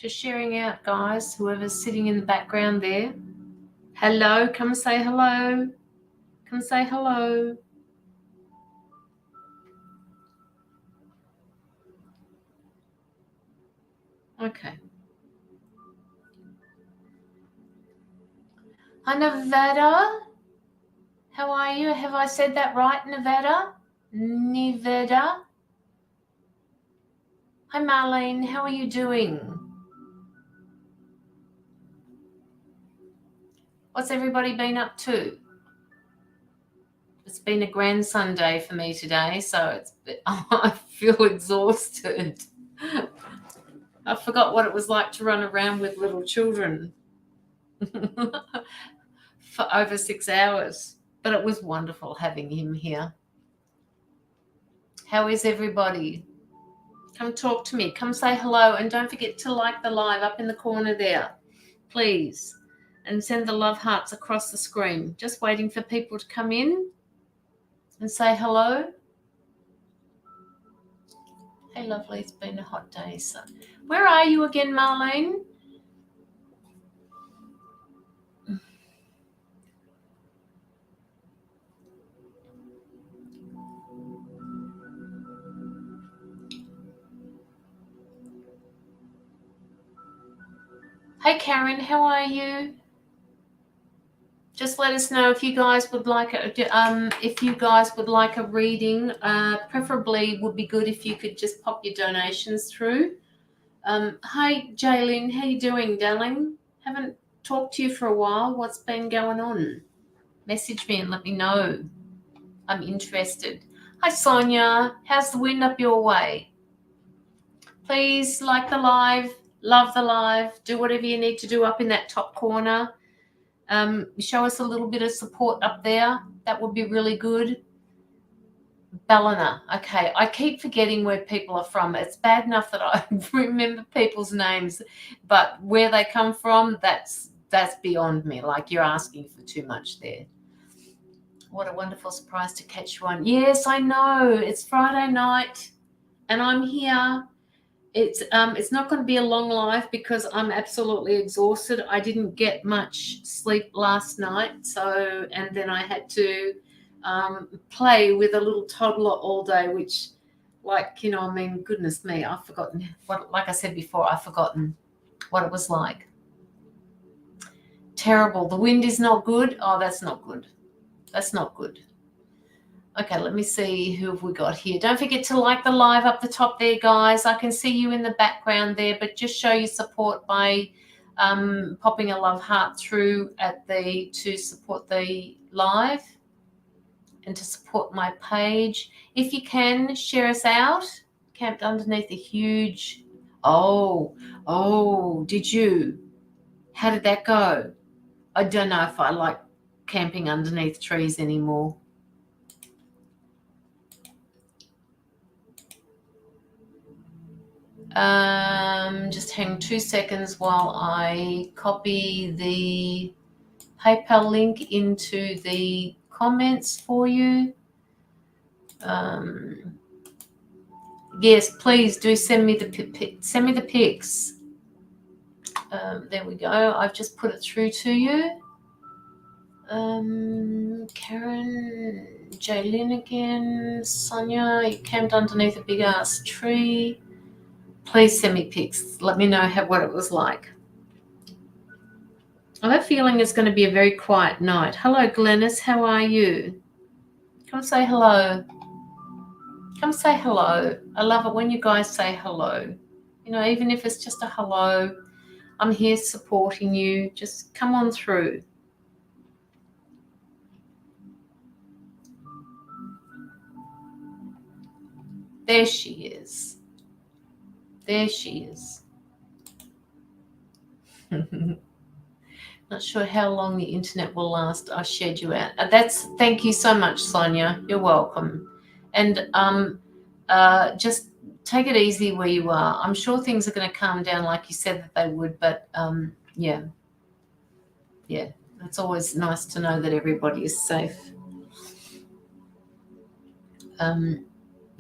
Just sharing out, guys, whoever's sitting in the background there. Hello, come say hello. Come say hello. Okay. Hi, Nevada. How are you? Have I said that right, Nevada? Nevada. Hi, Marlene. How are you doing? What's everybody been up to? It's been a grand Sunday for me today, so I feel exhausted. I forgot what it was like to run around with little children for over 6 hours, but it was wonderful having him here. How is everybody? Come talk to me. Come say hello, and don't forget to like the live up in the corner there, please, and send the love hearts across the screen. Just waiting for people to come in and say hello. Hey, lovely. It's been a hot day. So, where are you again, Marlene? Hey, Karen. How are you? Just let us know if you guys would like a reading. Preferably would be good if you could just pop your donations through. Hi, Jaylin. How you doing, darling? Haven't talked to you for a while. What's been going on? Message me and let me know. I'm interested. Hi, Sonia. How's the wind up your way? Please like the live, love the live, do whatever you need to do up in that top corner. Show us a little bit of support up there. That would be really good. Ballina. Okay, I keep forgetting where people are from. It's bad enough that I remember people's names, but where they come from, that's beyond me. Like, you're asking for too much there. What a wonderful surprise to catch you on. Yes, I know. It's Friday night, and I'm here. It's not going to be a long live because I'm absolutely exhausted. I didn't get much sleep last night, and then I had to play with a little toddler all day, which, goodness me, I've forgotten like I said before, I've forgotten what it was like. Terrible. The wind is not good. Oh, that's not good. That's not good. Okay, let me see who have we got here. Don't forget to like the live up the top there, guys. I can see you in the background there, but just show your support by popping a love heart through to support the live and to support my page. If you can, share us out. Camped underneath a huge... Oh, did you? How did that go? I don't know if I like camping underneath trees anymore. Just hang 2 seconds while I copy the PayPal link into the comments for you. Yes, please do send me the pics. There we go. I've just put it through to you. Karen, Jaylin again, Sonia, you camped underneath a big ass tree. Please send me pics. Let me know what it was like. I have a feeling it's going to be a very quiet night. Hello, Glennis. How are you? Come say hello. Come say hello. I love it when you guys say hello. Even if it's just a hello, I'm here supporting you. Just come on through. There she is. There she is. Not sure how long the internet will last. I shared you out. Thank you so much, Sonia. You're welcome. And just take it easy where you are. I'm sure things are going to calm down like you said that they would, but yeah. It's always nice to know that everybody is safe.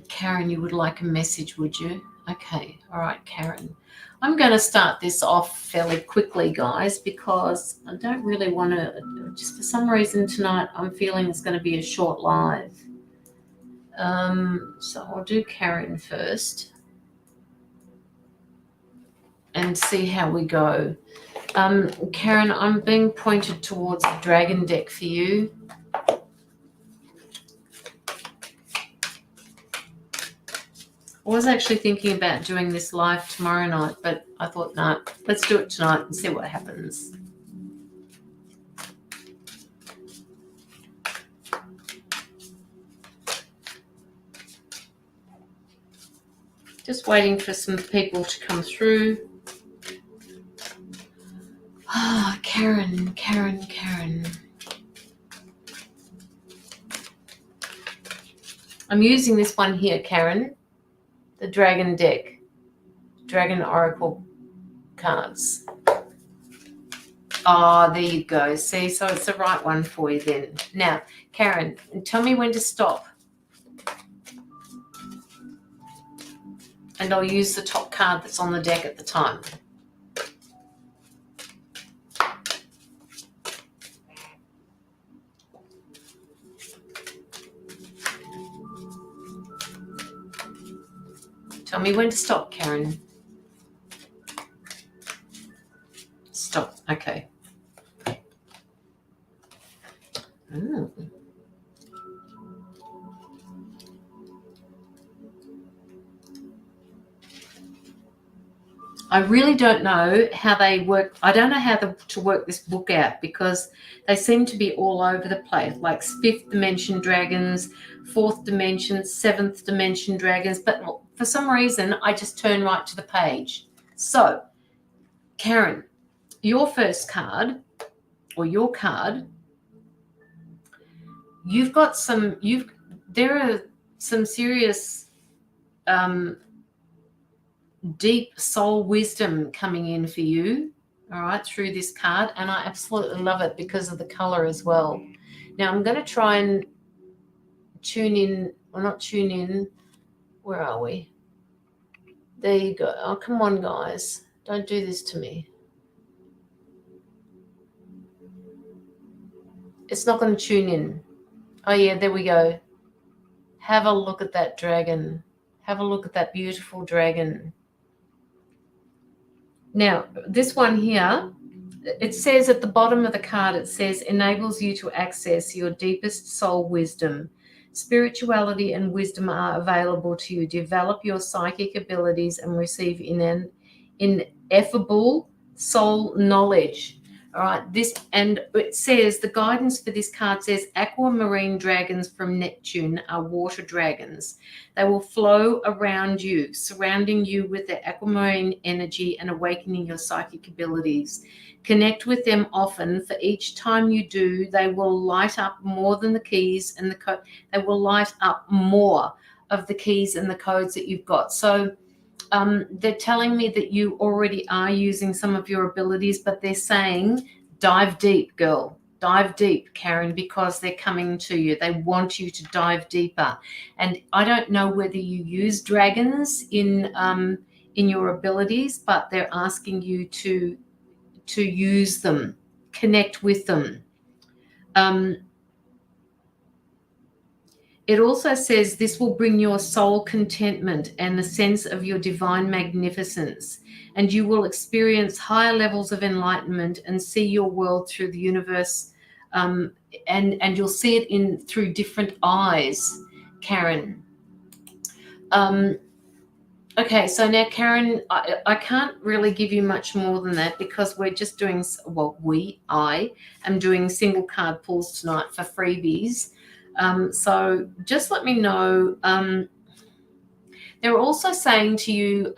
Karen, you would like a message, would you? Okay, all right, Karen. I'm going to start this off fairly quickly, guys, because I don't really want to, just for some reason tonight, I'm feeling it's going to be a short live. So I'll do Karen first and see how we go. Karen, I'm being pointed towards the dragon deck for you. I was actually thinking about doing this live tomorrow night, but I thought, no, let's do it tonight and see what happens. Just waiting for some people to come through. Ah, Karen. I'm using this one here, Karen. The Dragon deck. Dragon Oracle cards. Oh, there you go. See, so it's the right one for you then. Now, Karen, tell me when to stop. And I'll use the top card that's on the deck at the time. Tell me when to stop, Karen. Stop. Okay. I really don't know how they work. I don't know how to work this book out because they seem to be all over the place, like 5th dimension dragons, 4th dimension, 7th dimension dragons. But for some reason, I just turn right to the page. So, Karen, your first card or your card, there are some serious deep soul wisdom coming in for you, all right, through this card, and I absolutely love it because of the color as well. Now I'm going to try and where are we? There you go. Oh, come on, guys, don't do this to me. It's not going to tune in. Oh yeah, there we go. Have a look at that dragon. Have a look at that beautiful dragon. Now, this one here, it says at the bottom of the card, it says, enables you to access your deepest soul wisdom. Spirituality and wisdom are available to you. Develop your psychic abilities and receive ineffable soul knowledge. All right, and it says the guidance for this card says aquamarine dragons from Neptune are water dragons. They will flow around you, surrounding you with their aquamarine energy and awakening your psychic abilities. Connect with them often. For each time you do, they will light up more than the keys and the code. They will light up more of the keys and the codes that you've got. So they're telling me that you already are using some of your abilities, but they're saying, dive deep, girl. Dive deep, Karen, because they're coming to you. They want you to dive deeper. And I don't know whether you use dragons in your abilities, but they're asking you to use them, connect with them. It also says this will bring your soul contentment and the sense of your divine magnificence, and you will experience higher levels of enlightenment and see your world through the universe, and you'll see it through different eyes, Karen. Okay, so now, Karen, I can't really give you much more than that because we're just doing, I am doing single card pulls tonight for freebies. So just let me know. They're also saying to you,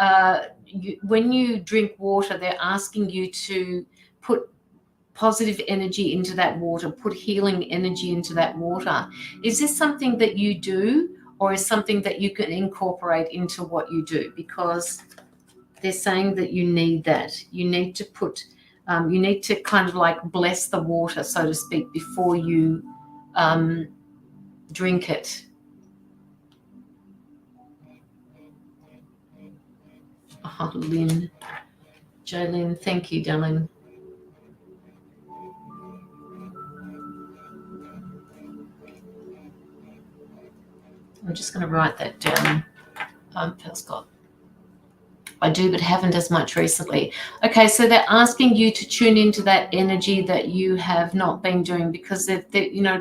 when you drink water, they're asking you to put positive energy into that water, put healing energy into that water. Is this something that you do, or is something that you can incorporate into what you do? Because they're saying that you need that. You need to you need to kind of like bless the water, so to speak, before you drink it. Oh, Lynn. Jaylin, thank you, darling. I'm just going to write that down. Pearl Scott. I do, but haven't as much recently. Okay, so they're asking you to tune into that energy that you have not been doing, because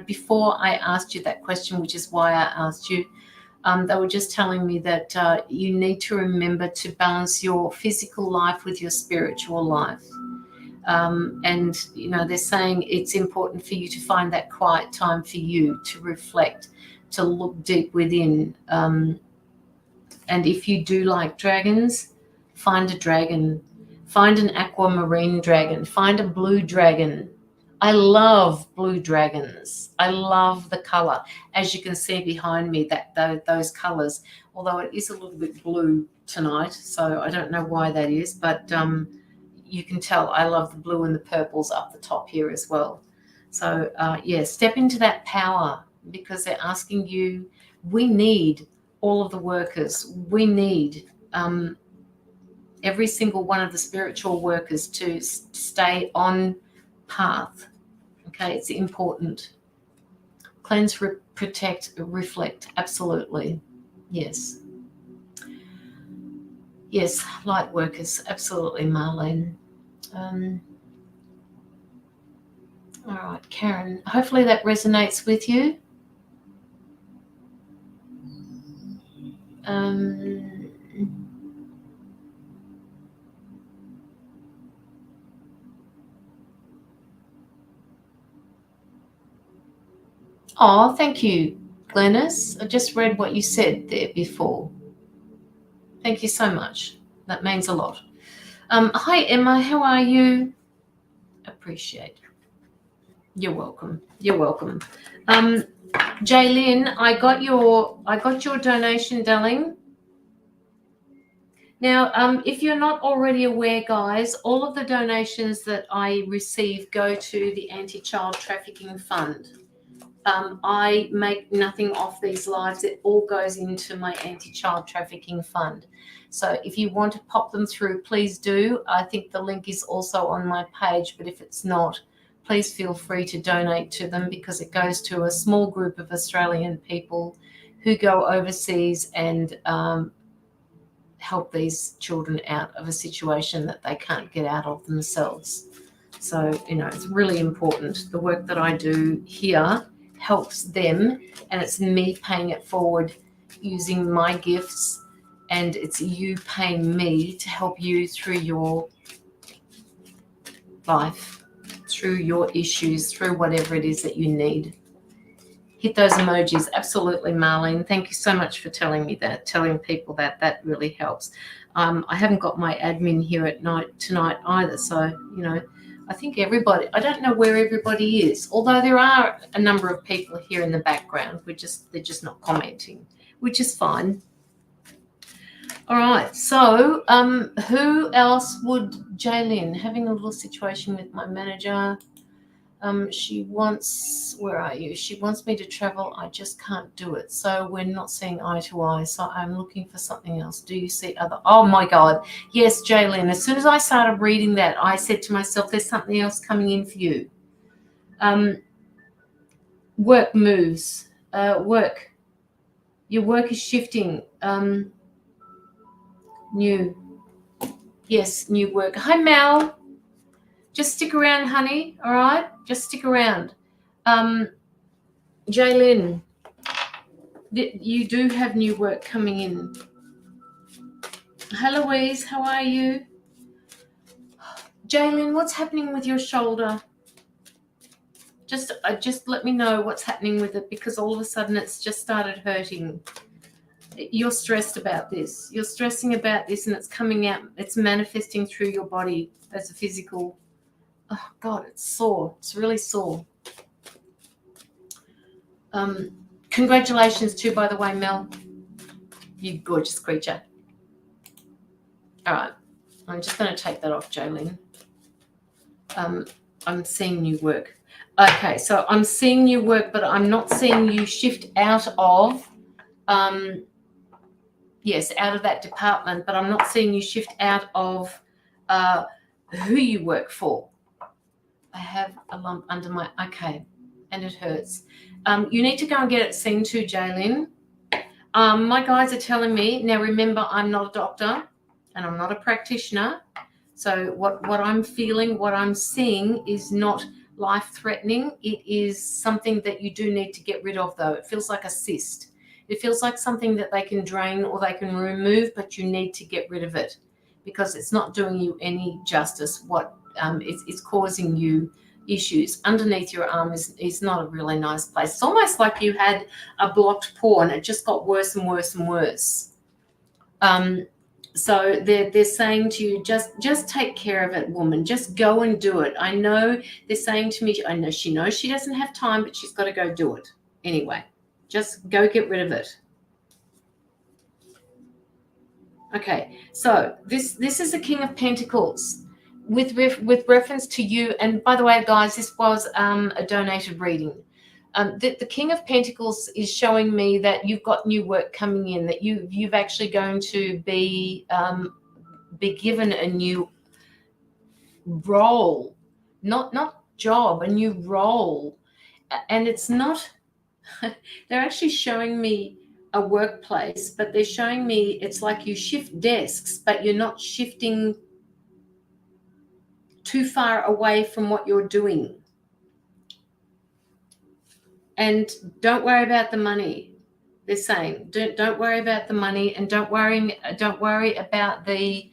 before I asked you that question, which is why I asked you, they were just telling me that you need to remember to balance your physical life with your spiritual life. And they're saying it's important for you to find that quiet time for you to reflect, to look deep within. And if you do like dragons, find a dragon, find an aquamarine dragon, find a blue dragon. I love blue dragons. I love the color. As you can see behind me, those colors, although it is a little bit blue tonight, so I don't know why that is, but you can tell I love the blue and the purples up the top here as well. So step into that power, because they're asking you, we need all of the workers. We need every single one of the spiritual workers to stay on path. Okay, it's important. Cleanse, protect, reflect. Absolutely. Yes. Yes, light workers. Absolutely, Marlene. All right, Karen. Hopefully that resonates with you. Oh, thank you, Glennis. I just read what you said there before. Thank you so much. That means a lot. Hi, Emma. How are you? Appreciate. You're welcome. You're welcome. Jaylin, I got your donation, darling. Now, if you're not already aware, guys, all of the donations that I receive go to the Anti-Child Trafficking Fund. I make nothing off these lives. It all goes into my Anti-Child Trafficking Fund. So if you want to pop them through, please do. I think the link is also on my page, but if it's not, please feel free to donate to them, because it goes to a small group of Australian people who go overseas and help these children out of a situation that they can't get out of themselves. So, it's really important. The work that I do here helps them, and it's me paying it forward using my gifts, and it's you paying me to help you through your life, through your issues, through whatever it is that you need. Hit those emojis. Absolutely, Marlene. Thank you so much for telling me that, telling people that. That really helps. I haven't got my admin here tonight either, so, I think everybody, I don't know where everybody is, although there are a number of people here in the background. They're just not commenting, which is fine. All right, so who else would, Jaylin, having a little situation with my manager. She wants, where are you? She wants me to travel. I just can't do it. So we're not seeing eye to eye. So I'm looking for something else. Do you see other? Oh my God. Yes, Jaylin. As soon as I started reading that, I said to myself, there's something else coming in for you. Work moves. Work. Your work is shifting. New. Yes, new work. Hi, Mel. Just stick around, honey. All right? Just stick around. Jaylin, you do have new work coming in. Hi, Louise. How are you? Jaylin, what's happening with your shoulder? Just let me know what's happening with it, because all of a sudden it's just started hurting. You're stressed about this. You're stressing about this, and it's coming out. It's manifesting through your body as a physical. Oh, God, it's sore. It's really sore. Congratulations too, by the way, Mel. You gorgeous creature. All right. I'm just going to take that off, Jaylin. I'm seeing new work. Okay, so I'm seeing new work, but I'm not seeing you shift out of yes, out of that department, but I'm not seeing you shift out of who you work for. I have a lump under my, okay, and it hurts. You need to go and get it seen to, Jaylin. My guides are telling me, now remember, I'm not a doctor and I'm not a practitioner. So what I'm feeling, what I'm seeing is not life-threatening. It is something that you do need to get rid of, though. It feels like a cyst. It feels like something that they can drain or they can remove, but you need to get rid of it because it's not doing you any justice. It's causing you issues. Underneath your arm is not a really nice place. It's almost like you had a blocked pore and it just got worse and worse and worse. So they're saying to you, just take care of it, woman. Just go and do it. I know they're saying to me, I know she knows she doesn't have time, but she's got to go do it anyway. Just go get rid of it. Okay, so this is the King of Pentacles with reference to you. And by the way, guys, this was a donated reading. The King of Pentacles is showing me that you've got new work coming in, that you've actually going to be given a new role, not job, a new role. And it's not, they're actually showing me a workplace, but they're showing me it's like you shift desks, but you're not shifting too far away from what you're doing. And don't worry about the money. They're saying don't worry about the money, and don't worry about the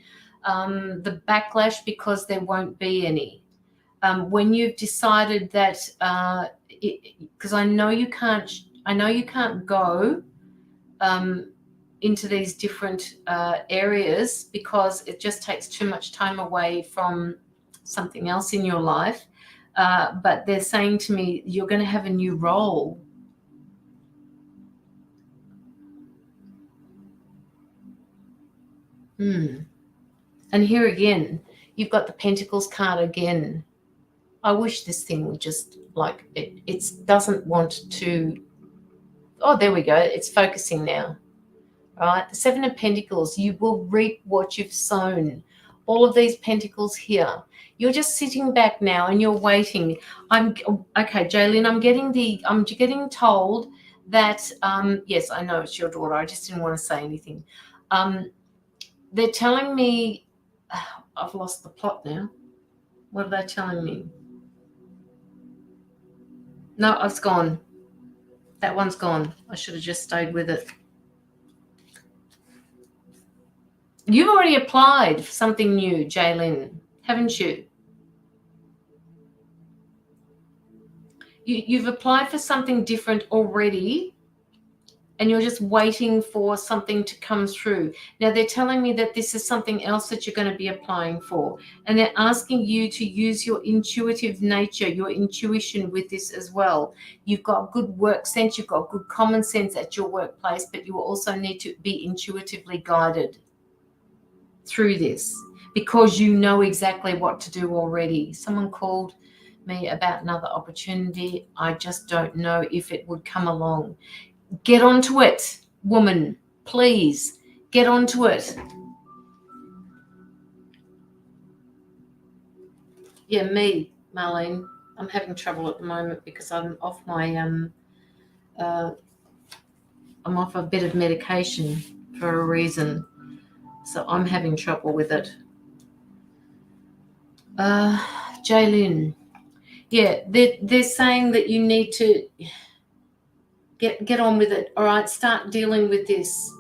backlash, because there won't be any. When you've decided that, because I know you can't go into these different areas because it just takes too much time away from something else in your life. But they're saying to me, you're going to have a new role. And here again, you've got the Pentacles card again. I wish this thing would just, like, it doesn't want to. Oh, there we go. It's focusing now. All right. The Seven of Pentacles, you will reap what you've sown. All of these pentacles here. You're just sitting back now and you're waiting. Okay, Jaylin, I'm getting told that, yes, I know it's your daughter. I just didn't want to say anything. They're telling me, I've lost the plot now. What are they telling me? No, it's gone. That one's gone. I should have just stayed with it. You've already applied for something new, Jaylin, haven't you? You've applied for something different already, and you're just waiting for something to come through. Now, they're telling me that this is something else that you're going to be applying for, and they're asking you to use your intuitive nature, your intuition with this as well. You've got good work sense, you've got good common sense at your workplace, but you also need to be intuitively guided through this because you know exactly what to do already. Someone called me about another opportunity. I just don't know if it would come along. Get onto it, woman. Please get onto it. Yeah, me, Marlene. I'm having trouble at the moment because I'm off my I'm off a bit of medication for a reason. So I'm having trouble with it. Jaylin. Yeah, they're saying that you need to get on with it. All right, start dealing with this.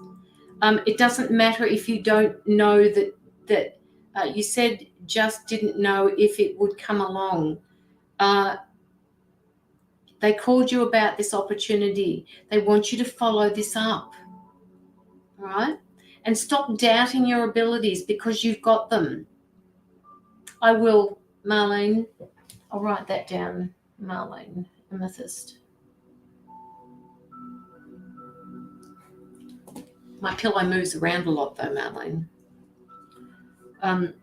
It doesn't matter if you don't know that you said just didn't know if it would come along. They called you about this opportunity. They want you to follow this up. All right, and stop doubting your abilities because you've got them. I will, Marlene. I'll write that down, Marlene, Amethyst. My pillow moves around a lot though, Marlene.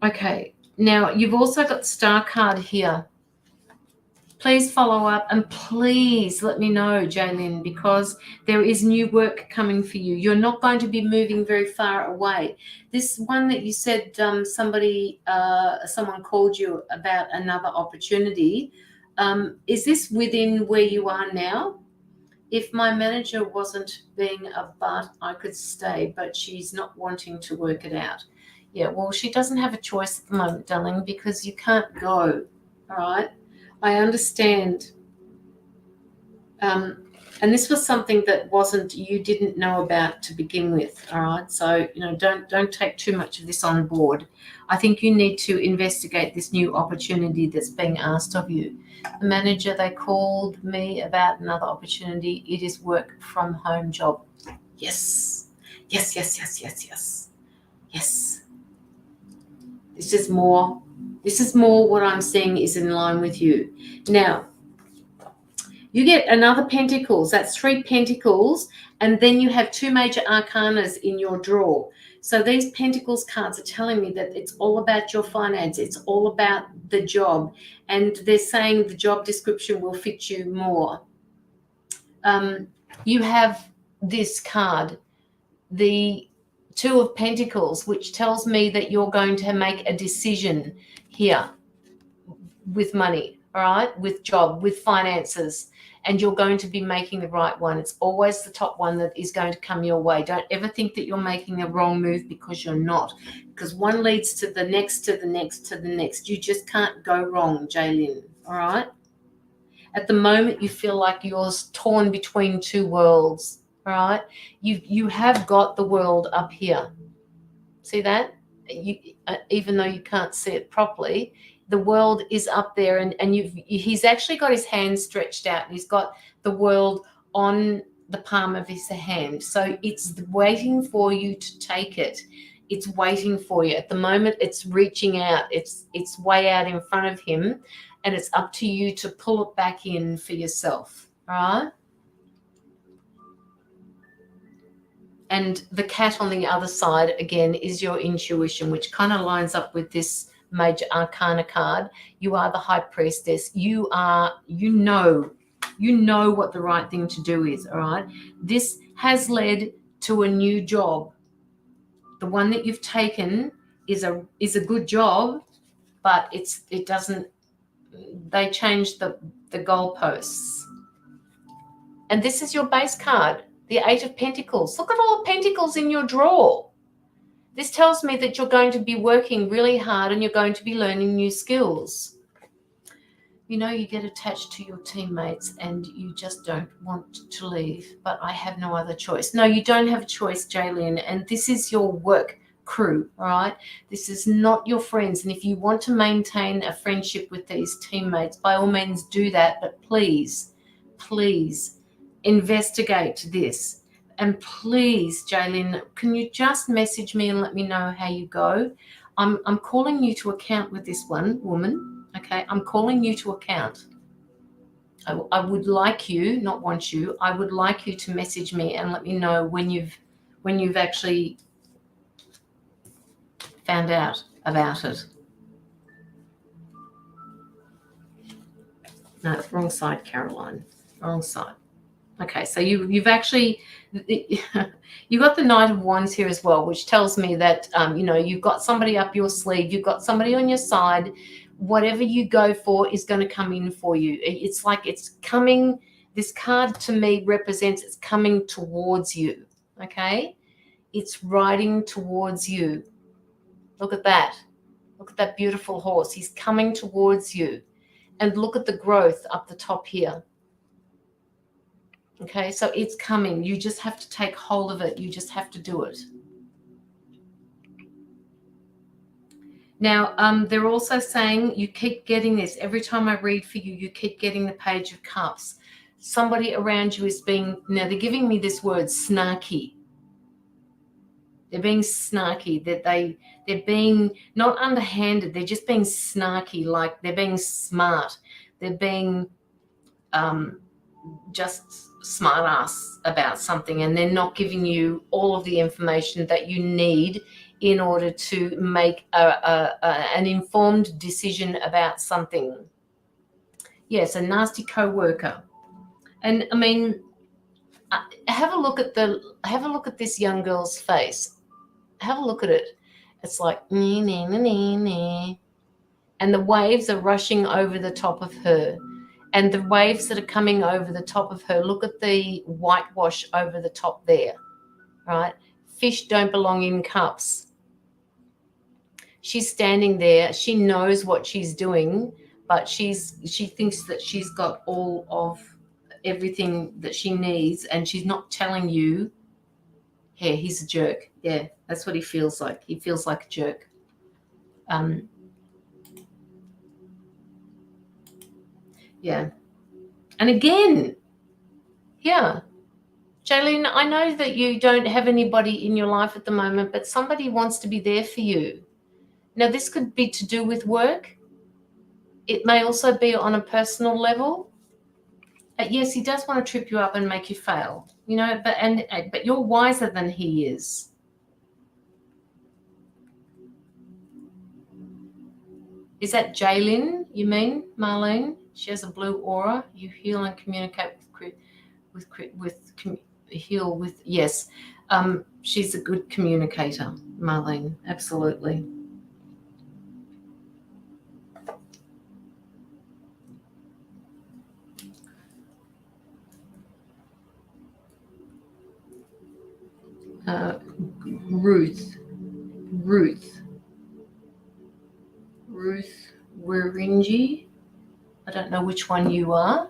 Okay, now you've also got the Star card here. Please follow up and please let me know, Jaylin, because there is new work coming for you. You're not going to be moving very far away. This one that you said someone called you about another opportunity, is this within where you are now? If my manager wasn't being a butt, I could stay, but she's not wanting to work it out. Yeah, well, she doesn't have a choice at the moment, darling, because you can't go, all right? I understand. And this was something that you didn't know about to begin with, all right? So, don't take too much of this on board. I think you need to investigate this new opportunity that's being asked of you. The manager, they called me about another opportunity. It is work from home job. Yes. Yes, yes, yes, yes, yes. Yes. This is more what I'm seeing is in line with you. Now, you get another Pentacles. That's 3 Pentacles. And then you have 2 major arcanas in your drawer. So these Pentacles cards are telling me that it's all about your finance. It's all about the job. And they're saying the job description will fit you more. You have this card, the 2 of Pentacles, which tells me that you're going to make a decision here with money, all right, with job, with finances, and you're going to be making the right one. It's always the top one that is going to come your way. Don't ever think that you're making a wrong move, because you're not, because one leads to the next, to the next, to the next. You just can't go wrong, Jaylin, all right? At the moment, you feel like you're torn between 2 worlds, all right? You have got the world up here. See that? Even though you can't see it properly, the world is up there, and he's actually got his hand stretched out, and he's got the world on the palm of his hand. So it's waiting for you to take it. It's waiting for you. At the moment, it's reaching out. It's way out in front of him, and it's up to you to pull it back in for yourself. All right? And the cat on the other side, again, is your intuition, which kind of lines up with this major arcana card. You are the high priestess. You know what the right thing to do is, all right? This has led to a new job. The one that you've taken is a good job, but they changed the goalposts. And this is your base card, the 8 of Pentacles. Look at all the Pentacles in your drawer. This tells me that you're going to be working really hard and you're going to be learning new skills. You get attached to your teammates and you just don't want to leave, but I have no other choice. No, you don't have a choice, Jaylin, and this is your work crew, all right? This is not your friends, and if you want to maintain a friendship with these teammates, by all means do that, but please investigate this. And please, Jaylin, can you just message me and let me know how you go? I'm calling you to account with this one, woman, okay? I'm calling you to account. I would like you, not want you, I would like you to message me and let me know when you've actually found out about it. No, wrong side, Caroline. Wrong side. Okay, so you've actually you got the Knight of Wands here as well, which tells me that you've got somebody up your sleeve, you've got somebody on your side. Whatever you go for is going to come in for you. It's like it's coming. This card to me represents it's coming towards you. Okay, it's riding towards you. Look at that. Look at that beautiful horse. He's coming towards you, and look at the growth up the top here. Okay, so it's coming. You just have to take hold of it. You just have to do it. Now, they're also saying you keep getting this. Every time I read for you, you keep getting the Page of Cups. Somebody around you is now they're giving me this word, snarky. They're being snarky. They're being not underhanded. They're just being snarky, like they're being smart. They're being just smart ass about something, and they're not giving you all of the information that you need in order to make an informed decision about something. Yes, a nasty co-worker. And I mean, have a look at this young girl's face. Have a look at it. It's like nee, nee, nee, nee, nee. And the waves are rushing over the top of her. And the waves that are coming over the top of her, look at the whitewash over the top there, right? Fish don't belong in cups. She's standing there. She knows what she's doing, but she thinks that she's got all of everything that she needs, and she's not telling you, hey, he's a jerk. Yeah, that's what he feels like. He feels like a jerk. Yeah. And again, yeah, Jaylene, I know that you don't have anybody in your life at the moment, but somebody wants to be there for you. Now, this could be to do with work. It may also be on a personal level. Yes, he does want to trip you up and make you fail, you know, but you're wiser than he is. Is that Jaylene, you mean, Marlene? She has a blue aura. You heal and communicate yes. She's a good communicator, Marlene, absolutely. Ruth Waringi. I don't know which one you are,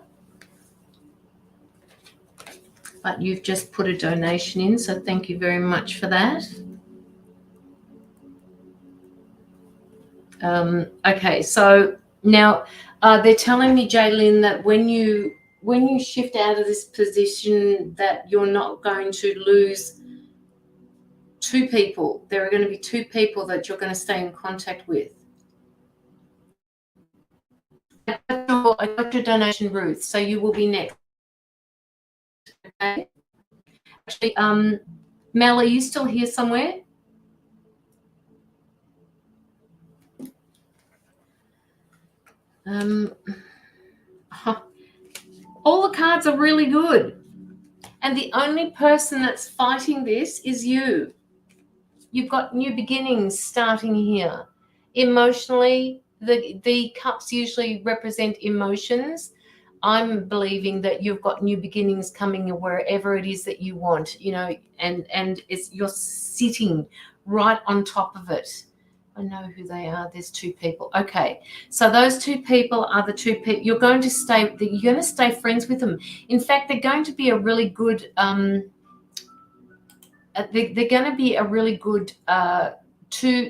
but you've just put a donation in, so thank you very much for that. Okay, so now they're telling me, Jaylene, that when you shift out of this position, that you're not going to lose two people. There are going to be two people that you're going to stay in contact with. I got your donation, Ruth, so you will be next. Okay. Actually, Mel, are you still here somewhere? All the cards are really good. And the only person that's fighting this is you. You've got new beginnings starting here. Emotionally, the cups usually represent emotions. I'm believing that you've got new beginnings coming wherever it is that you want, you know, and you're sitting right on top of it. I know who they are. There's two people. Okay, so those two people are the two people you're going to stay friends with them. In fact, they're going to be a really good they're going to be a really good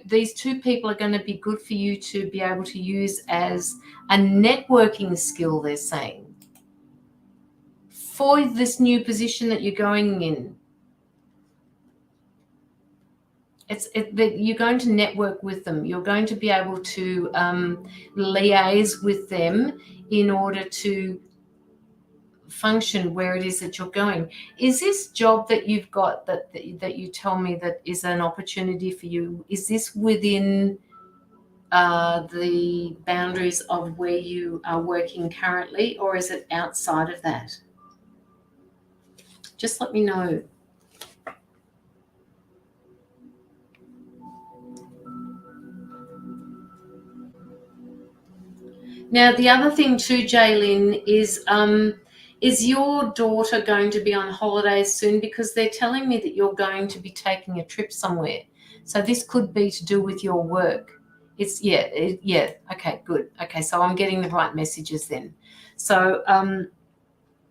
these two people are going to be good for you to be able to use as a networking skill, they're saying, for this new position that you're going in. You're going to network with them. You're going to be able to liaise with them in order to function where it is that you're going. Is this job that you've got that you tell me that is an opportunity for you, is this within the boundaries of where you are working currently, or is it outside of that? Just let me know. Now, the other thing too, Jaylene, is your daughter going to be on holidays soon? Because they're telling me that you're going to be taking a trip somewhere. So this could be to do with your work. Yeah. Okay, good. Okay, so I'm getting the right messages then. So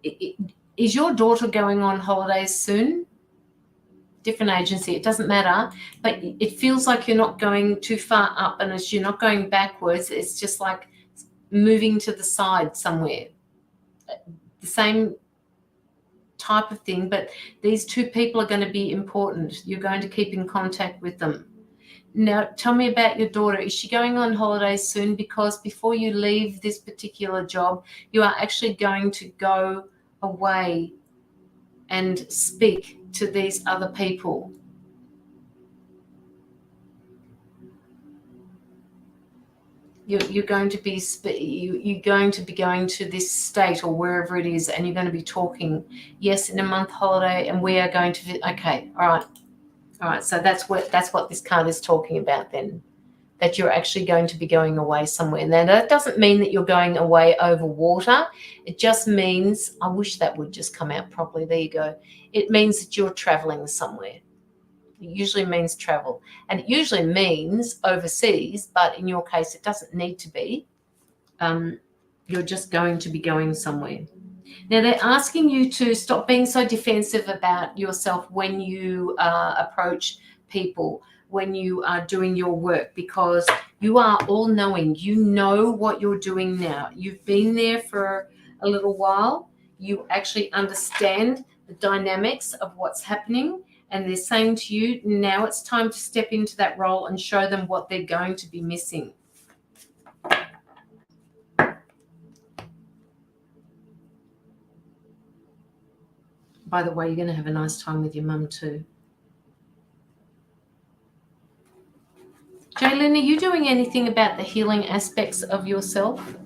is your daughter going on holidays soon? Different agency, it doesn't matter, but it feels like you're not going too far up, and as you're not going backwards, it's just like moving to the side somewhere. The same type of thing, but these two people are going to be important. You're going to keep in contact with them. Now, tell me about your daughter. Is she going on holidays soon? Because before you leave this particular job, you are actually going to go away and speak to these other people. you're going to be you're going to be going to this state or wherever it is, and you're going to be talking. Yes, in a month holiday, and we are going to. Okay, all right. So that's what this card is talking about then. That you're actually going to be going away somewhere. Now, that doesn't mean that you're going away over water. It just means, I wish that would just come out properly. There you go. It means that you're traveling somewhere. It usually means travel. And it usually means overseas, but in your case, it doesn't need to be. You're just going to be going somewhere. Now, they're asking you to stop being so defensive about yourself when you approach people, when you are doing your work, because you are all-knowing. You know what you're doing now. You've been there for a little while. You actually understand the dynamics of what's happening, and they're saying to you, now it's time to step into that role and show them what they're going to be missing. By the way, you're going to have a nice time with your mum too. Jaylin, are you doing anything about the healing aspects of yourself?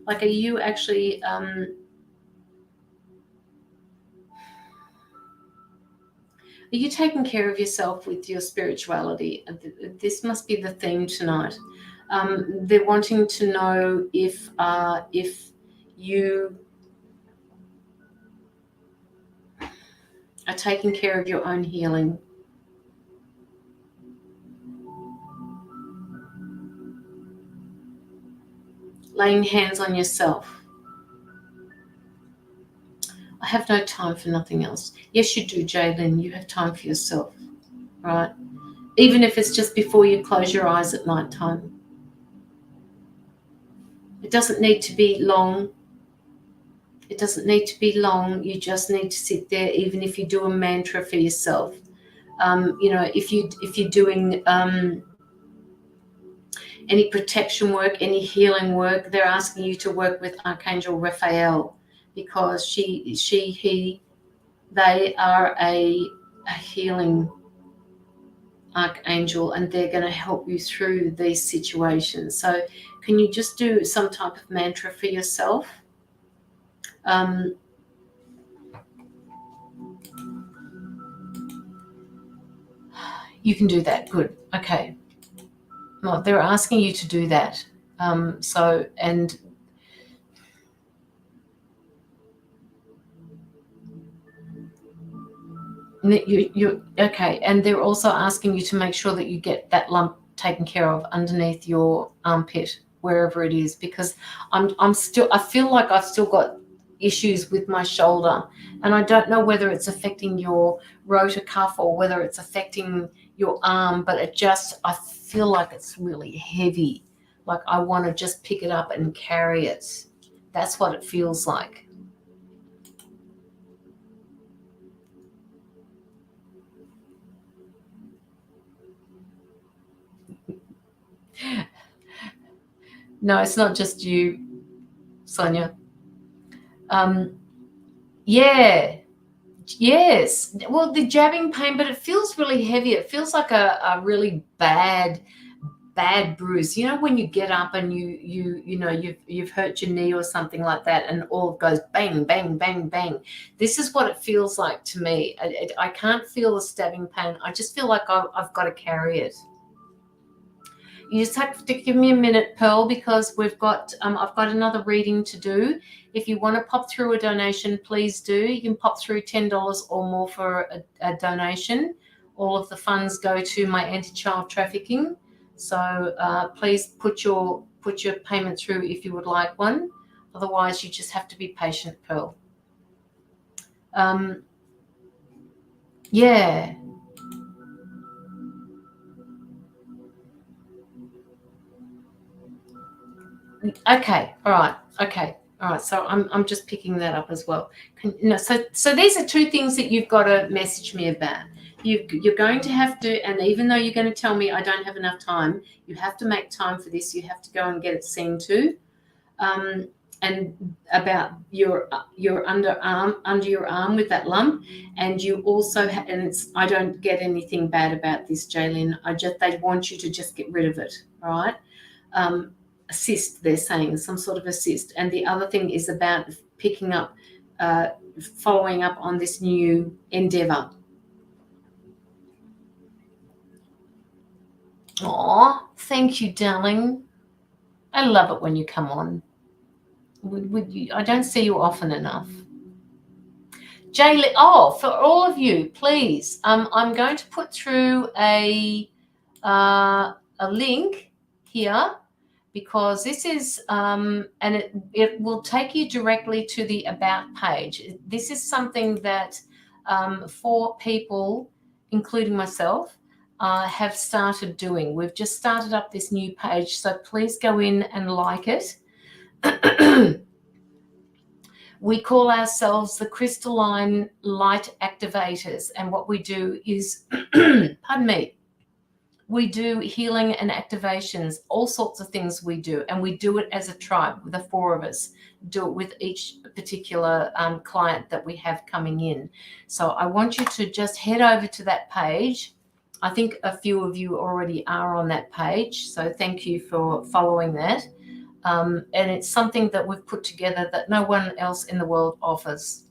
Like, are you actually are you taking care of yourself with your spirituality? This must be the theme tonight. They're wanting to know if you are taking care of your own healing. Laying hands on yourself. I have no time for nothing else. Yes, you do, Jaylin. You have time for yourself, right? Even if it's just before you close your eyes at night time. It doesn't need to be long. It doesn't need to be long. You just need to sit there, even if you do a mantra for yourself. If you're doing any protection work, any healing work, they're asking you to work with Archangel Raphael, because they are a healing archangel, and they're going to help you through these situations. So can you just do some type of mantra for yourself? You can do that. Good. Okay. Well, they're asking you to do that. You okay, and they're also asking you to make sure that you get that lump taken care of underneath your armpit, wherever it is, because I feel like I've still got issues with my shoulder, and I don't know whether it's affecting your rotor cuff or whether it's affecting your arm, but I feel like it's really heavy, like I want to just pick it up and carry it. That's what it feels like. No, it's not just you, Sonia. Yes. Well, the jabbing pain, but it feels really heavy. It feels like a really bad bruise. You know, when you get up and you've hurt your knee or something like that, and all goes bang, bang, bang, bang. This is what it feels like to me. I can't feel the stabbing pain. I just feel like I've got to carry it. You just have to give me a minute, Pearl, because I've got another reading to do. If you want to pop through a donation, please do. You can pop through $10 or more for a donation. All of the funds go to my anti-child trafficking. So please put your payment through if you would like one. Otherwise, you just have to be patient, Pearl. Yeah. Okay. All right. Okay. All right. So I'm just picking that up as well. So these are two things that you've got to message me about. You're going to have to, and even though you're going to tell me I don't have enough time, you have to make time for this. You have to go and get it seen to. And about your under your arm with that lump, and you also I don't get anything bad about this, Jaylin. They want you to just get rid of it, all right? assist, they're saying, some sort of assist. And the other thing is about picking up, following up on this new endeavor. Oh, thank you, darling. I love it when you come on. I don't see you often enough. Jaylee, for all of you, please, I'm going to put through a link here, because this is, and it will take you directly to the About page. This is something that 4 people, including myself, have started doing. We've just started up this new page, so please go in and like it. We call ourselves the Crystalline Light Activators, and what we do is, pardon me, we do healing and activations, all sorts of things we do, and we do it as a tribe. The 4 of us do it with each particular client that we have coming in. So I want you to just head over to that page. I think a few of you already are on that page, so thank you for following that. And it's something that we've put together that no one else in the world offers.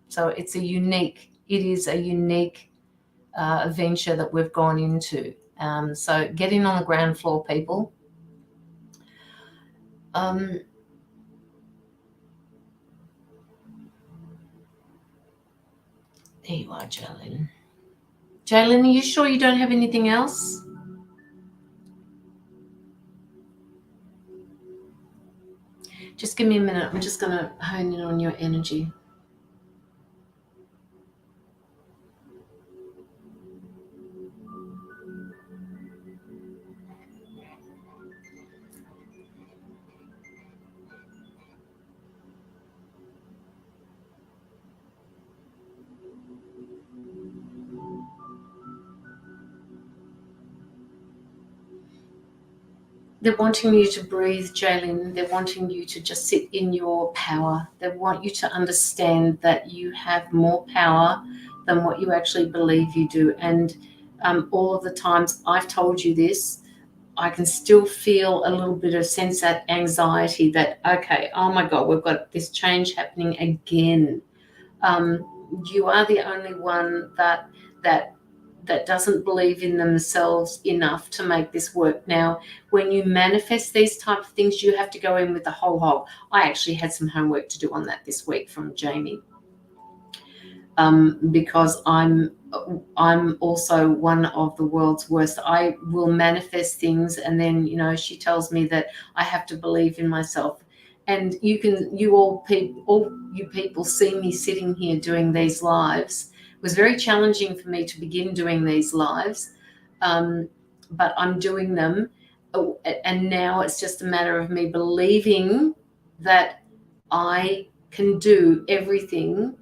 So it is a unique venture that we've gone into. So get in on the ground floor, people. There you are, Jaylin. Jaylin, are you sure you don't have anything else? Just give me a minute. I'm just going to hone in on your energy. They're wanting you to breathe, Jaylin. They're wanting you to just sit in your power. They want you to understand that you have more power than what you actually believe you do. And all of the times I've told you this, I can still feel a little bit of sense that anxiety that, okay, oh my God, we've got this change happening again. You are the only one that doesn't believe in themselves enough to make this work. Now, when you manifest these type of things, you have to go in with the whole hog. I actually had some homework to do on that this week from Jamie, because I'm also one of the world's worst. I will manifest things, and then she tells me that I have to believe in myself. And all you people see me sitting here doing these lives. It was very challenging for me to begin doing these lives, but I'm doing them, and now it's just a matter of me believing that I can do everything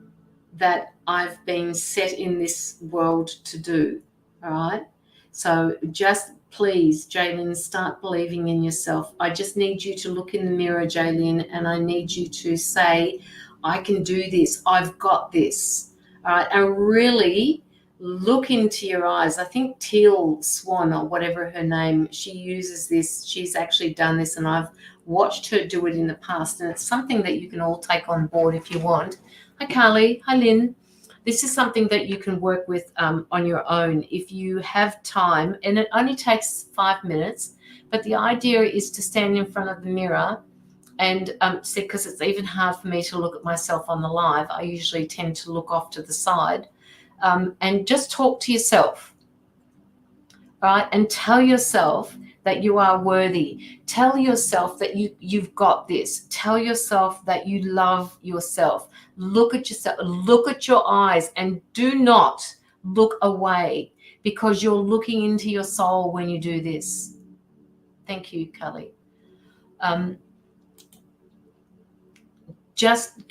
that I've been set in this world to do. All right? So just please, Jaylin, start believing in yourself. I just need you to look in the mirror, Jaylin, and I need you to say, I can do this. I've got this. All right, and really look into your eyes. I think Teal Swan, or whatever her name, she uses this. She's actually done this, and I've watched her do it in the past, and it's something that you can all take on board if you want. Hi, Carly. Hi, Lynn. This is something that you can work with on your own if you have time, and it only takes 5 minutes, but the idea is to stand in front of the mirror and see, because it's even hard for me to look at myself on the live. I usually tend to look off to the side, and just talk to yourself, right? And tell yourself that you are worthy. Tell yourself that you've got this. Tell yourself that you love yourself. Look at yourself. Look at your eyes, and do not look away, because you're looking into your soul when you do this. Thank you, Kelly.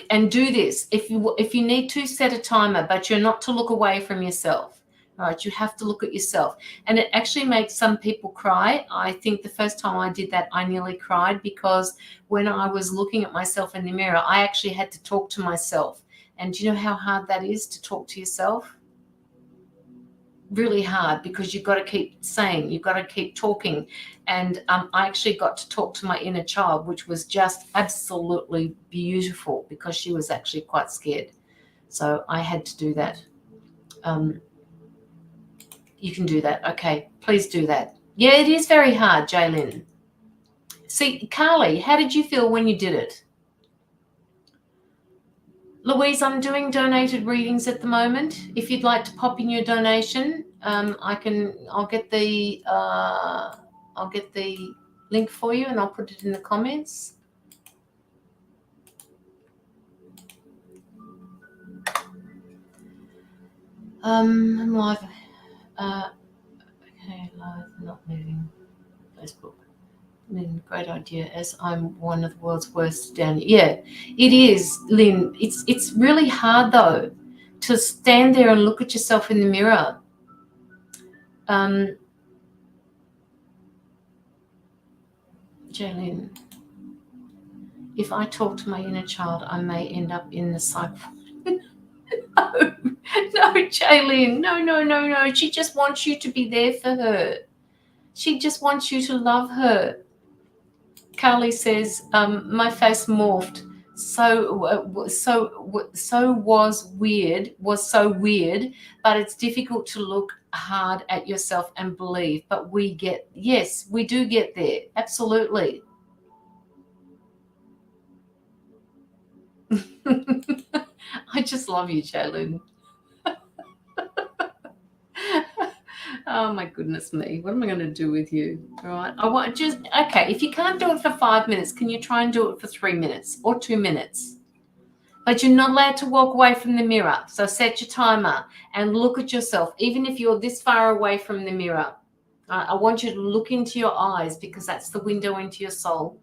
And do this. If you need to, set a timer, but you're not to look away from yourself. All right, you have to look at yourself. And it actually makes some people cry. I think the first time I did that, I nearly cried, because when I was looking at myself in the mirror, I actually had to talk to myself. And do you know how hard that is, to talk to yourself? really hard because you've got to keep saying, you've got to keep talking. And I actually got to talk to my inner child, which was just absolutely beautiful because she was actually quite scared. So I had to do that. You can do that. Okay, please do that. Yeah, it is very hard, Jaylin. See, Carly, how did you feel when you did it? Louise, I'm doing donated readings at the moment. If you'd like to pop in your donation, I'll get the link for you and I'll put it in the comments. I'm live. Okay, live, not moving. Facebook. Great idea, as I'm one of the world's worst down. Yeah, it is, Lynn. It's really hard though to stand there and look at yourself in the mirror. Jaylin, if I talk to my inner child, I may end up in the cycle. No, Jaylin, no. She just wants you to be there for her. She just wants you to love her. Carly says, my face morphed. So weird, but it's difficult to look hard at yourself and believe. But we do get there. Absolutely. I just love you, Jaylin. Oh my goodness me. What am I going to do with you? All right. Okay, if you can't do it for 5 minutes, can you try and do it for 3 minutes or 2 minutes? But you're not allowed to walk away from the mirror. So set your timer and look at yourself, even if you're this far away from the mirror. I want you to look into your eyes because that's the window into your soul.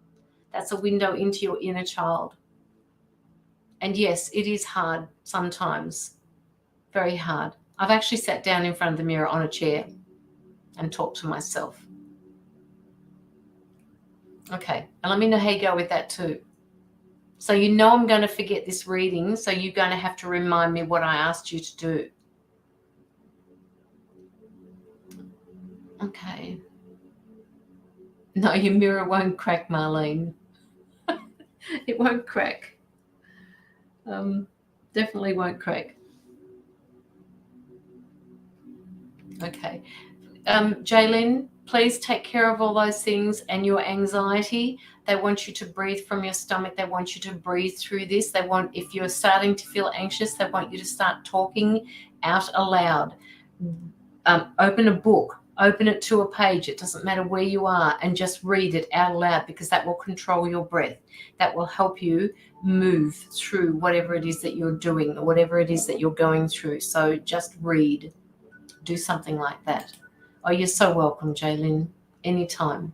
That's a window into your inner child. And yes, it is hard sometimes, very hard. I've actually sat down in front of the mirror on a chair and talked to myself. Okay, and let me know how you go with that too. So you know I'm going to forget this reading, so you're going to have to remind me what I asked you to do. Okay. No, your mirror won't crack, Marlene. It won't crack. Definitely won't crack. Okay. Jaylin, please take care of all those things and your anxiety. They want you to breathe from your stomach. They want you to breathe through this. If you're starting to feel anxious, they want you to start talking out aloud. Open a book. Open it to a page. It doesn't matter where you are, and just read it out loud because that will control your breath. That will help you move through whatever it is that you're doing or whatever it is that you're going through. So just read. Do something like that. Oh, you're so welcome, Jaylin. Anytime.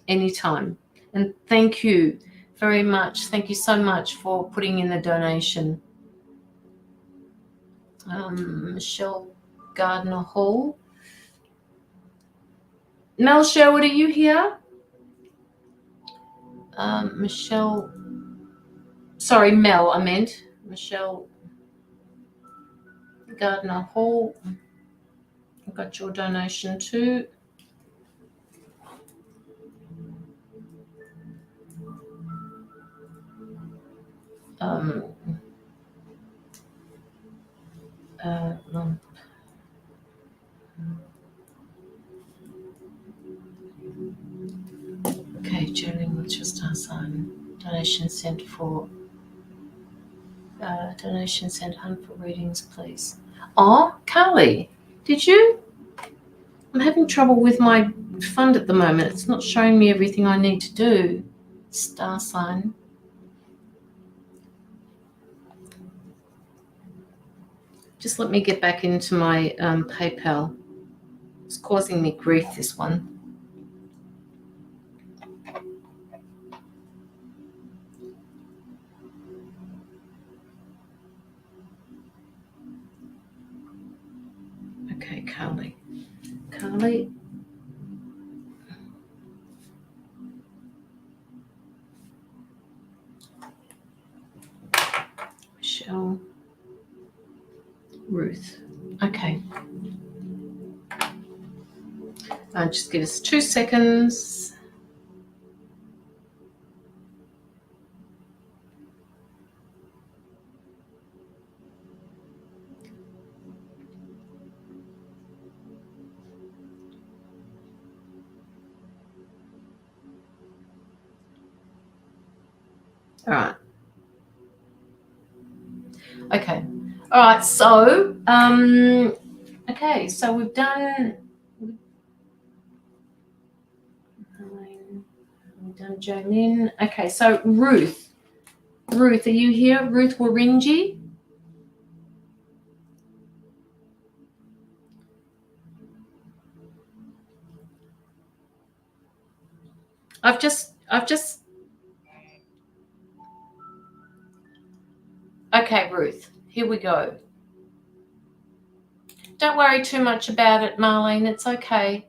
And thank you very much. Thank you so much for putting in the donation. Michelle Gardner Hall. Mel Sherwood, are you here? Michelle. Sorry, Mel, I meant. Michelle Gardner Hall. I got your donation too. Okay, Jaylin, what's your star sign? Donation sent for hunt for readings, please. Oh, Carly, did you? I'm having trouble with my fund at the moment. It's not showing me everything I need to do. Star sign. Just let me get back into my PayPal. It's causing me grief, this one. Okay, Carly. Michelle. Ruth. Okay. Just give us 2 seconds. All right. Okay. All right. So, okay. So we've done Jolene. Okay. So Ruth, are you here? Ruth Waringi. I've just. Okay, Ruth. Here we go. Don't worry too much about it, Marlene. It's okay.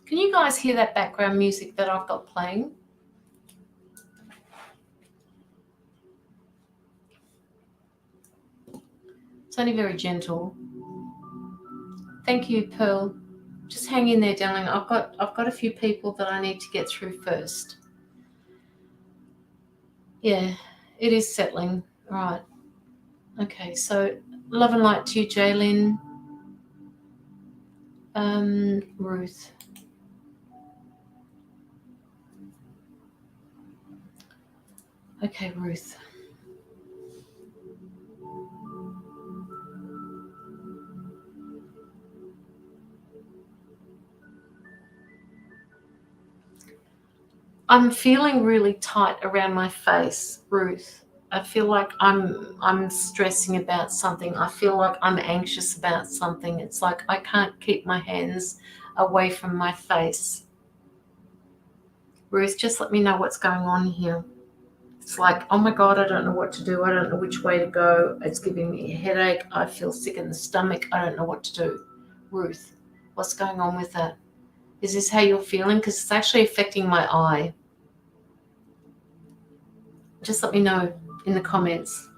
Can you guys hear that background music that I've got playing? It's only very gentle. Thank you, Pearl. Just hang in there, darling. I've got a few people that I need to get through first. Yeah, it is settling. All right. Okay, so love and light to you, Jaylin. Ruth. Okay, Ruth. I'm feeling really tight around my face, Ruth. I feel like I'm stressing about something. I feel like I'm anxious about something. It's like I can't keep my hands away from my face. Ruth, just let me know what's going on here. It's like, oh my God, I don't know what to do. I don't know which way to go. It's giving me a headache. I feel sick in the stomach. I don't know what to do. Ruth, what's going on with that? Is this how you're feeling? Because it's actually affecting my eye. Just let me know in the comments.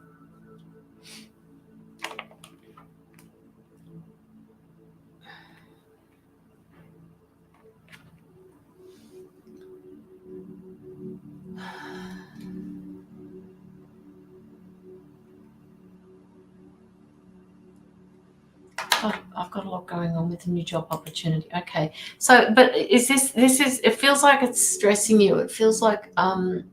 I've got a lot going on with the new job opportunity. Okay. So, but is this is, it feels like it's stressing you. It feels like a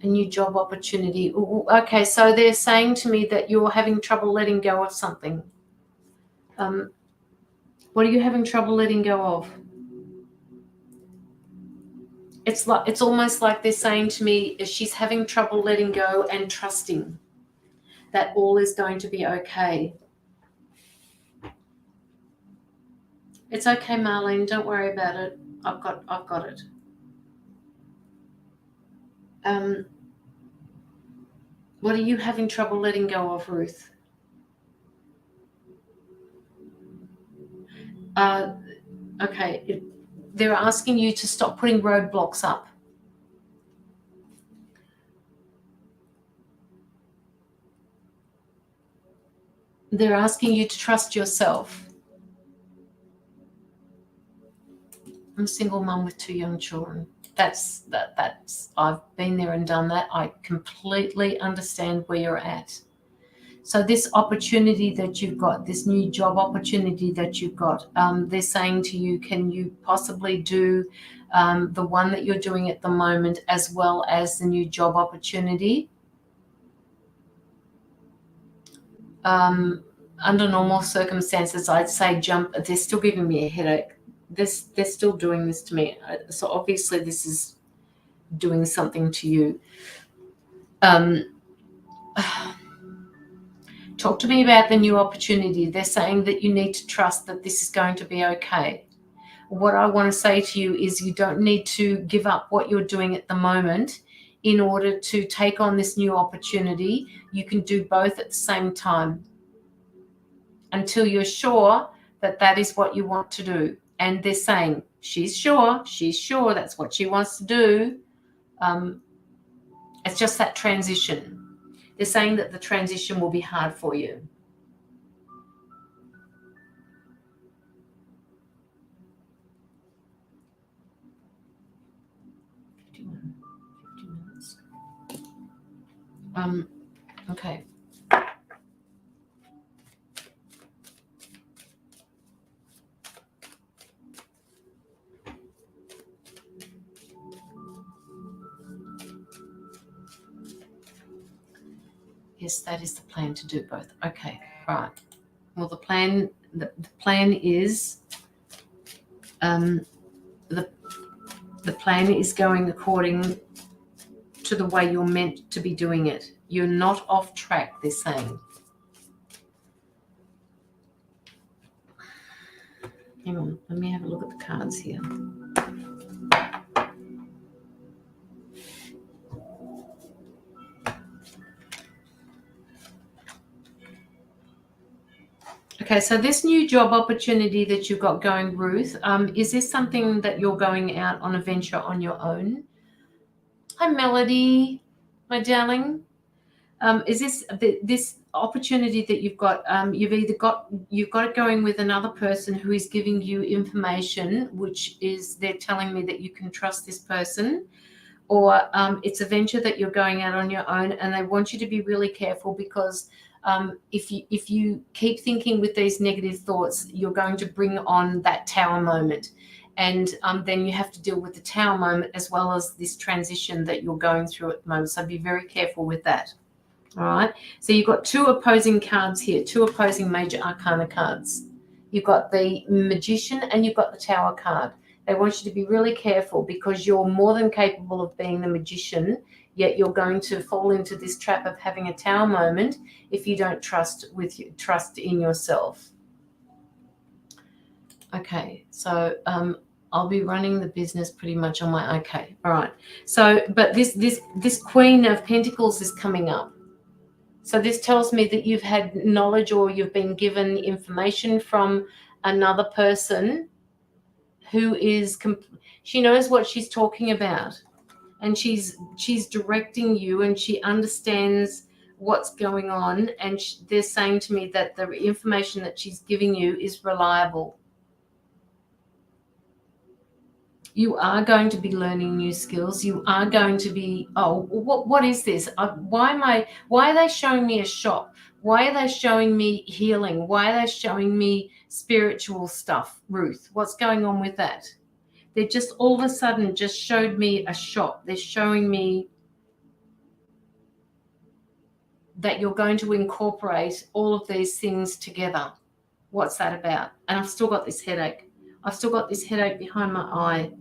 new job opportunity. Okay. So they're saying to me that you're having trouble letting go of something. What are you having trouble letting go of? It's almost like they're saying to me, she's having trouble letting go and trusting that all is going to be okay. It's okay, Marlene. Don't worry about it. I've got it. What are you having trouble letting go of, Ruth? Okay. They're asking you to stop putting roadblocks up. They're asking you to trust yourself. I'm a single mum with 2 young children. That's I've been there and done that. I completely understand where you're at. So this opportunity that you've got, this new job opportunity that you've got, they're saying to you, can you possibly do the one that you're doing at the moment as well as the new job opportunity? Under normal circumstances, I'd say jump. They're still giving me a headache. They're still doing this to me. So obviously this is doing something to you. Talk to me about the new opportunity. They're saying that you need to trust that this is going to be okay. What I want to say to you is you don't need to give up what you're doing at the moment in order to take on this new opportunity. You can do both at the same time until you're sure that that is what you want to do. And they're saying she's sure that's what she wants to do. It's just that transition. They're saying that the transition will be hard for you. Okay. Yes, that is the plan, to do both. Okay, right. Well, the plan is the plan is going according to the way you're meant to be doing it. You're not off track, they're saying. Hang on, let me have a look at the cards here. Okay, so this new job opportunity that you've got going, Ruth, is this something that you're going out on a venture on your own? Hi, Melody, my darling. Is this opportunity that you've got? You've got it going with another person who is giving you information, which is they're telling me that you can trust this person, or it's a venture that you're going out on your own, and they want you to be really careful because if you keep thinking with these negative thoughts, you're going to bring on that tower moment. And then you have to deal with the tower moment as well as this transition that you're going through at the moment. So be very careful with that. All right. So you've got two opposing cards here, two opposing major arcana cards. You've got the Magician and you've got the Tower card. They want you to be really careful because you're more than capable of being the Magician, yet you're going to fall into this trap of having a Tower moment if you don't trust in yourself. Okay, so I'll be running the business pretty much on my, okay, all right. So, but this Queen of Pentacles is coming up. So this tells me that you've had knowledge or you've been given information from another person who is, she knows what she's talking about, and she's directing you, and she understands what's going on, and they're saying to me that the information that she's giving you is reliable. You are going to be learning new skills. You are going to be, what is this? Why are they showing me a shop? Why are they showing me healing? Why are they showing me spiritual stuff, Ruth? What's going on with that? They just all of a sudden just showed me a shop. They're showing me that you're going to incorporate all of these things together. What's that about? And I've still got this headache. I've still got this headache behind my eye.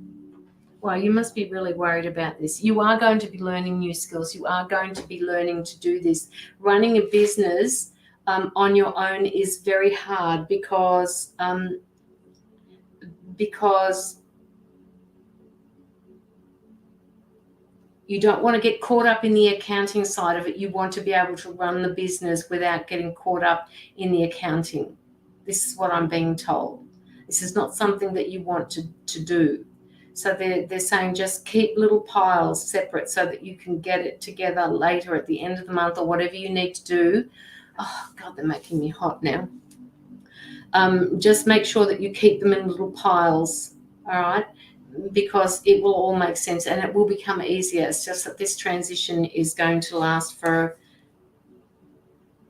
Well, you must be really worried about this. You are going to be learning new skills. You are going to be learning to do this. Running a business on your own is very hard because you don't want to get caught up in the accounting side of it. You want to be able to run the business without getting caught up in the accounting. This is what I'm being told. This is not something that you want to do. So they're saying just keep little piles separate so that you can get it together later at the end of the month or whatever you need to do. Oh, God, they're making me hot now. Just make sure that you keep them in little piles, all right, because it will all make sense and it will become easier. It's just that this transition is going to last for,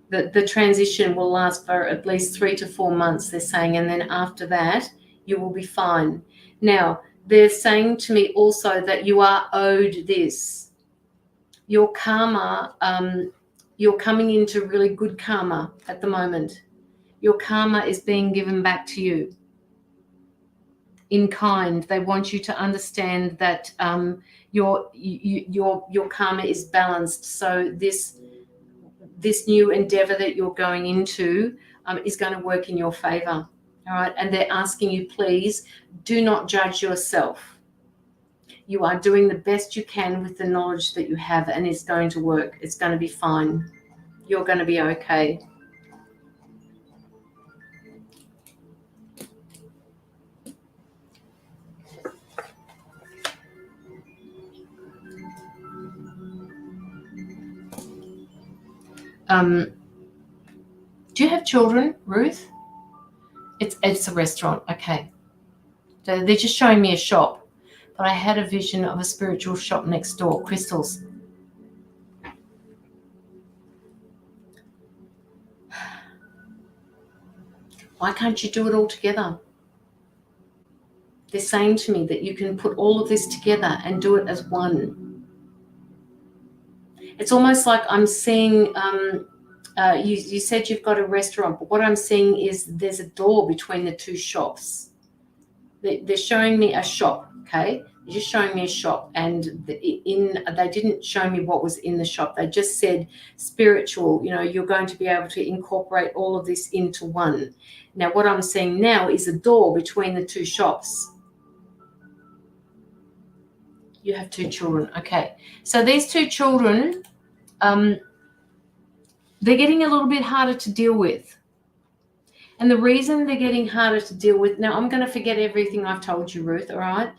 the transition will last for at least 3 to 4 months, they're saying, and then after that, you will be fine. Now, they're saying to me also that you are owed this. Your karma, you're coming into really good karma at the moment. Your karma is being given back to you in kind. They want you to understand that your karma is balanced. So this new endeavor that you're going into is going to work in your favor. All right. And they're asking you, please do not judge yourself. You are doing the best you can with the knowledge that you have, and it's going to work. It's going to be fine. You're going to be okay. Do you have children, Ruth? It's a restaurant. Okay. So they're just showing me a shop, but I had a vision of a spiritual shop next door, crystals. Why can't you do it all together? They're saying to me that you can put all of this together and do it as one. It's almost like I'm seeing, you said you've got a restaurant, but what I'm seeing is there's a door between the two shops. They're showing me a shop, okay? They're just showing me a shop, and they didn't show me what was in the shop. They just said spiritual, you're going to be able to incorporate all of this into one. Now, what I'm seeing now is a door between the two shops. You have 2 children, okay. So these 2 children, they're getting a little bit harder to deal with. And the reason they're getting harder to deal with, now I'm going to forget everything I've told you, Ruth, all right?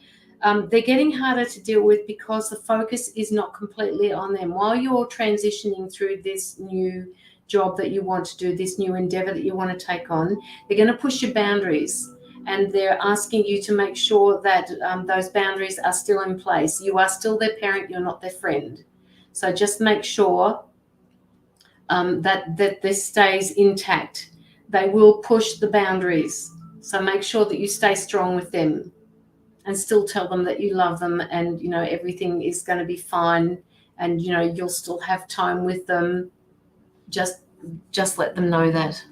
They're getting harder to deal with because the focus is not completely on them. While you're transitioning through this new job that you want to do, this new endeavor that you want to take on, they're going to push your boundaries. And they're asking you to make sure that those boundaries are still in place. You are still their parent, you're not their friend. So just make sure that this stays intact. They will push the boundaries. So make sure that you stay strong with them and still tell them that you love them and, everything is going to be fine and, you'll still have time with them. Just let them know that.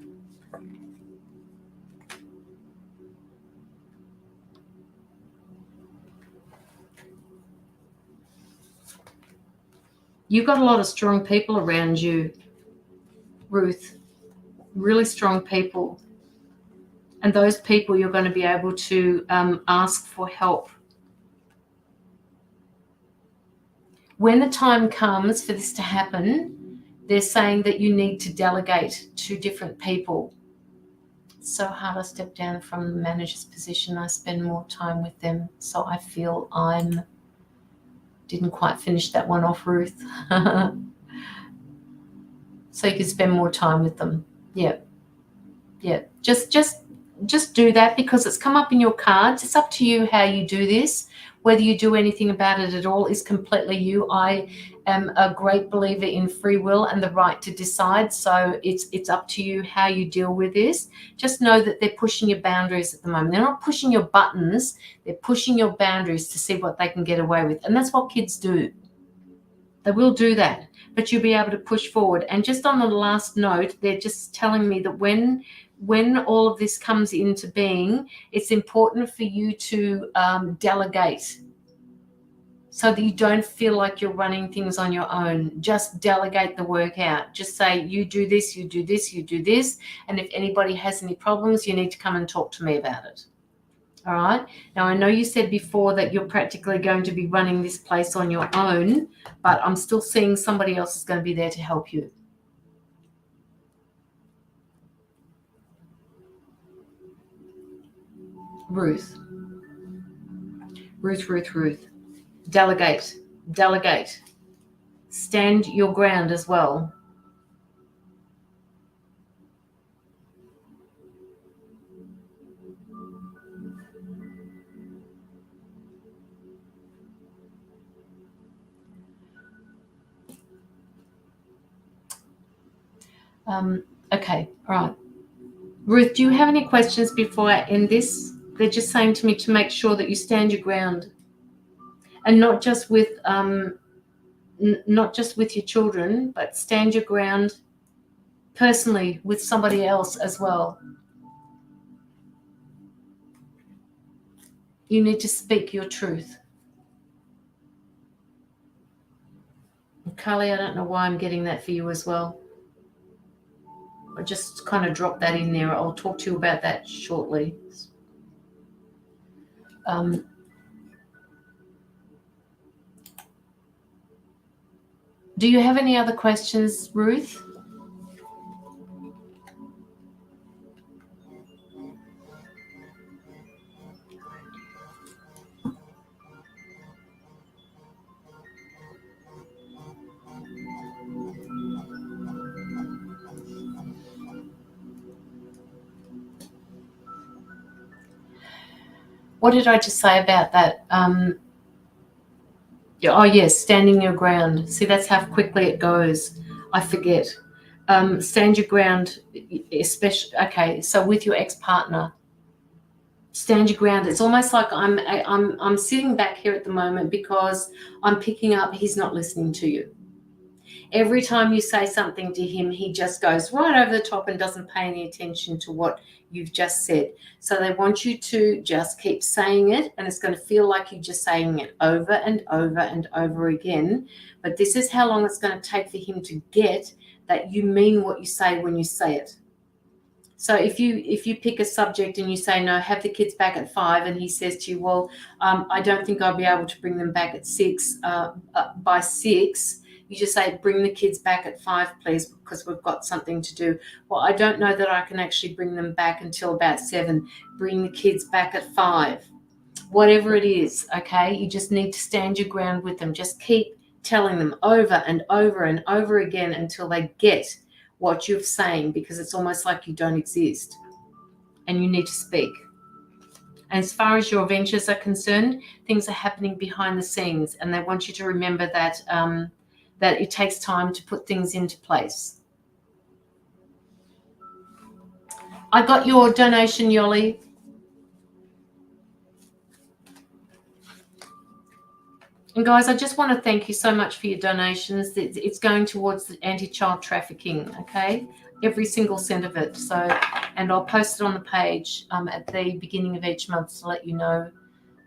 You've got a lot of strong people around you, Ruth, really strong people. And those people you're going to be able to ask for help. When the time comes for this to happen, they're saying that you need to delegate to different people. It's so hard. I step down from the manager's position. I spend more time with them. So I feel didn't quite finish that one off, Ruth. So you can spend more time with them. Yeah. Just do that because it's come up in your cards. It's up to you how you do this. Whether you do anything about it at all is completely you. I am a great believer in free will and the right to decide. So it's up to you how you deal with this. Just know that they're pushing your boundaries at the moment. They're not pushing your buttons. They're pushing your boundaries to see what they can get away with. And that's what kids do. They will do that. But you'll be able to push forward. And just on the last note, they're just telling me that when all of this comes into being, it's important for you to delegate so that you don't feel like you're running things on your own. Just delegate the work out. Just say, you do this, you do this, you do this. And if anybody has any problems, you need to come and talk to me about it. All right. Now, I know you said before that you're practically going to be running this place on your own, but I'm still seeing somebody else is going to be there to help you. Ruth. Delegate. Stand your ground as well. Okay, all right. Ruth, do you have any questions before I end this? They're just saying to me to make sure that you stand your ground, and not just with your children, but stand your ground personally with somebody else as well. You need to speak your truth. Carly, I don't know why I'm getting that for you as well. I just kind of dropped that in there. I'll talk to you about that shortly. Do you have any other questions, Ruth? What did I just say about that? Oh, yes, standing your ground. See, that's how quickly it goes. I forget. Stand your ground, especially, okay, so with your ex-partner, stand your ground. It's almost like I'm sitting back here at the moment because I'm picking up he's not listening to you. Every time you say something to him, he just goes right over the top and doesn't pay any attention to what you've just said. So they want you to just keep saying it, and it's going to feel like you're just saying it over and over and over again. But this is how long it's going to take for him to get that you mean what you say when you say it. So if you pick a subject and you say, no, have the kids back at 5, and he says to you, well, I don't think I'll be able to bring them back at 6 by 6. You just say, bring the kids back at 5, please, because we've got something to do. Well, I don't know that I can actually bring them back until about 7. Bring the kids back at 5. Whatever it is, okay? You just need to stand your ground with them. Just keep telling them over and over and over again until they get what you're saying, because it's almost like you don't exist and you need to speak. And as far as your ventures are concerned, things are happening behind the scenes, and they want you to remember that that it takes time to put things into place. I got your donation, Yoli. And guys, I just want to thank you so much for your donations. It's going towards the anti-child trafficking, okay? Every single cent of it. So, and I'll post it on the page at the beginning of each month to let you know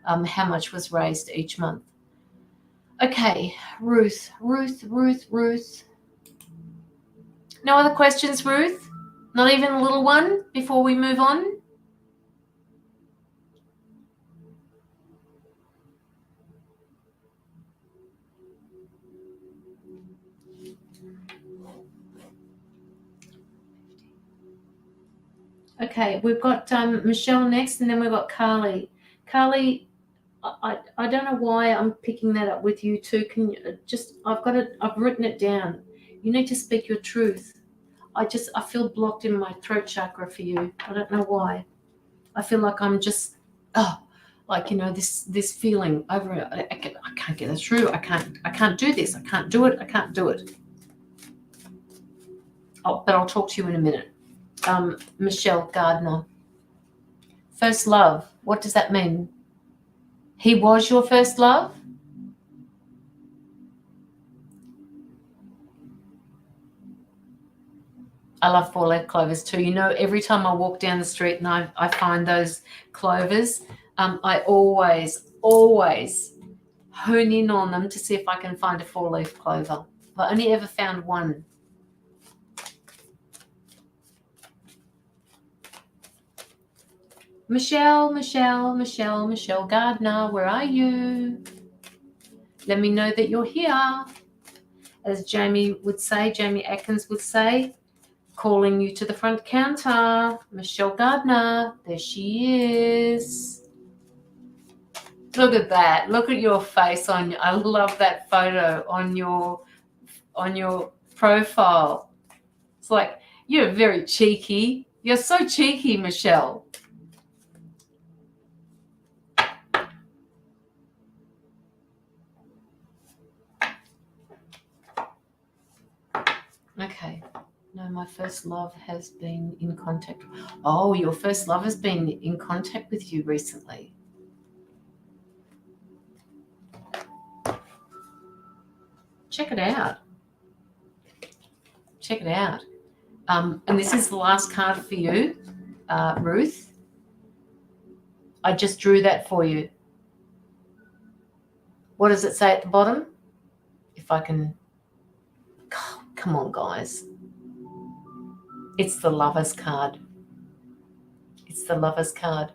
how much was raised each month. Okay, Ruth. No other questions, Ruth? Not even a little one before we move on? Okay, we've got Michelle next, and then we've got Carly. Carly, I don't know why I'm picking that up with you too. Can you I've written it down. You need to speak your truth. I feel blocked in my throat chakra for you. I don't know why. I feel like I'm just, this feeling over it. I can't get it through. I can't do this. I can't do it. I can't do it. Oh, but I'll talk to you in a minute. Michelle Gardner. First love. What does that mean? He was your first love? I love 4-leaf clovers too. You know, every time I walk down the street and I find those clovers, I always hone in on them to see if I can find a 4-leaf clover. I only ever found one. Michelle Gardner, where are you? Let me know that you're here. As Jamie Atkins would say, calling you to the front counter. Michelle Gardner, there she is. Look at that. Look at your face I love that photo on your profile. It's like, you're very cheeky. You're so cheeky, Michelle. Okay. No, my first love has been in contact. Oh, your first love has been in contact with you recently. Check it out. Check it out. And this is the last card for you, Ruth. I just drew that for you. What does it say at the bottom? If I can... Come on, guys. It's the Lover's card. It's the Lover's card.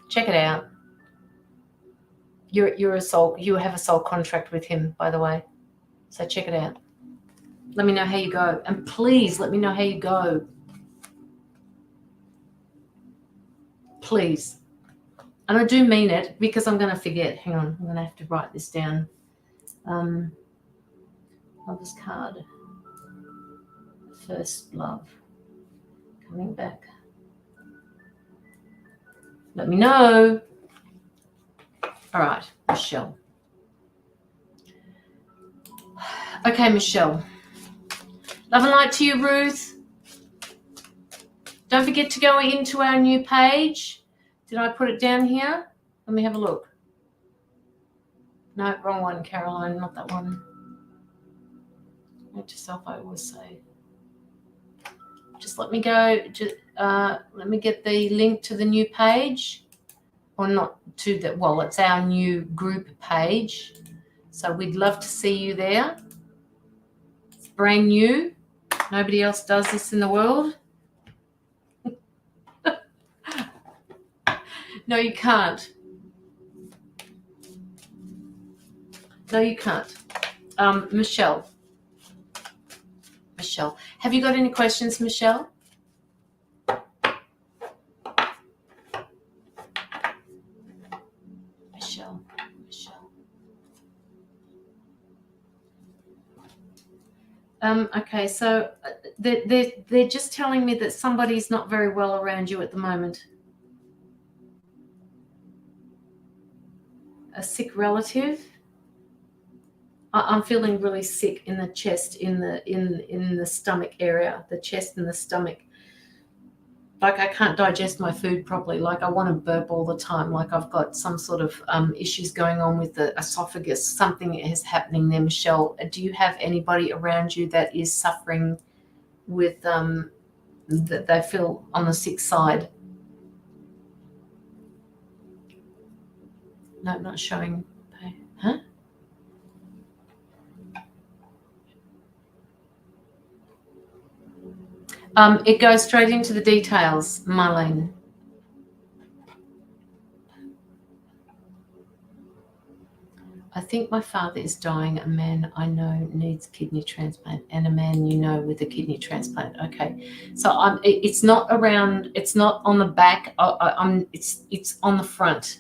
Check it out. You're a soul. You have a soul contract with him, by the way. So check it out. Let me know how you go. And please let me know how you go. Please. And I do mean it, because I'm going to forget. Hang on. I'm going to have to write this down. Lover's card. First love. Coming back. Let me know. All right, Michelle. Okay, Michelle. Love and light to you, Ruth. Don't forget to go into our new page. Did I put it down here? Let me have a look. No, wrong one, Caroline, not that one. Note to self, I always say. Just let me go. Let me get the link to the new page. Or not to the, well, it's our new group page. So we'd love to see you there. It's brand new. Nobody else does this in the world. No, you can't. No, you can't. Michelle. Michelle. Have you got any questions, Michelle? Michelle. Okay, so they're just telling me that somebody's not very well around you at the moment. A sick relative. I'm feeling really sick in the chest, in the stomach area, the chest and the stomach. Like I can't digest my food properly. Like I want to burp all the time. Like I've got some sort of issues going on with the esophagus. Something is happening there, Michelle. Do you have anybody around you that is suffering with that they feel on the sick side? No, not showing. Huh? It goes straight into the details, Marlene. I think my father is dying. A man I know needs kidney transplant, and a man you know with a kidney transplant. Okay, so it's not around. It's not on the back. It's on the front.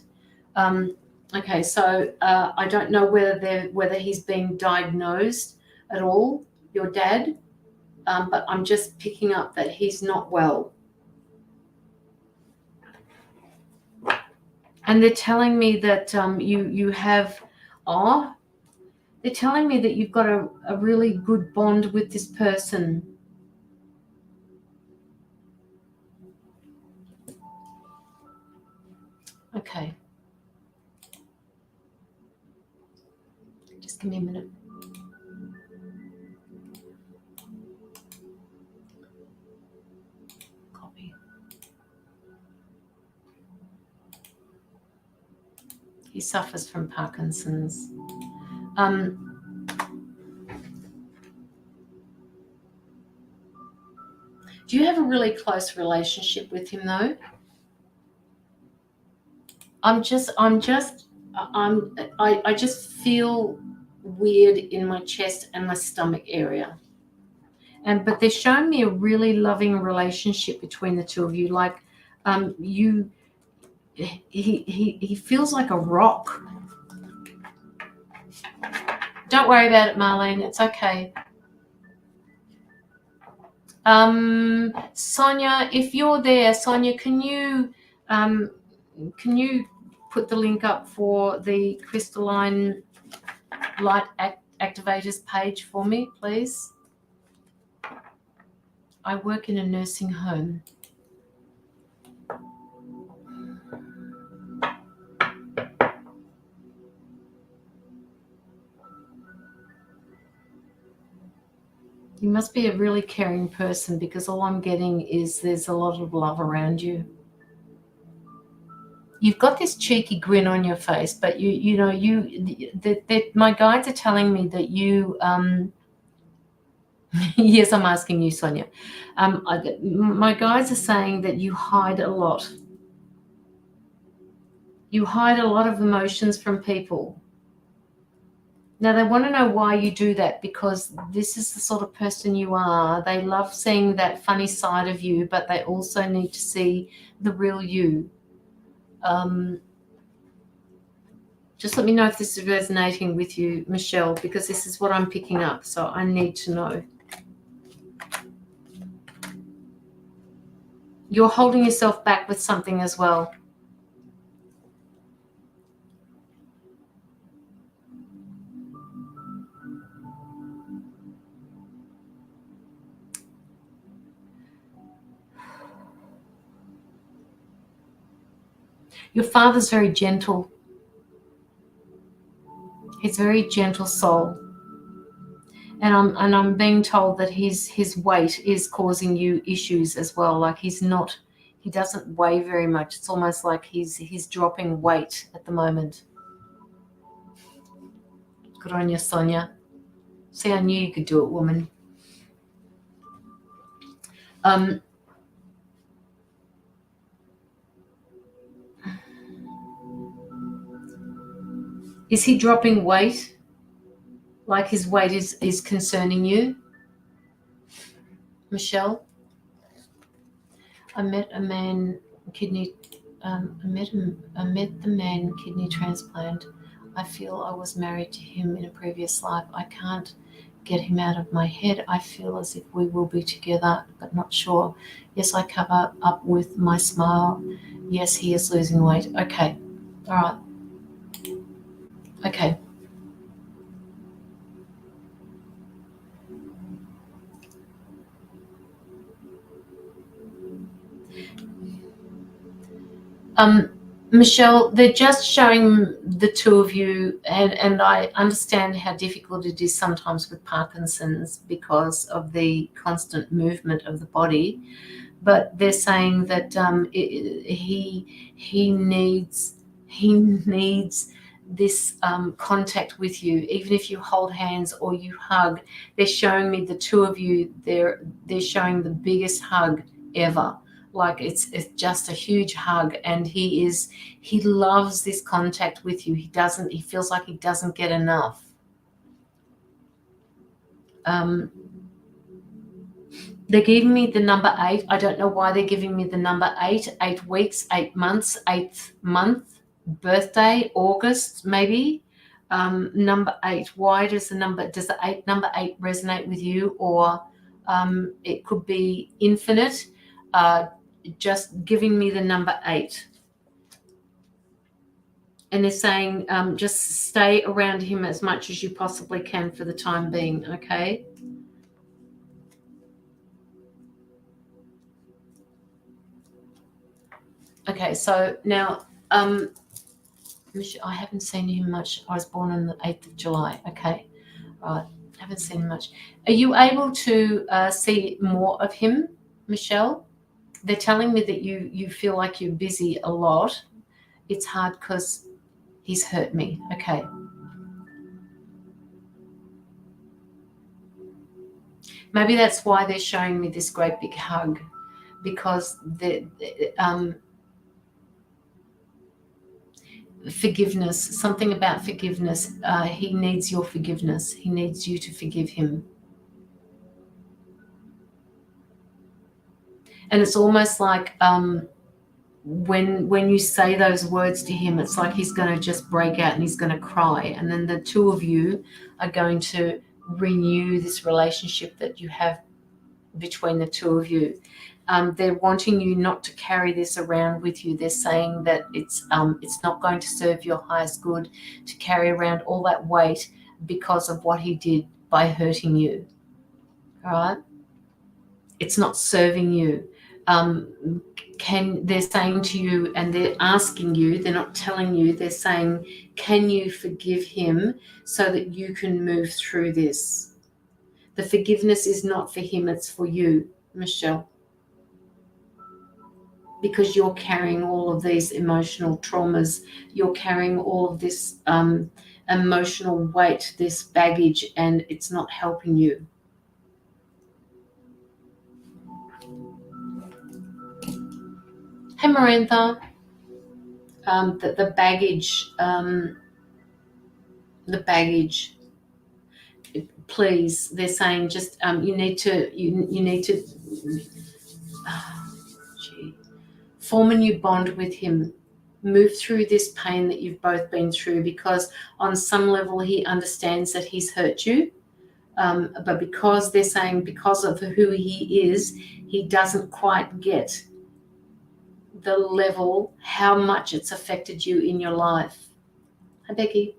Okay, so I don't know whether he's been diagnosed at all, your dad, but I'm just picking up that he's not well. And they're telling me that you have, they're telling me that you've got a really good bond with this person. Okay. Just give me a minute. Copy. He suffers from Parkinson's. Do you have a really close relationship with him though? I just feel weird in my chest and my stomach area. But they're showing me a really loving relationship between the two of you. Like he feels like a rock. Don't worry about it, Marlene. It's okay. Sonia, if you're there, Sonia, can you put the link up for the Crystalline Light Activators page for me, please? I work in a nursing home. You must be a really caring person because all I'm getting is there's a lot of love around you. You've got this cheeky grin on your face, but my guides are telling me that you, yes, I'm asking you, Sonia. My guides are saying that you hide a lot. You hide a lot of emotions from people. Now, they want to know why you do that because this is the sort of person you are. They love seeing that funny side of you, but they also need to see the real you. Just let me know if this is resonating with you, Michelle, because this is what I'm picking up, so I need to know. You're holding yourself back with something as well. Your father's very gentle. He's a very gentle soul. And I'm being told that his weight is causing you issues as well. Like he doesn't weigh very much. It's almost like he's dropping weight at the moment. Good on you, Sonia. See, I knew you could do it, woman. Is he dropping weight? Like his weight is concerning you? Michelle? I met the man kidney transplant. I feel I was married to him in a previous life. I can't get him out of my head. I feel as if we will be together, but not sure. Yes, I cover up with my smile. Yes, he is losing weight. Okay. All right. Okay. Michelle, they're just showing the two of you, and I understand how difficult it is sometimes with Parkinson's because of the constant movement of the body. But they're saying that he needs this contact with you, even if you hold hands or you hug. They're showing me the two of you. They're showing the biggest hug ever. Like it's just a huge hug, and he loves this contact with you. He feels like he doesn't get enough. They're giving me the number 8. I don't know why they're giving me the number 8. 8 weeks, 8 months, 8th month, birthday, August, maybe. Number 8. Why does the number 8 resonate with you? Or it could be infinite. Just giving me the number 8. And they're saying just stay around him as much as you possibly can for the time being, okay? Okay, so now I haven't seen him much. I was born on the 8th of July. Okay, right. I haven't seen him much. Are you able to see more of him, Michelle? They're telling me that you feel like you're busy a lot. It's hard because he's hurt me. Okay. Maybe that's why they're showing me this great big hug, because forgiveness, something about forgiveness. He needs your forgiveness. He needs you to forgive him. And it's almost like when you say those words to him, it's like he's going to just break out and he's going to cry. And then the two of you are going to renew this relationship that you have between the two of you. They're wanting you not to carry this around with you. They're saying that it's not going to serve your highest good to carry around all that weight because of what he did by hurting you. All right? It's not serving you. They're saying to you, and they're asking you, they're not telling you, they're saying, can you forgive him so that you can move through this? The forgiveness is not for him, it's for you, Michelle. Because you're carrying all of these emotional traumas, you're carrying all of this emotional weight, this baggage, and it's not helping you. Hey, Marantha. The baggage. Please, they're saying just you need to form a new bond with him. Move through this pain that you've both been through, because on some level he understands that he's hurt you, but because they're saying because of who he is, he doesn't quite get the level, how much it's affected you in your life. Hi, Becky.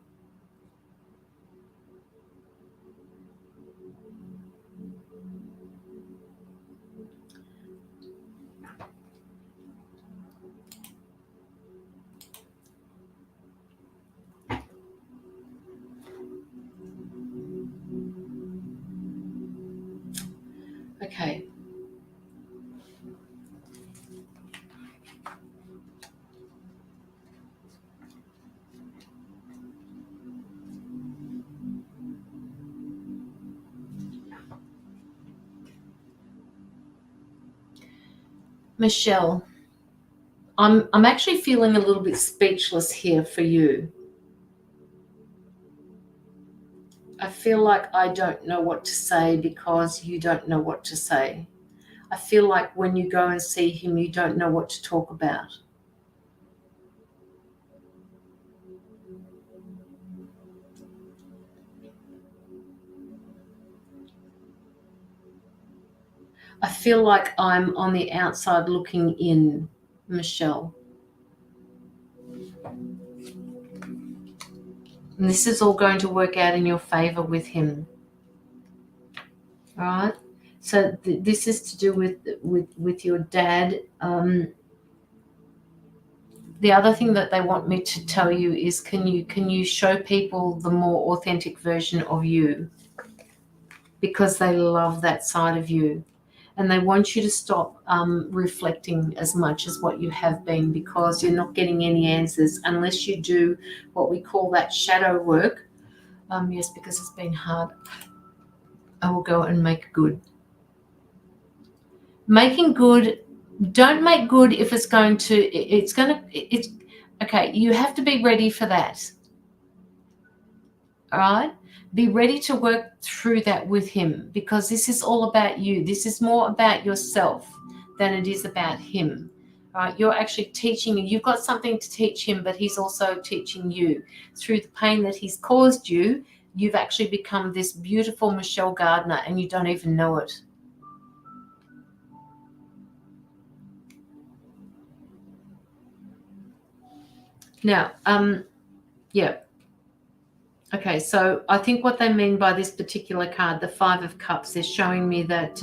Michelle, I'm actually feeling a little bit speechless here for you. I feel like I don't know what to say because you don't know what to say. I feel like when you go and see him, you don't know what to talk about. I feel like I'm on the outside looking in, Michelle. And this is all going to work out in your favor with him. All right? So this is to do with your dad. The other thing that they want me to tell you is can you show people the more authentic version of you, because they love that side of you. And they want you to stop reflecting as much as what you have been, because you're not getting any answers unless you do what we call that shadow work. Yes, because it's been hard. I will go and make good. Making good, don't make good if it's okay, you have to be ready for that. All right? Be ready to work through that with him, because this is all about you. This is more about yourself than it is about him. All right? You're actually teaching, you've got something to teach him, but he's also teaching you. Through the pain that he's caused you, you've actually become this beautiful Michelle Gardner, and you don't even know it. Now, yeah. Okay, so I think what they mean by this particular card, the Five of Cups, is showing me that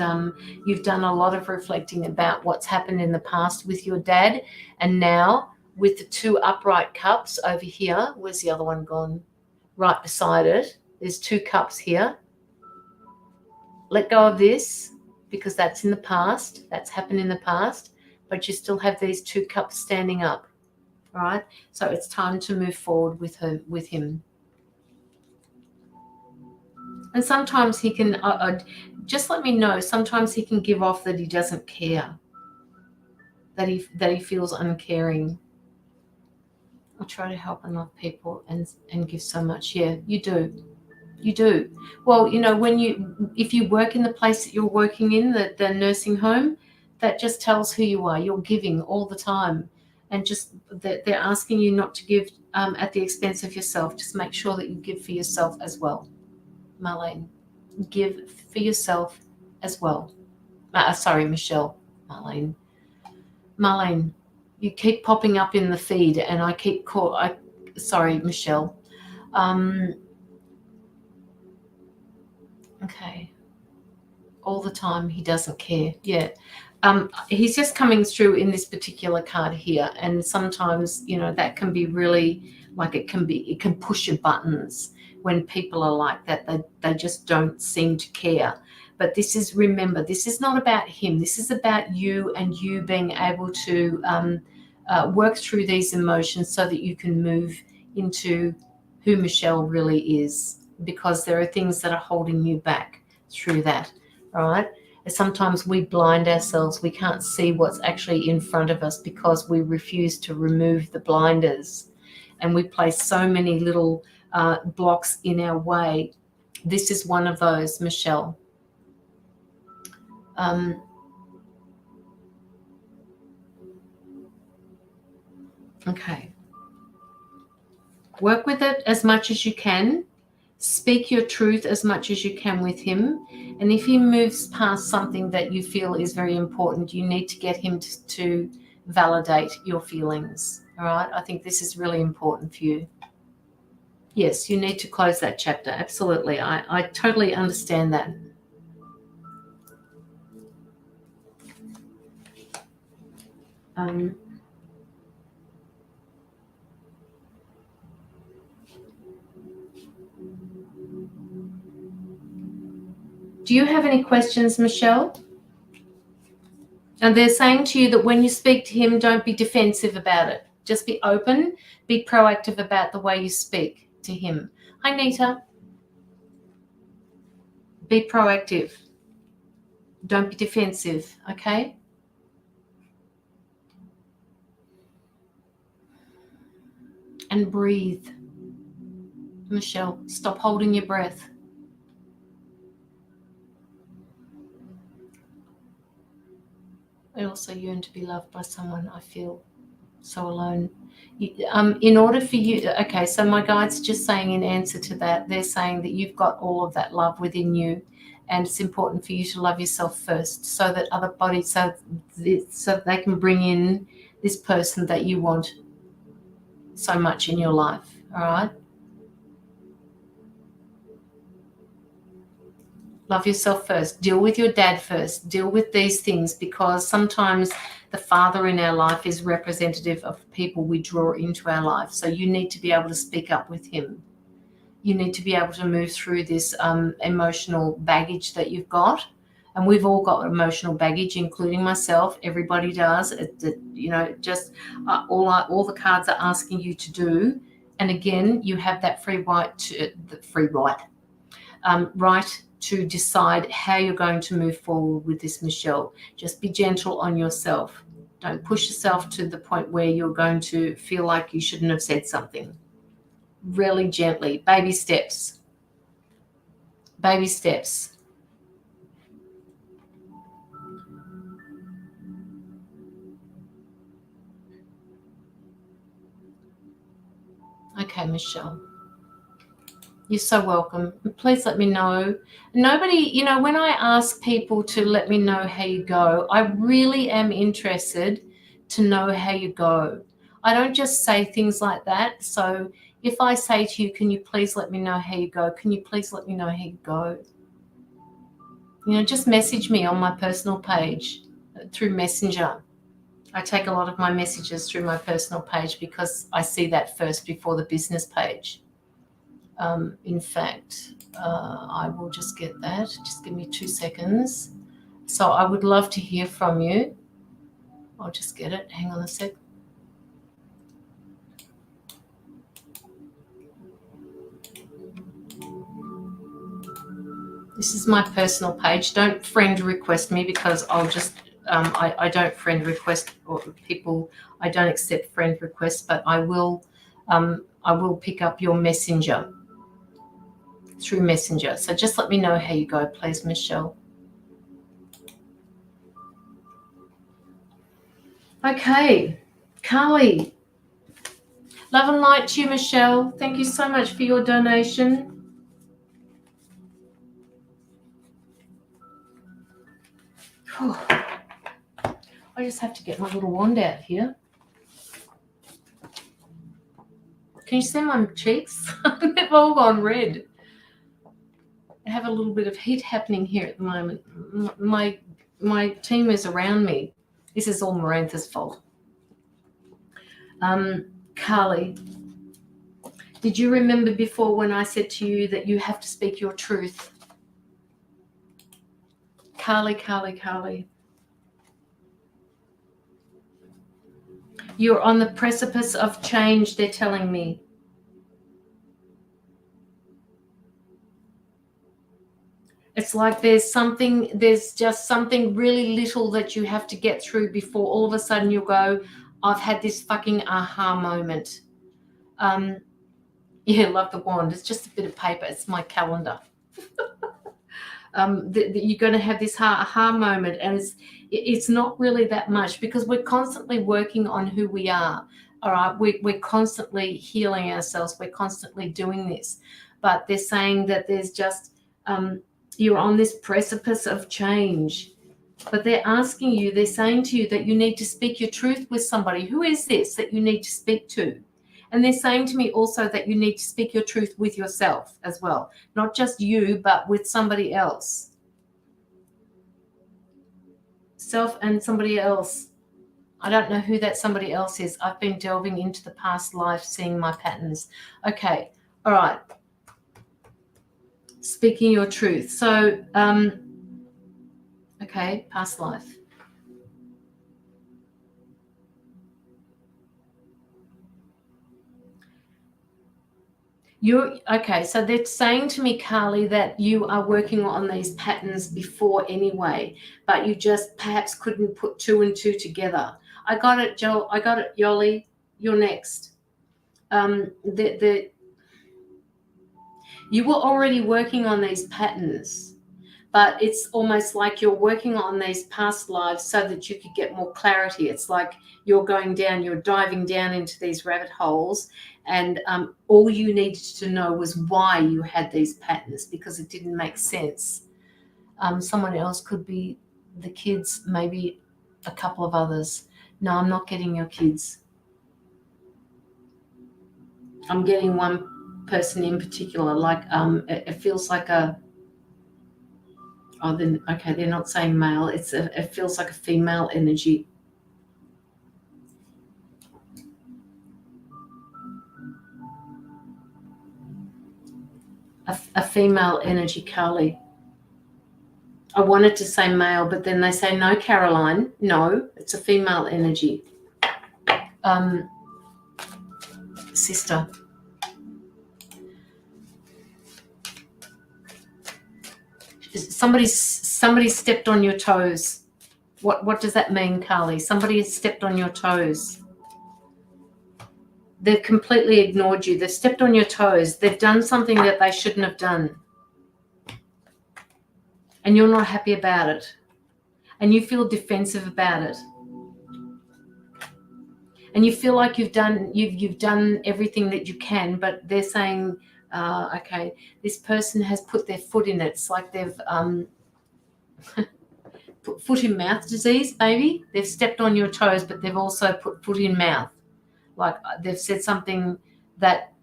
you've done a lot of reflecting about what's happened in the past with your dad. And now with the two upright cups over here, where's the other one gone? Right beside it. There's two cups here. Let go of this, because that's in the past. That's happened in the past. But you still have these two cups standing up. All right? So it's time to move forward with him. And sometimes he can, just let me know, sometimes he can give off that he doesn't care, that he feels uncaring. I try to help enough people and give so much. Yeah, you do. You do. Well, if you work in the place that you're working in, the nursing home, that just tells who you are. You're giving all the time. And just they're asking you not to give at the expense of yourself. Just make sure that you give for yourself as well, Marlene. Give for yourself as well. Sorry, Michelle. Marlene, you keep popping up in the feed, and I keep sorry, Michelle. Okay. All the time, he doesn't care. Yeah. He's just coming through in this particular card here, and sometimes that can be really like it can push your buttons when people are like that. They just don't seem to care. But remember, this is not about him. This is about you, and you being able to work through these emotions so that you can move into who Michelle really is, because there are things that are holding you back through that. All right. Sometimes we blind ourselves. We can't see what's actually in front of us because we refuse to remove the blinders, and we place so many little blocks in our way. This is one of those, Michelle. Okay. Work with it as much as you can. Speak your truth as much as you can with him. And if he moves past something that you feel is very important, you need to get him to validate your feelings. All right? I think this is really important for you. Yes, you need to close that chapter. Absolutely. I totally understand that. Do you have any questions, Michelle? And they're saying to you that when you speak to him, don't be defensive about it. Just be open, be proactive about the way you speak to him. Hi, Nita. Be proactive. Don't be defensive, okay? And breathe. Michelle, stop holding your breath. I also yearn to be loved by someone. I feel so alone. In order for you, okay, so my guide's just saying in answer to that, they're saying that you've got all of that love within you, and it's important for you to love yourself first, so that other bodies, so they can bring in this person that you want so much in your life. All right. Love yourself first. Deal with your dad first. Deal with these things, because sometimes the father in our life is representative of people we draw into our life. So you need to be able to speak up with him. You need to be able to move through this emotional baggage that you've got. And we've all got emotional baggage, including myself. Everybody does. Just all the cards are asking you to do. And again, you have that right to decide how you're going to move forward with this, Michelle. Just be gentle on yourself. Don't push yourself to the point where you're going to feel like you shouldn't have said something. Really gently. Baby steps. Baby steps. Okay, Michelle. You're so welcome. Please let me know. Nobody, when I ask people to let me know how you go, I really am interested to know how you go. I don't just say things like that. So if I say to you, can you please let me know how you go? Can you please let me know how you go? Just message me on my personal page through Messenger. I take a lot of my messages through my personal page because I see that first before the business page. In fact, I will just get that. Just give me 2 seconds. So I would love to hear from you. I'll just get it. Hang on a sec. This is my personal page. Don't friend request me, because I'll just, I don't friend request people. I don't accept friend requests, but I will pick up your messenger. Through Messenger. So just let me know how you go, please, Michelle. Okay, Carly. Love and light to you, Michelle. Thank you so much for your donation. I just have to get my little wand out here. Can you see my cheeks? They've all gone red. I have a little bit of heat happening here at the moment. My team is around me. This is all Marantha's fault. Carly, did you remember before when I said to you that you have to speak your truth? Carly. You're on the precipice of change, they're telling me. It's like there's just something really little that you have to get through before all of a sudden you'll go, I've had this fucking aha moment. Love the wand. It's just a bit of paper. It's my calendar. You're going to have this aha moment, and it's not really that much, because we're constantly working on who we are. All right, we're constantly healing ourselves. We're constantly doing this, but they're saying that there's just you're on this precipice of change, but they're saying to you that you need to speak your truth with somebody. Who is this that you need to speak to? And they're saying to me also that you need to speak your truth with yourself as well, not just you, but with somebody else. Self and somebody else. I don't know who that somebody else is. I've been delving into the past life, seeing my patterns. Okay, all right. Speaking your truth. So, okay, past life. So they're saying to me, Carly, that you are working on these patterns before anyway, but you just perhaps couldn't put 2 and 2 together. I got it, Joel. I got it, Yoli. You're next. You were already working on these patterns, but it's almost like you're working on these past lives so that you could get more clarity. It's like you're diving down into these rabbit holes, and all you needed to know was why you had these patterns, because it didn't make sense. Someone else could be the kids, maybe a couple of others. No, I'm not getting your kids. I'm getting one person in particular. Like it feels like a. Oh, then okay, they're not saying male. It feels like a female energy. A female energy, Carly. I wanted to say male, but then they say no, Caroline. No, it's a female energy. Sister. Somebody stepped on your toes. What does that mean, Carly? Somebody has stepped on your toes. They've completely ignored you. They've stepped on your toes. They've done something that they shouldn't have done. And you're not happy about it. And you feel defensive about it. And you feel like you've done everything that you can, but they're saying, okay, this person has put their foot in it. It's like they've put foot in mouth disease, maybe. They've stepped on your toes, but they've also put foot in mouth. Like they've said something that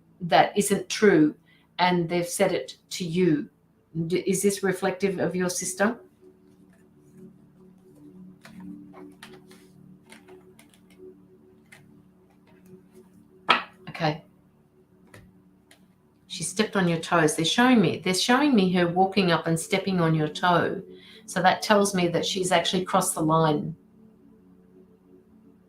isn't true, and they've said it to you. Is this reflective of your sister? Okay. She stepped on your toes. They're showing me her walking up and stepping on your toe. So that tells me that she's actually crossed the line.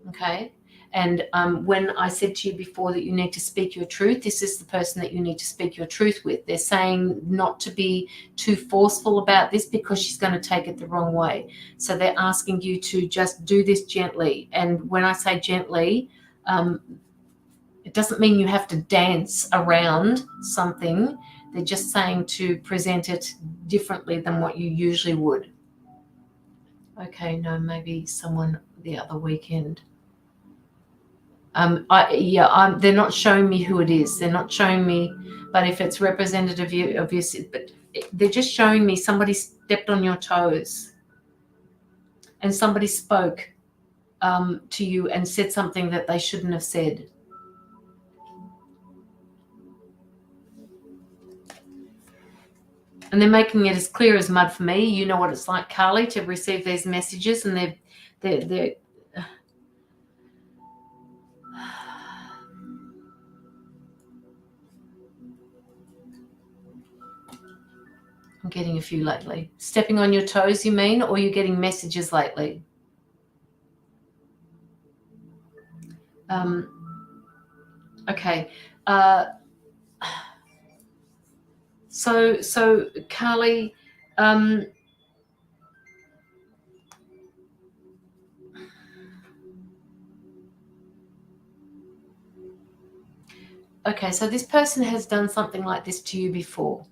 Okay. And when I said to you before that you need to speak your truth, this is the person that you need to speak your truth with. They're saying not to be too forceful about this because she's going to take it the wrong way. So they're asking you to just do this gently. And when I say gently, it doesn't mean you have to dance around something. They're just saying to present it differently than what you usually would. Okay, no, maybe someone the other weekend. They're not showing me who it is. They're not showing me, but if it's representative of your, but they're just showing me somebody stepped on your toes, and somebody spoke to you and said something that they shouldn't have said. And they're making it as clear as mud for me. You know what it's like, Carly, to receive these messages, and they're I'm getting a few lately. Stepping on your toes, you mean, or you're getting messages lately? Okay. So Carly, okay, so this person has done something like this to you before.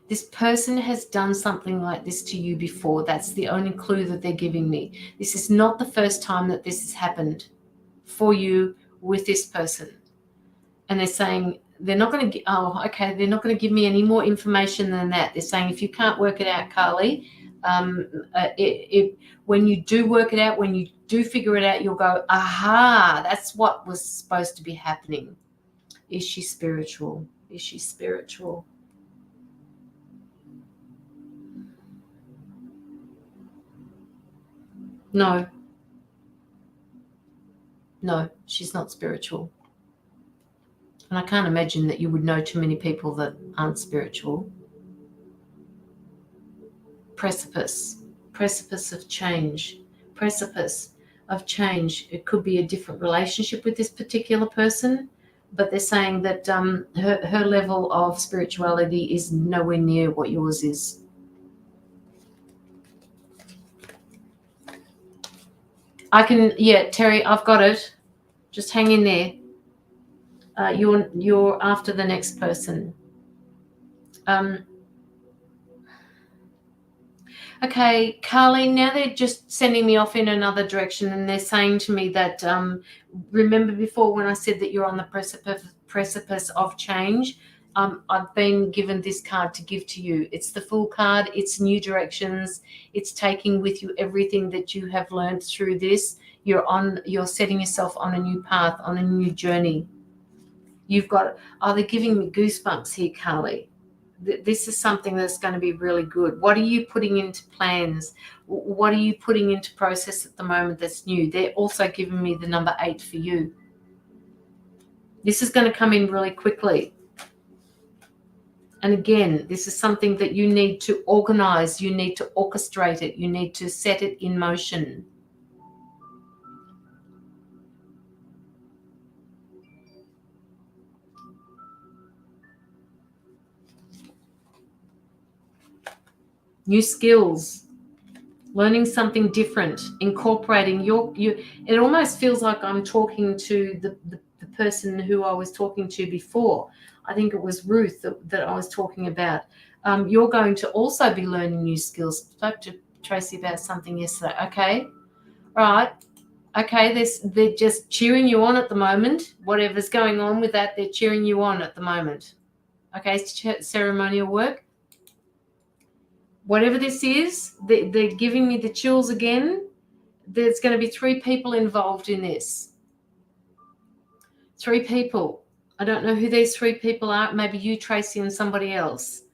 This person has done something like this to you before. That's the only clue that they're giving me. This is not the first time that this has happened for you with this person. And they're saying they're not going to, they're not going to give me any more information than that. They're saying if you can't work it out, Carly, when you do work it out, when you do figure it out, you'll go, aha, that's what was supposed to be happening. Is she spiritual? Is she spiritual? No, she's not spiritual. And I can't imagine that you would know too many people that aren't spiritual. Precipice of change. Precipice of change. It could be a different relationship with this particular person, but they're saying that her level of spirituality is nowhere near what yours is. Terry, I've got it. Just hang in there. You're after the next person. Okay, Carly, now they're just sending me off in another direction, and they're saying to me that, remember before when I said that you're on the precipice of change? I've been given this card to give to you. It's the Fool card. It's new directions. It's taking with you everything that you have learned through this. You're setting yourself on a new path, on a new journey. They're giving me goosebumps here, Carly. This is something that's going to be really good. What are you putting into plans? What are you putting into process at the moment that's new? They're also giving me the number 8 for you. This is going to come in really quickly. And again, this is something that you need to organize. You need to orchestrate it. You need to set it in motion. New skills, learning something different, incorporating it almost feels like I'm talking to the person who I was talking to before. I think it was Ruth that I was talking about. You're going to also be learning new skills. I spoke to Tracy about something yesterday. Okay, all right. Okay, they're just cheering you on at the moment. Whatever's going on with that, they're cheering you on at the moment. Okay, ceremonial work. Whatever this is, they're giving me the chills again. There's going to be 3 people involved in this. 3 people. I don't know who these 3 people are. Maybe you, Tracy, and somebody else.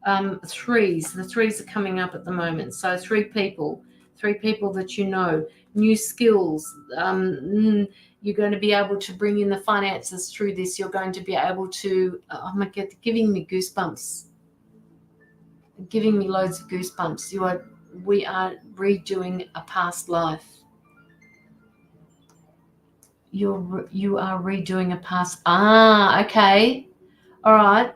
3s. The 3s are coming up at the moment. So 3 people. 3 people that you know. New skills. You're going to be able to bring in the finances through this. You're going to be able to, oh my God, giving me goosebumps. Giving me loads of goosebumps. We are redoing a past life. You are redoing a past. Okay. All right.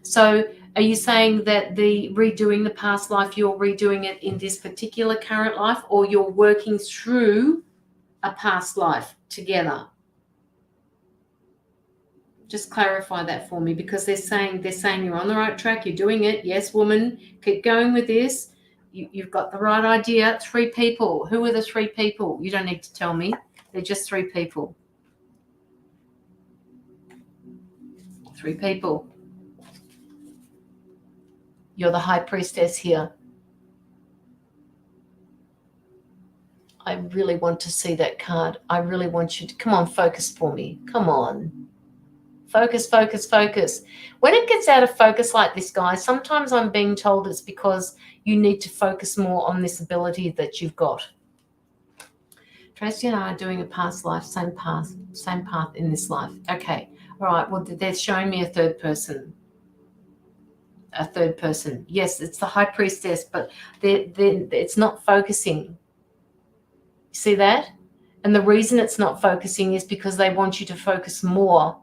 So are you saying that the redoing the past life, you're redoing it in this particular current life, or you're working through a past life together? Just clarify that for me, because they're saying you're on the right track. You're doing it. Yes, woman, keep going with this. You've got the right idea. 3 people. Who are the 3 people? You don't need to tell me. They're just 3 people. 3 people. You're the High Priestess here. I really want to see that card. I really want you to come on, focus for me. Come on. Focus, focus, focus. When it gets out of focus like this, guys, sometimes I'm being told it's because you need to focus more on this ability that you've got. Tracy and I are doing a past life, same path in this life. Okay. All right. Well, they're showing me a 3rd person. A 3rd person. Yes, it's the High Priestess, but it's not focusing. You see that? And the reason it's not focusing is because they want you to focus more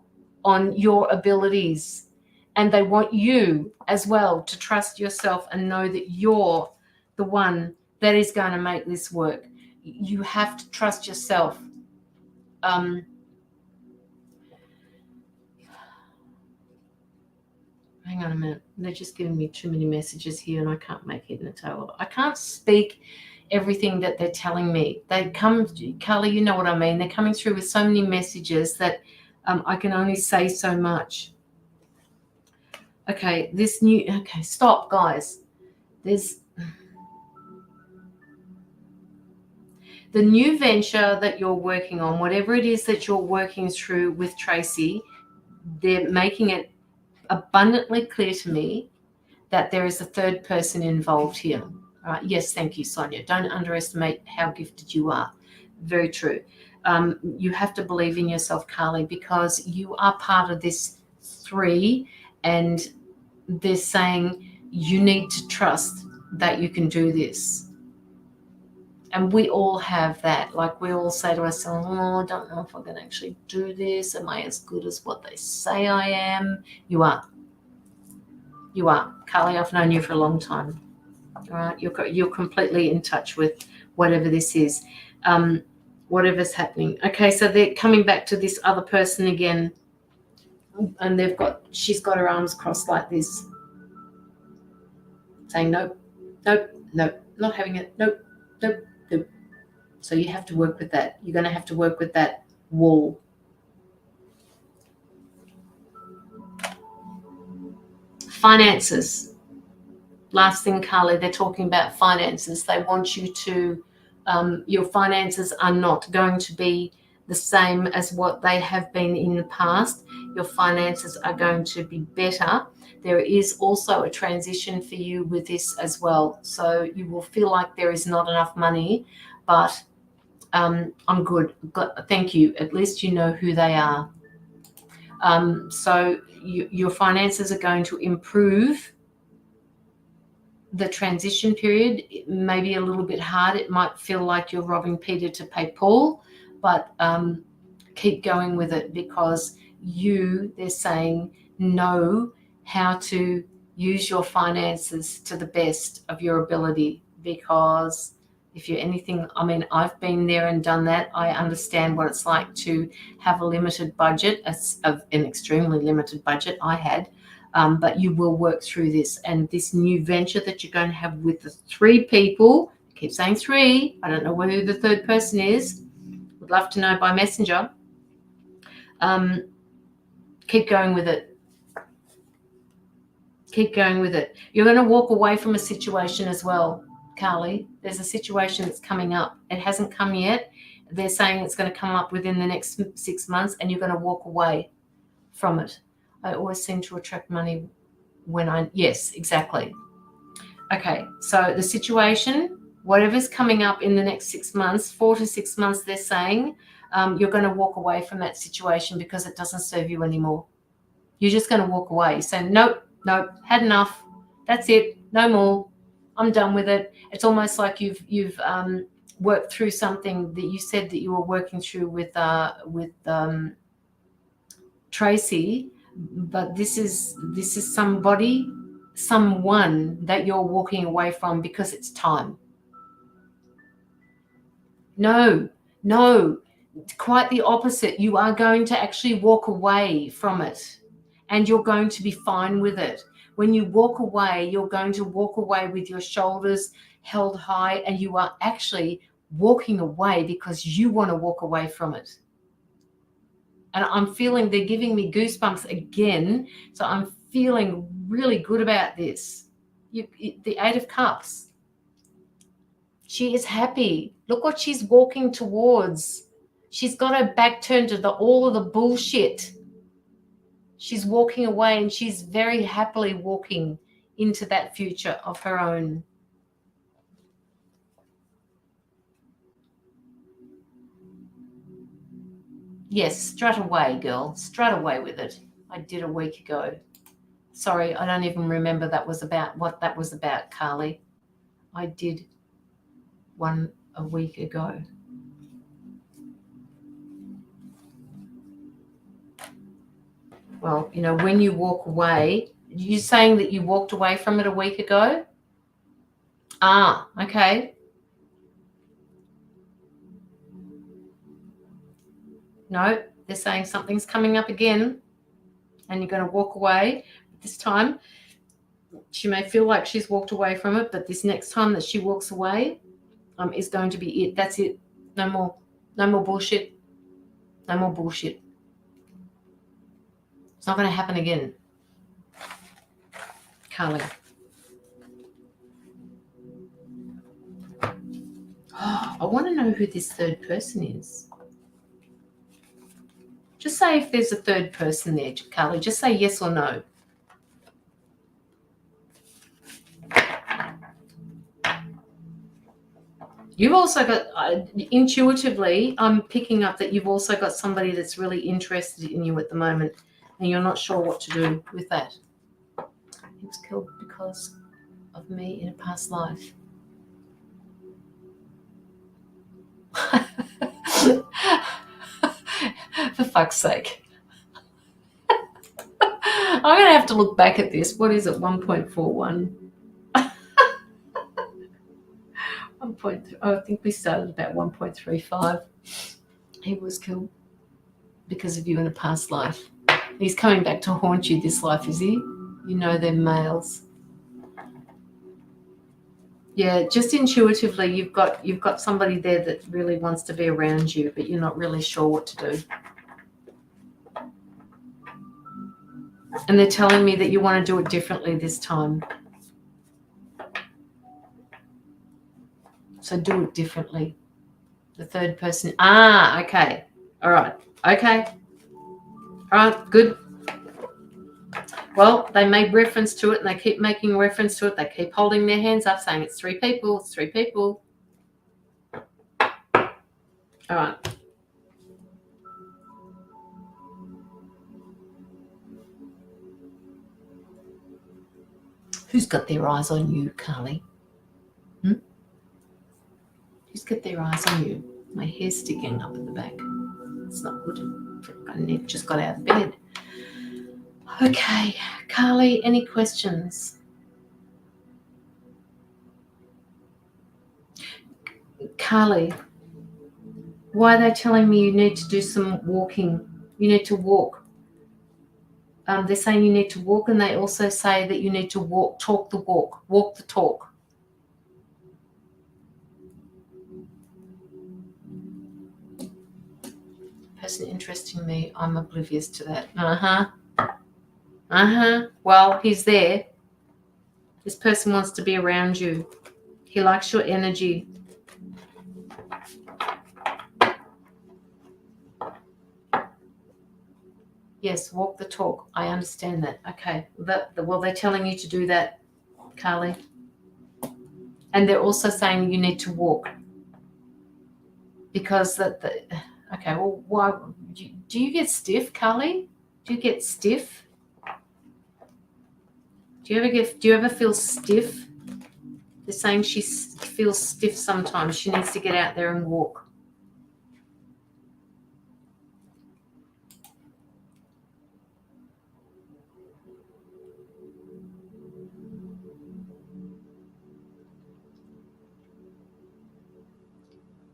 on your abilities, and they want you as well to trust yourself and know that you're the one that is going to make this work. You have to trust yourself. Hang on a minute. They're just giving me too many messages here, and I can't make it in a total. I can't speak everything that they're telling me. They come, Carly, you know what I mean. They're coming through with so many messages that I can only say so much. Okay, stop, guys. There's the new venture that you're working on, whatever it is that you're working through with Tracy, they're making it abundantly clear to me that there is a 3rd person involved here. All right. Yes, thank you, Sonia. Don't underestimate how gifted you are. Very true. You have to believe in yourself, Carly, because you are part of this 3, and they're saying you need to trust that you can do this. And we all have that. Like, we all say to ourselves, I don't know if I can actually do this. Am I as good as what they say I am? You are. You are. Carly, I've known you for a long time. All right. You're completely in touch with whatever this is. whatever's happening. Okay, so they're coming back to this other person again, and she's got her arms crossed like this, saying nope, nope, nope, not having it, nope, nope, nope. So you have to work with that. You're going to have to work with that wall. Finances. Last thing, Carly, they're talking about finances. They want you to, your finances are not going to be the same as what they have been in the past. Your finances are going to be better. There is also a transition for you with this as well. So you will feel like there is not enough money, but I'm good. Thank you. At least you know who they are. So your finances are going to improve. The transition period may be a little bit hard. It might feel like you're robbing Peter to pay Paul, but keep going with it, because they're saying, know how to use your finances to the best of your ability. Because if you're anything, I mean, I've been there and done that. I understand what it's like to have a limited budget, an extremely limited budget I had. But you will work through this, and this new venture that you're going to have with the 3 people. I keep saying 3. I don't know who the third person is. Would love to know by messenger. Keep going with it. Keep going with it. You're going to walk away from a situation as well, Carly. There's a situation that's coming up. It hasn't come yet. They're saying it's going to come up within the next 6 months, and you're going to walk away from it. I always seem to attract money yes, exactly. Okay, so the situation, whatever's coming up in the next 6 months, 4 to 6 months, they're saying, you're going to walk away from that situation because it doesn't serve you anymore. You're just going to walk away. You say, nope, had enough. That's it. No more. I'm done with it. It's almost like you've worked through something that you said that you were working through with Tracy. But this is someone that you're walking away from because it's time. No, quite the opposite. You are going to actually walk away from it, and you're going to be fine with it. When you walk away, you're going to walk away with your shoulders held high, and you are actually walking away because you want to walk away from it. And I'm feeling they're giving me goosebumps again. So I'm feeling really good about this. The 8 of Cups. She is happy. Look what she's walking towards. She's got her back turned to all of the bullshit. She's walking away, and she's very happily walking into that future of her own. Yes, strut away, girl. Strut away with it. I did a week ago. Sorry, I don't even remember what that was about, Carly. I did one a week ago. Well, when you walk away, you're saying that you walked away from it a week ago? Okay. No, they're saying something's coming up again, and you're going to walk away. This time, she may feel like she's walked away from it, but this next time that she walks away is going to be it. That's it. No more bullshit. No more bullshit. It's not going to happen again. Carly. Oh, I want to know who this third person is. Just say if there's a third person there, Carly. Just say yes or no. You've also got, intuitively, I'm picking up that you've also got somebody that's really interested in you at the moment, and you're not sure what to do with that. He was killed because of me in a past life. For fuck's sake. I'm going to have to look back at this. What is it? 1.41. I think we started about 1.35. He was killed because of you in a past life. He's coming back to haunt you this life, is he? You know they're males. Yeah, just intuitively you've got somebody there that really wants to be around you, but you're not really sure what to do. And they're telling me that you want to do it differently this time. So do it differently. The third person. Okay. All right. Okay. All right, good. Well, they made reference to it and they keep making reference to it. They keep holding their hands up saying it's 3 people. It's 3 people. All right. Who's got their eyes on you, Carly? Who's got their eyes on you? My hair's sticking up at the back. It's not good. I just got out of bed. Okay, Carly, any questions? Carly, why are they telling me you need to do some walking? You need to walk. They're saying you need to walk, and they also say that you need to talk the walk the talk. Person interesting me, I'm oblivious to that. Well, he's there. This person wants to be around you. He likes your energy. Yes, walk the talk. I understand that. Okay. Well, they're telling you to do that, Carly. And they're also saying you need to walk. Because okay, well, why do you get stiff, Carly? Do you get stiff? Do you ever feel stiff? They're saying she feels stiff sometimes. She needs to get out there and walk.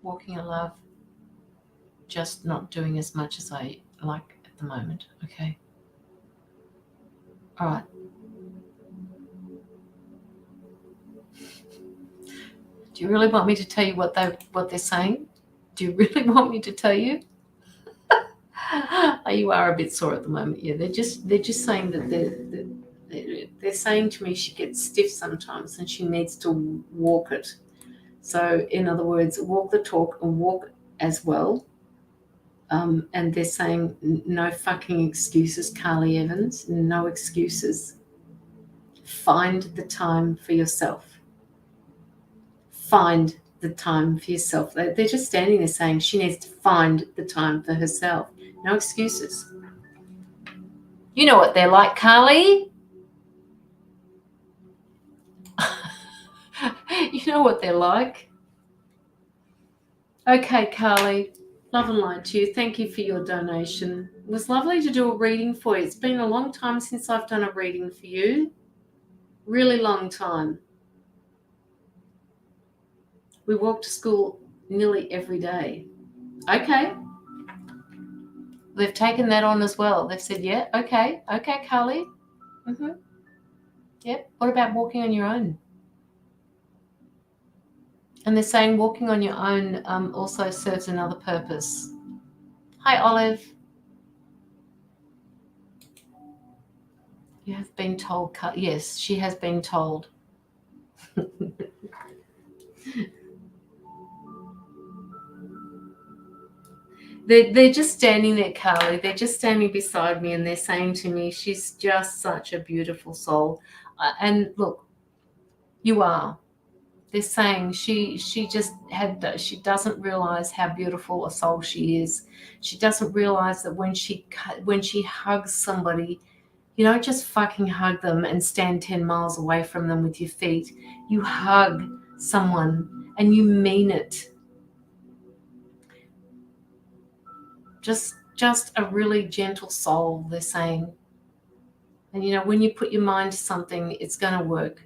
Walking in love, just not doing as much as I like at the moment. Okay. All right. Do you really want me to tell you what they're saying? Do you really want me to tell you? You are a bit sore at the moment. Yeah, they're just saying that they're saying to me she gets stiff sometimes and she needs to walk it. So in other words, walk the talk and walk as well. And they're saying no fucking excuses, Carly Evans. No excuses. Find the time for yourself. Find the time for yourself. They're just standing there saying she needs to find the time for herself. No excuses. You know what they're like, Carly. You know what they're like. Okay, Carly. Love and light to you. Thank you for your donation. It was lovely to do a reading for you. It's been a long time since I've done a reading for you. Really long time. We walk to school nearly every day. Okay. They've taken that on as well. They've said, yeah, okay, Carly. Mm-hmm. Yep. What about walking on your own? And they're saying walking on your own also serves another purpose. Hi, Olive. You have been told. Yes, she has been told. They're just standing there, Carly. They're just standing beside me and they're saying to me, she's just such a beautiful soul. And look, you are. They're saying she doesn't realize how beautiful a soul she is. She doesn't realize that when she hugs somebody, you don't just fucking hug them and stand 10 miles away from them with your feet. You hug someone and you mean it. Just a really gentle soul, they're saying. And when you put your mind to something, it's going to work.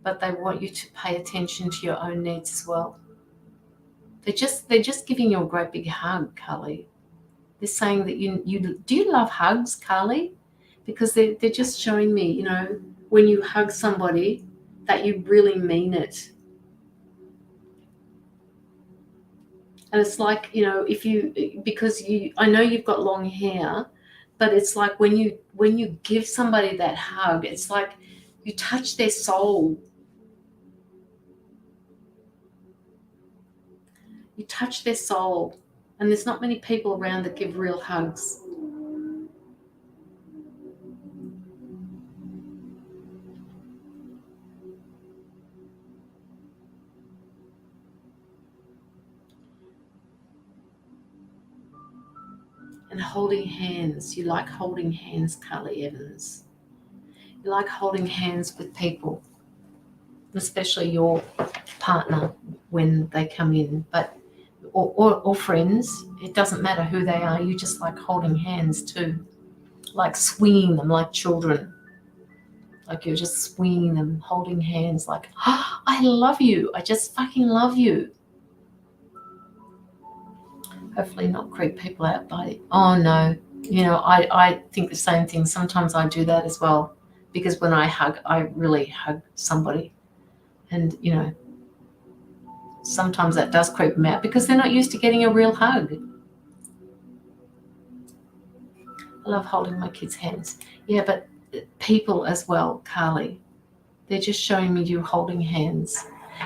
But they want you to pay attention to your own needs as well. They're just giving you a great big hug, Carly. They're saying that you do you love hugs, Carly? Because they're just showing me, you know, when you hug somebody that you really mean it. And it's like, you know, if you, because you, I know you've got long hair, but it's like when you give somebody that hug, it's like you touch their soul. You touch their soul. And there's not many people around that give real hugs. And holding hands. You like holding hands, Carly Evans. You like holding hands with people, especially your partner when they come in, but or friends. It doesn't matter who they are. You just like holding hands too, like swinging them like children. Like you're just swinging them, holding hands like, oh, I love you. I just fucking love you. Hopefully not creep people out by, oh no. You know, I think the same thing. Sometimes I do that as well, because when I hug, I really hug somebody. And, you know, sometimes that does creep them out because they're not used to getting a real hug. I love holding my kids' hands. Yeah, but people as well, Carly, they're just showing me you holding hands.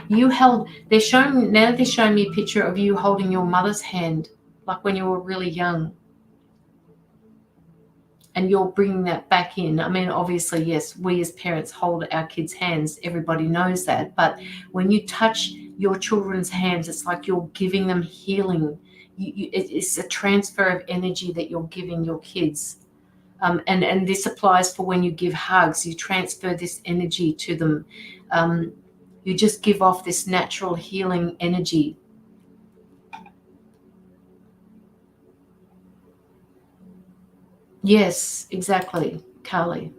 They're showing me a picture of you holding your mother's hand, like when you were really young. And you're bringing that back in. I mean, obviously, yes, we as parents hold our kids' hands. Everybody knows that. But when you touch your children's hands, it's like you're giving them healing. It's a transfer of energy that you're giving your kids. And this applies for when you give hugs. You transfer this energy to them. You just give off this natural healing energy. Yes, exactly, Carly.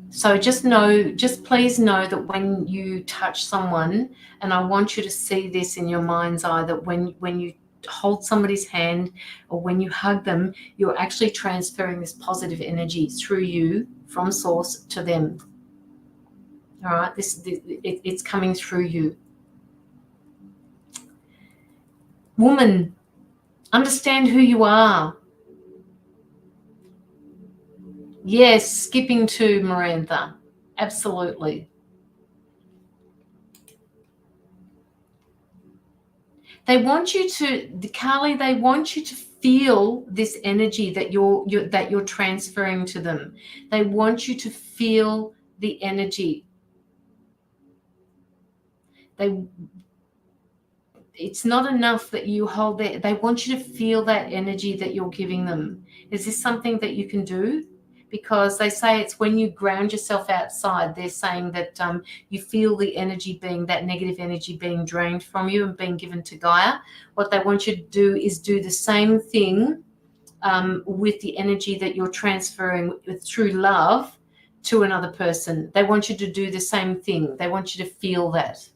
So just please know that when you touch someone, and I want you to see this in your mind's eye, that when you hold somebody's hand or when you hug them, you're actually transferring this positive energy through you from source to them. All right, it's coming through you. Woman, understand who you are. Yes, skipping to Marantha. Absolutely. They want you to, Carly, they want you to feel this energy that you're transferring to them. They want you to feel the energy. It's not enough that you hold that. They want you to feel that energy that you're giving them. Is this something that you can do? Because they say it's when you ground yourself outside, they're saying that you feel the energy that negative energy being drained from you and being given to Gaia. What they want you to do is do the same thing with the energy that you're transferring through love to another person. They want you to do the same thing. They want you to feel that.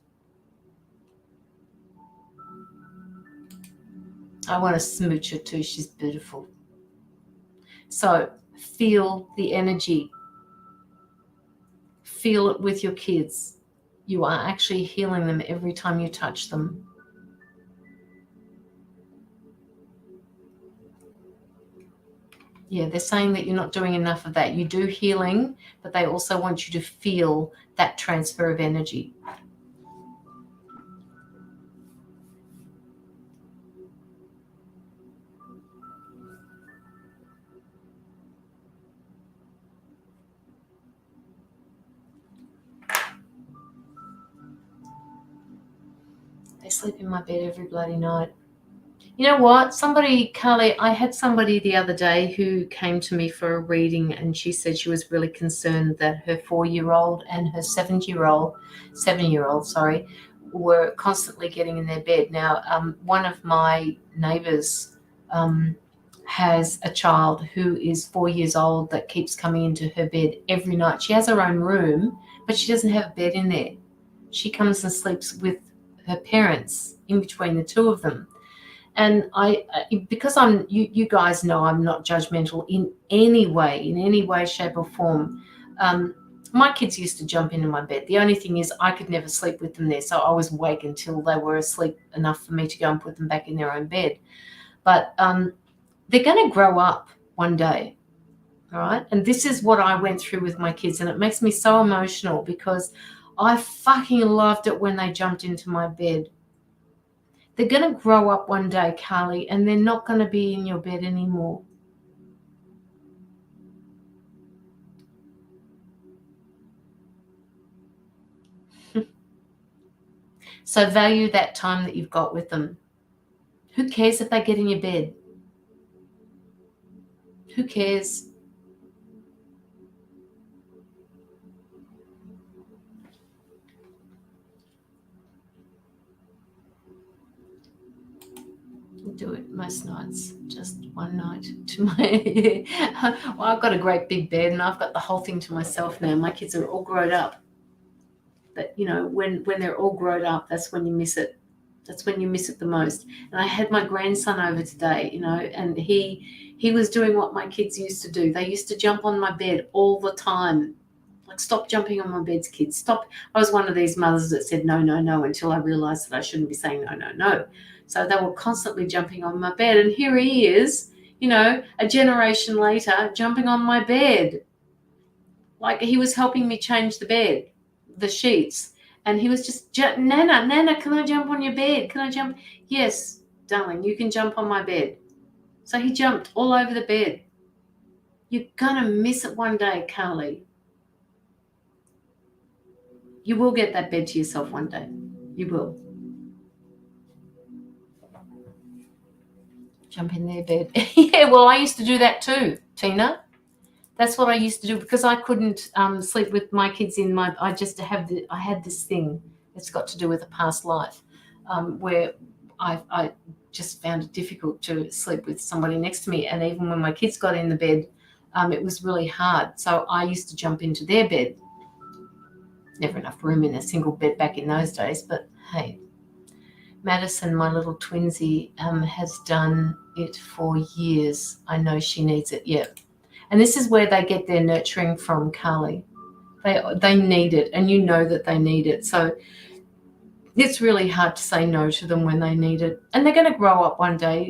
I want to smooch her too. She's beautiful. So feel the energy. Feel it with your kids. You are actually healing them every time you touch them. Yeah, they're saying that you're not doing enough of that. You do healing, but they also want you to feel that transfer of energy. They sleep in my bed every bloody night. You know what? Carly, I had somebody the other day who came to me for a reading, and she said she was really concerned that her 4-year-old and her 7-year-old, were constantly getting in their bed. Now, one of my neighbours has a child who is 4 years old that keeps coming into her bed every night. She has her own room, but she doesn't have a bed in there. She comes and sleeps with her parents in between the two of them. And because you guys know I'm not judgmental in any way, shape or form. My kids used to jump into my bed. The only thing is I could never sleep with them there. So I was awake until they were asleep enough for me to go and put them back in their own bed. But they're going to grow up one day. All right. And this is what I went through with my kids. And it makes me so emotional because I fucking loved it when they jumped into my bed. They're going to grow up one day, Carly, and they're not going to be in your bed anymore. So value that time that you've got with them. Who cares if they get in your bed? Who cares? Do it most nights, just one night to my well, I've got a great big bed and I've got the whole thing to myself now. My kids are all grown up, but when they're all grown up, that's when you miss it. That's when you miss it the most. And I had my grandson over today, and he was doing what my kids used to do. They used to jump on my bed all the time. Like, stop jumping on my beds, kids, stop. I was one of these mothers that said no, no, no, until I realized that I shouldn't be saying no, no, no. So they were constantly jumping on my bed. And here he is, a generation later, jumping on my bed. Like, he was helping me change the bed, the sheets. And he was just, Nana, can I jump on your bed? Can I jump? Yes, darling, you can jump on my bed. So he jumped all over the bed. You're going to miss it one day, Carly. You will get that bed to yourself one day. You will. Jump in their bed. Yeah, well, I used to do that too, Tina. That's what I used to do because I couldn't sleep with my kids in my. I had this thing that's got to do with a past life, where I just found it difficult to sleep with somebody next to me, and even when my kids got in the bed, it was really hard. So I used to jump into their bed. Never enough room in a single bed back in those days, but hey. Madison, my little twinsy, has done it for years. I know she needs it. Yeah. And this is where they get their nurturing from, Carly. They need it, and you know that they need it. So it's really hard to say no to them when they need it. And they're going to grow up one day.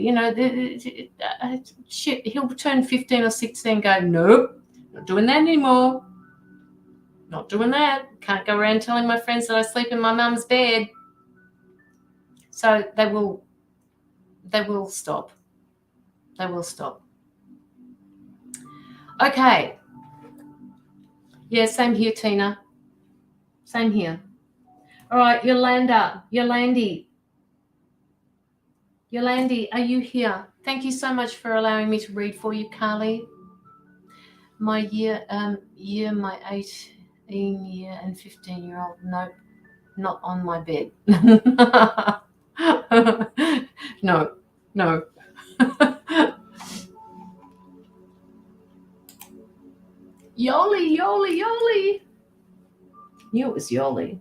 Shit, he'll turn 15 or 16 and go, nope, not doing that anymore. Not doing that. Can't go around telling my friends that I sleep in my mum's bed. So they will stop. They will stop. Okay. Yeah, same here, Tina. Same here. All right, Yolandi, are you here? Thank you so much for allowing me to read for you, Carly. My my 18-year and 15-year-old, nope, not on my bed. No. Yoli. Knew it was Yoli.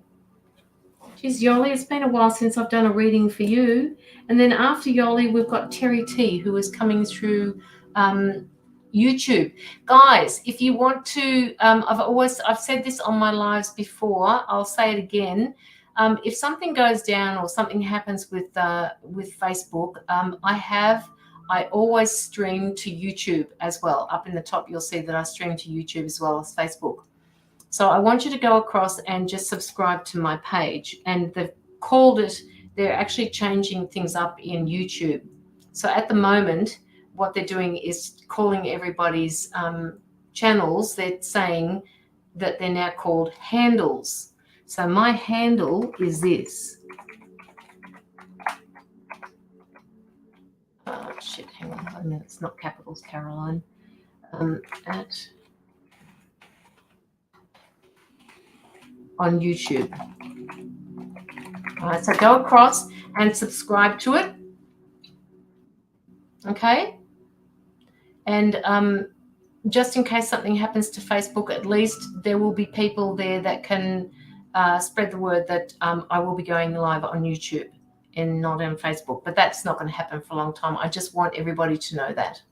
Geez, Yoli, it's been a while since I've done a reading for you. And then after Yoli, we've got Terry T, who is coming through YouTube. Guys, if you want to, I've said this on my lives before. I'll say it again. If something goes down or something happens with Facebook, I always stream to YouTube as well. Up in the top, you'll see that I stream to YouTube as well as Facebook. So I want you to go across and just subscribe to my page. And they've called it, they're actually changing things up in YouTube. So at the moment, what they're doing is calling everybody's channels, they're saying that they're now called handles. So my handle is this. Oh, shit, hang on a minute. It's not capitals, Caroline. On YouTube. All right, so go across and subscribe to it. Okay? And just in case something happens to Facebook, at least there will be people there that can spread the word that I will be going live on YouTube and not on Facebook. But that's not going to happen for a long time. I just want everybody to know that.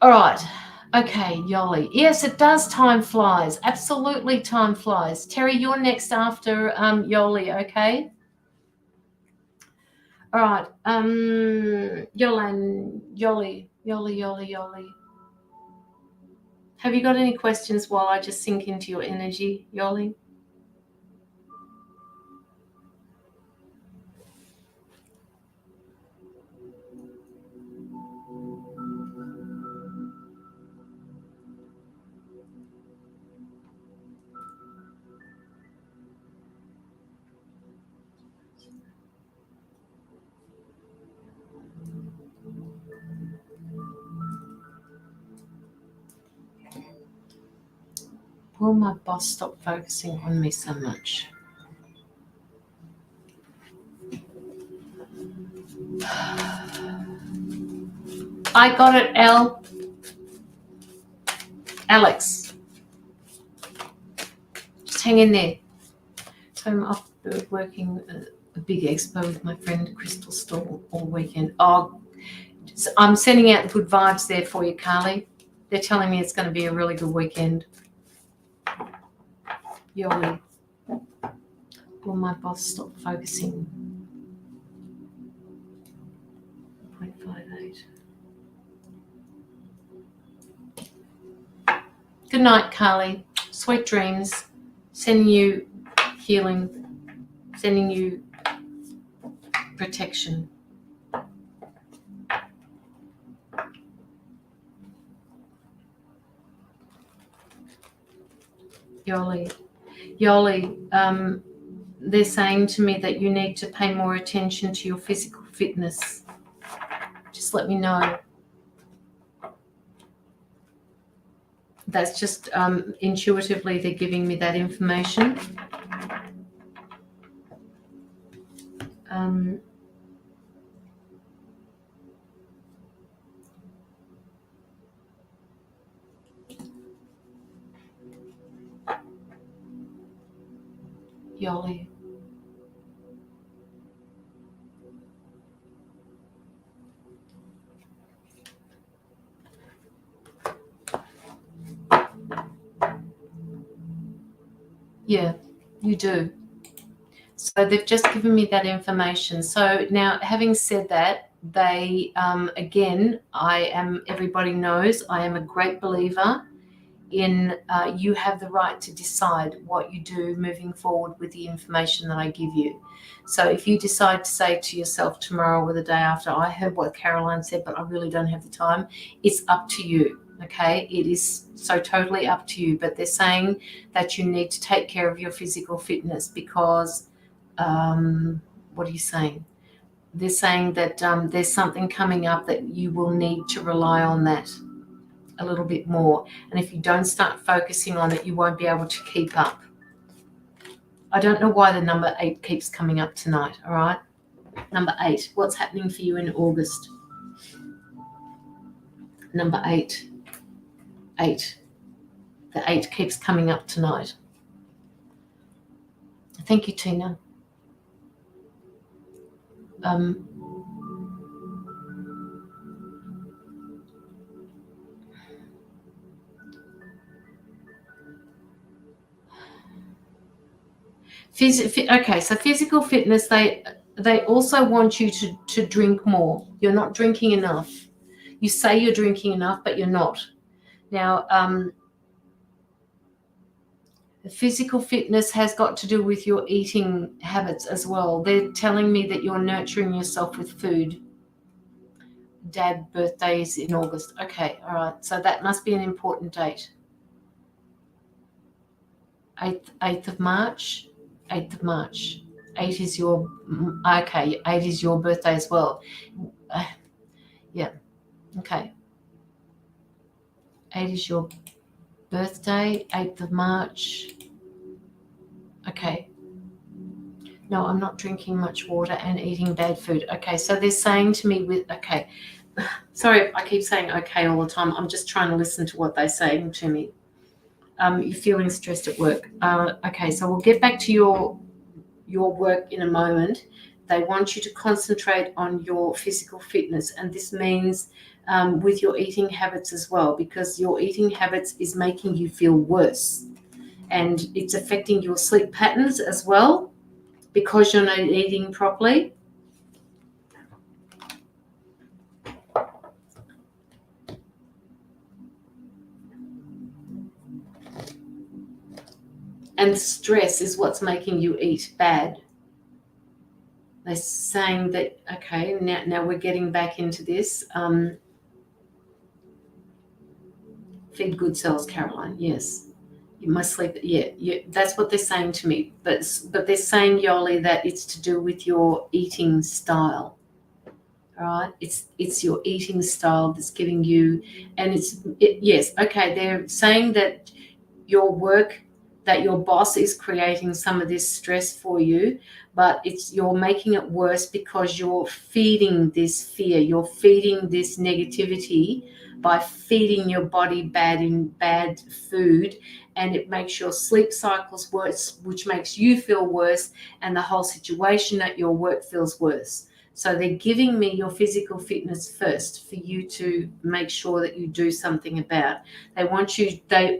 All right. Okay, Yoli. Yes, it does. Time flies. Absolutely, time flies. Terry, you're next after Yoli, okay? All right. Yoli. Have you got any questions while I just sink into your energy, Yoli? Will my boss stop focusing on me so much? I got it, Alex. Just hang in there. So I'm off working a big expo with my friend Crystal Store all weekend. Oh, I'm sending out good vibes there for you, Carly. They're telling me it's going to be a really good weekend. Yoli. Will my boss stop focusing? 0.58. Good night, Carly. Sweet dreams. Sending you healing. Sending you protection. Yoli, they're saying to me that you need to pay more attention to your physical fitness. Just let me know. That's just intuitively they're giving me that information. Yoli. Yeah, you do. So they've just given me that information. So now, having said that, they, again, everybody knows, I am a great believer in you have the right to decide what you do moving forward with the information that I give you. So if you decide to say to yourself tomorrow or the day after, I heard what Caroline said, but I really don't have the time, it's up to you. Okay, it is so totally up to you. But they're saying that you need to take care of your physical fitness because, what are you saying? They're saying that there's something coming up that you will need to rely on that a little bit more. And if you don't start focusing on it, you won't be able to keep up. I don't know why the number 8 keeps coming up tonight, all right? Number 8, what's happening for you in August? Number 8. 8. The 8 keeps coming up tonight. Thank you, Tina. Okay, so physical fitness, they also want you to drink more. You're not drinking enough. You say you're drinking enough, but you're not. Now, the physical fitness has got to do with your eating habits as well. They're telling me that you're nurturing yourself with food. Dad birthday is in August. Okay, all right. So that must be an important date. 8th of March. 8th of March. 8 is your, okay, 8 is your birthday as well. Yeah, okay. 8 is your birthday, 8th of March. Okay. No, I'm not drinking much water and eating bad food. Okay, so they're saying to me okay. Sorry, I keep saying okay all the time. I'm just trying to listen to what they're saying to me. You're feeling stressed at work. Okay, so we'll get back to your work in a moment. They want you to concentrate on your physical fitness, and this means with your eating habits as well, because your eating habits is making you feel worse, and it's affecting your sleep patterns as well because you're not eating properly. And stress is what's making you eat bad. They're saying that, okay, now we're getting back into this. Feed good cells, Caroline. Yes. You must sleep. Yeah, that's what they're saying to me. But they're saying, Yoli, that it's to do with your eating style. All right? It's your eating style that's giving you, and yes, okay, they're saying that your work, that your boss is creating some of this stress for you, but you're making it worse because you're feeding this fear, you're feeding this negativity by feeding your body bad food, and it makes your sleep cycles worse, which makes you feel worse, and the whole situation at your work feels worse. So they're giving me your physical fitness first for you to make sure that you do something about. They want you, they're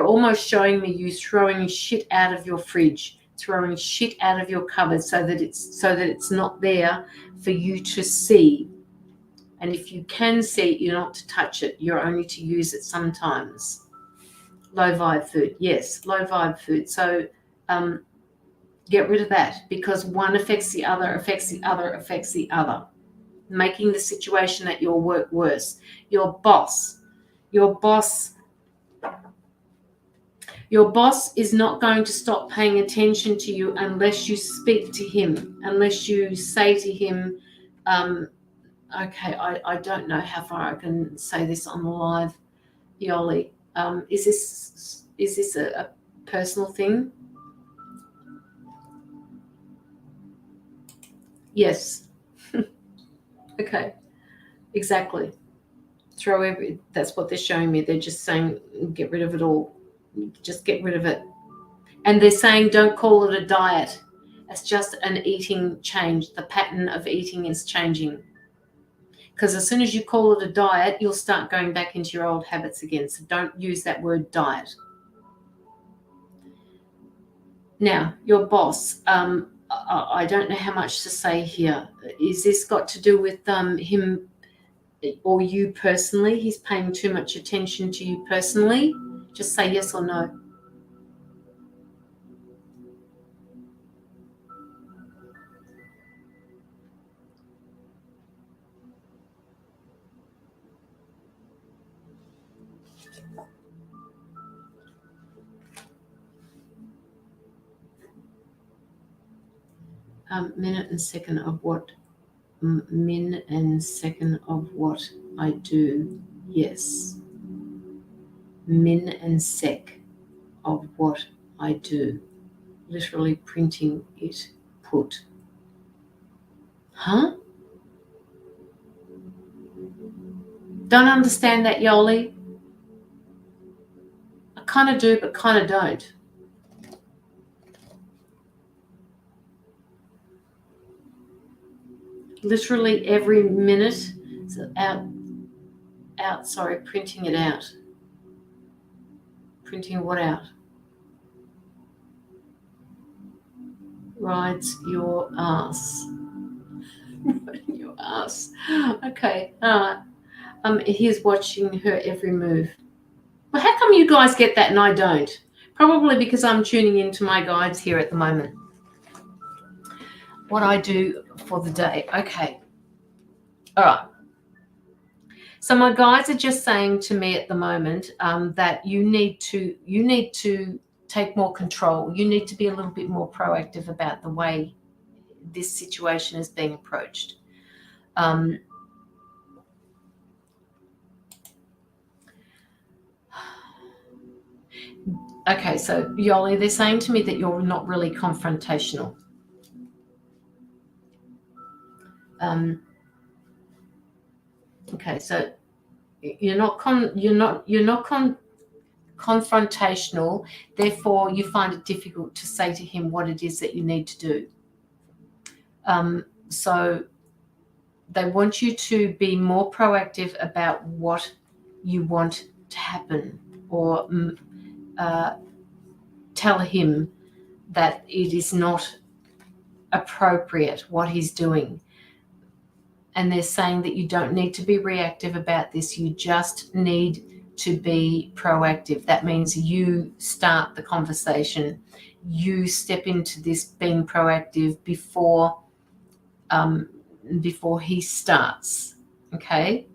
almost showing me you throwing shit out of your fridge, throwing shit out of your cupboard so that it's not there for you to see. And if you can see it, you're not to touch it. You're only to use it sometimes. Low vibe food. Yes, low vibe food. So get rid of that, because one affects the other, affects the other, affects the other, making the situation at your work worse. Your boss is not going to stop paying attention to you unless you speak to him, unless you say to him, okay, I don't know how far I can say this on the live, Yoli. Is this a personal thing? Yes. Okay, exactly. That's what they're showing me. They're just saying, get rid of it all. Just get rid of it. And they're saying, don't call it a diet. It's just an eating change. The pattern of eating is changing. Because as soon as you call it a diet, you'll start going back into your old habits again. So don't use that word diet. Now, your boss, I don't know how much to say here. Is this got to do with him or you personally? He's paying too much attention to you personally? Just say yes or no. Minute and second of what? Min and second of what I do. Yes. Min and sec of what I do. Literally printing it. Put. Huh? Don't understand that, Yoli. I kind of do, but kind of don't. Literally every minute. So printing it out. Printing what out? Rides your ass. Riding your ass. Okay. He's watching her every move. Well, how come you guys get that and I don't? Probably because I'm tuning into my guides here at the moment. What I do for the day. Okay. All right. So my guides are just saying to me at the moment that you need to take more control. You need to be a little bit more proactive about the way this situation is being approached. Okay, so Yoli, they're saying to me that you're not really confrontational. Okay, so you're not confrontational, therefore you find it difficult to say to him what it is that you need to do. So they want you to be more proactive about what you want to happen, or tell him that it is not appropriate what he's doing. And they're saying that you don't need to be reactive about this. You just need to be proactive. That means you start the conversation. You step into this being proactive before he starts. Okay?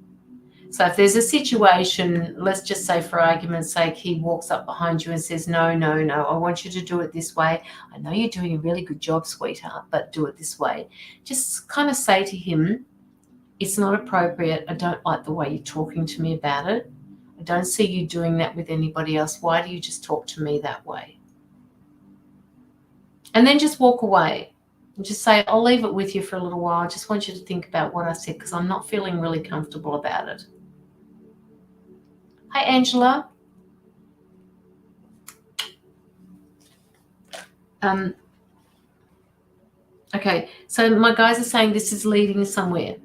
So if there's a situation, let's just say for argument's sake, he walks up behind you and says, no, I want you to do it this way. I know you're doing a really good job, sweetheart, but do it this way. Just kind of say to him, it's not appropriate. I don't like the way you're talking to me about it. I don't see you doing that with anybody else. Why do you just talk to me that way? And then just walk away and just say, I'll leave it with you for a little while. I just want you to think about what I said because I'm not feeling really comfortable about it. Hi, Angela. Okay, so my guys are saying this is leading somewhere.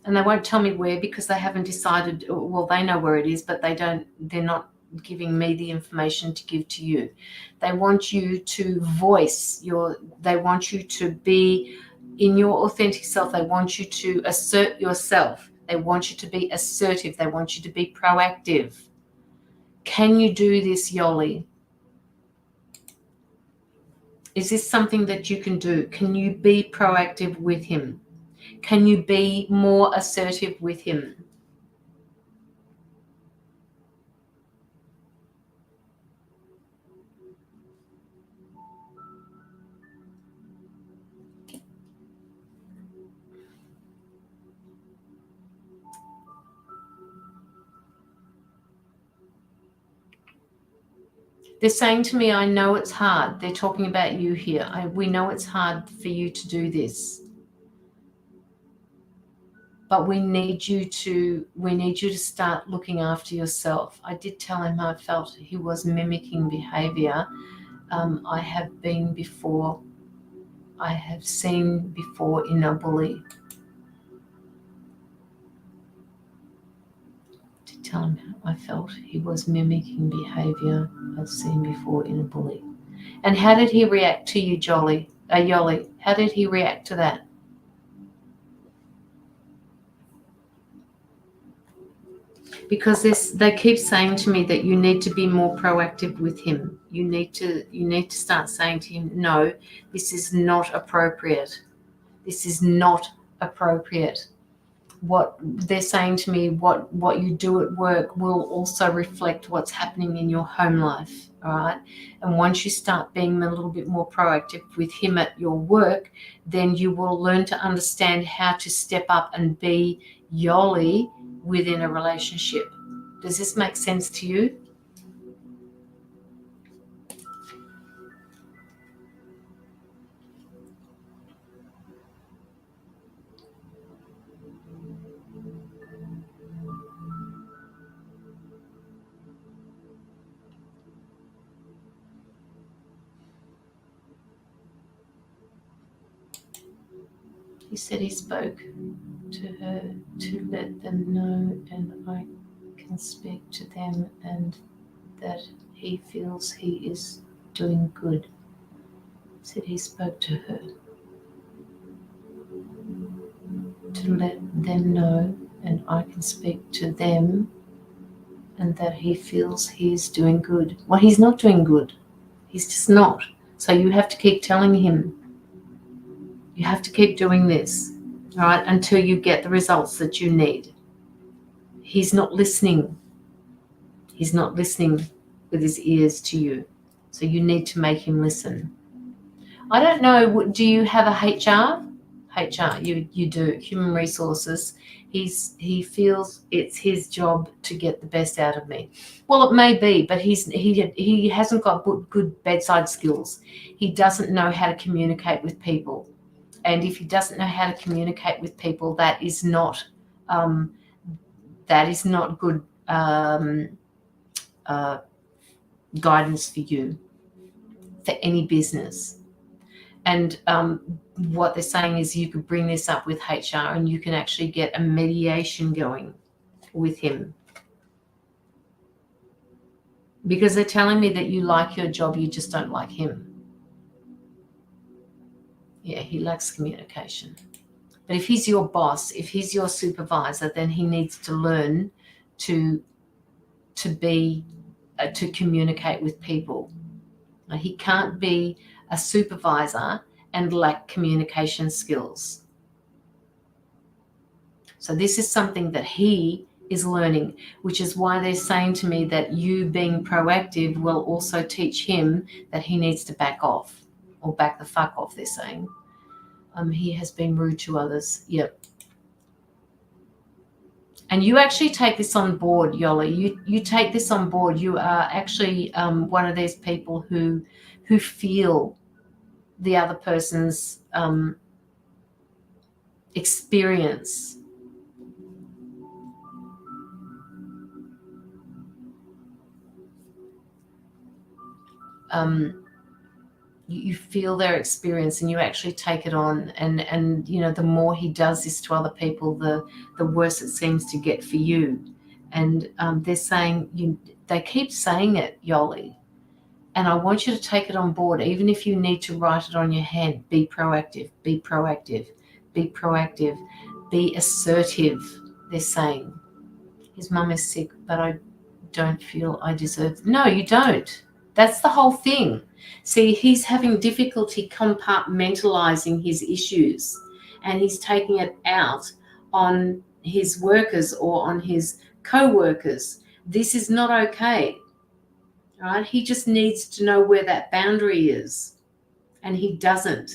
And they won't tell me where because they haven't decided. Well, they know where it is, but they're not giving me the information to give to you. They want you to voice they want you to be in your authentic self. They want you to assert yourself. They want you to be assertive. They want you to be proactive. Can you do this, Yoli? Is this something that you can do? Can you be proactive with him? Can you be more assertive with him? They're saying to me, I know it's hard. They're talking about you here. We know it's hard for you to do this. But we need you to start looking after yourself. I did tell him I felt he was mimicking behavior. I have seen before in a bully. To tell him how I felt he was mimicking behavior I've seen before in a bully. And how did he react to you, Yoli? How did he react to that? Because they keep saying to me that you need to be more proactive with him. You need to start saying to him, no, this is not appropriate. This is not appropriate. What they're saying to me, what you do at work will also reflect what's happening in your home life, all right? And once you start being a little bit more proactive with him at your work, then you will learn to understand how to step up and be Yoli within a relationship. Does this make sense to you? He said he spoke to her to let them know, and I can speak to them, and that he feels he is doing good. He said he spoke to her to let them know, and I can speak to them, and that he feels he is doing good. Well, he's not doing good. He's just not. So you have to keep telling him. You have to keep doing this, all right, until you get the results that you need. He's not listening. He's not listening with his ears to you. So you need to make him listen. I don't know, do you have a HR? HR, you do, human resources. He feels it's his job to get the best out of me. Well, it may be, but he hasn't got good bedside skills. He doesn't know how to communicate with people. And if he doesn't know how to communicate with people, that is not good guidance for you, for any business. And what they're saying is you could bring this up with HR and you can actually get a mediation going with him. Because they're telling me that you like your job, you just don't like him. Yeah, he lacks communication. But if he's your boss, if he's your supervisor, then he needs to learn to communicate with people. Now, he can't be a supervisor and lack communication skills. So this is something that he is learning, which is why they're saying to me that you being proactive will also teach him that he needs to back off, or back the fuck off, they're saying. He has been rude to others. Yep. And you actually take this on board, Yoli. You take this on board. You are actually one of these people who feel the other person's experience. You feel their experience and you actually take it on, and you know, the more he does this to other people, the worse it seems to get for you. And they're saying, they keep saying it, Yoli, and I want you to take it on board, even if you need to write it on your hand. Be proactive, be proactive, be proactive, be assertive, they're saying. His mum is sick, but I don't feel I deserve. No, you don't. That's the whole thing. See, he's having difficulty compartmentalizing his issues, and he's taking it out on his workers or on his co-workers. This is not okay, right? He just needs to know where that boundary is, and he doesn't.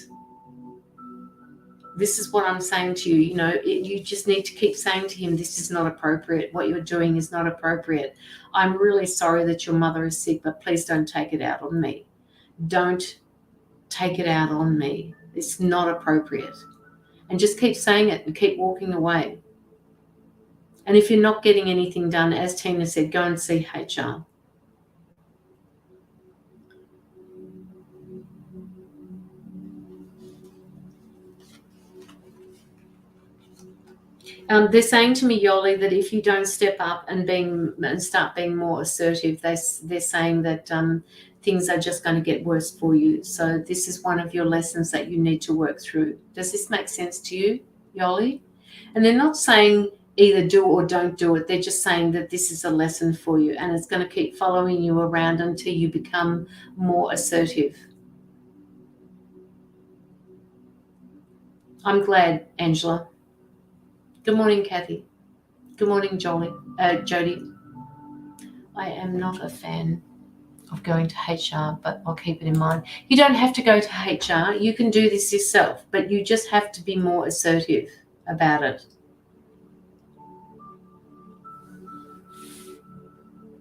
This is what I'm saying to you. You know, you just need to keep saying to him, this is not appropriate. What you're doing is not appropriate. I'm really sorry that your mother is sick, but please don't take it out on me. Don't take it out on me. It's not appropriate. And just keep saying it and keep walking away. And if you're not getting anything done, as Tina said, go and see HR. They're saying to me, Yoli, that if you don't step up and start being more assertive, they're saying that things are just going to get worse for you. So this is one of your lessons that you need to work through. Does this make sense to you, Yoli? And they're not saying either do or don't do it. They're just saying that this is a lesson for you, and it's going to keep following you around until you become more assertive. I'm glad, Angela. Good morning, Kathy. Good morning, Jody. I am not a fan of going to HR, but I'll keep it in mind. You don't have to go to HR. You can do this yourself, but you just have to be more assertive about it.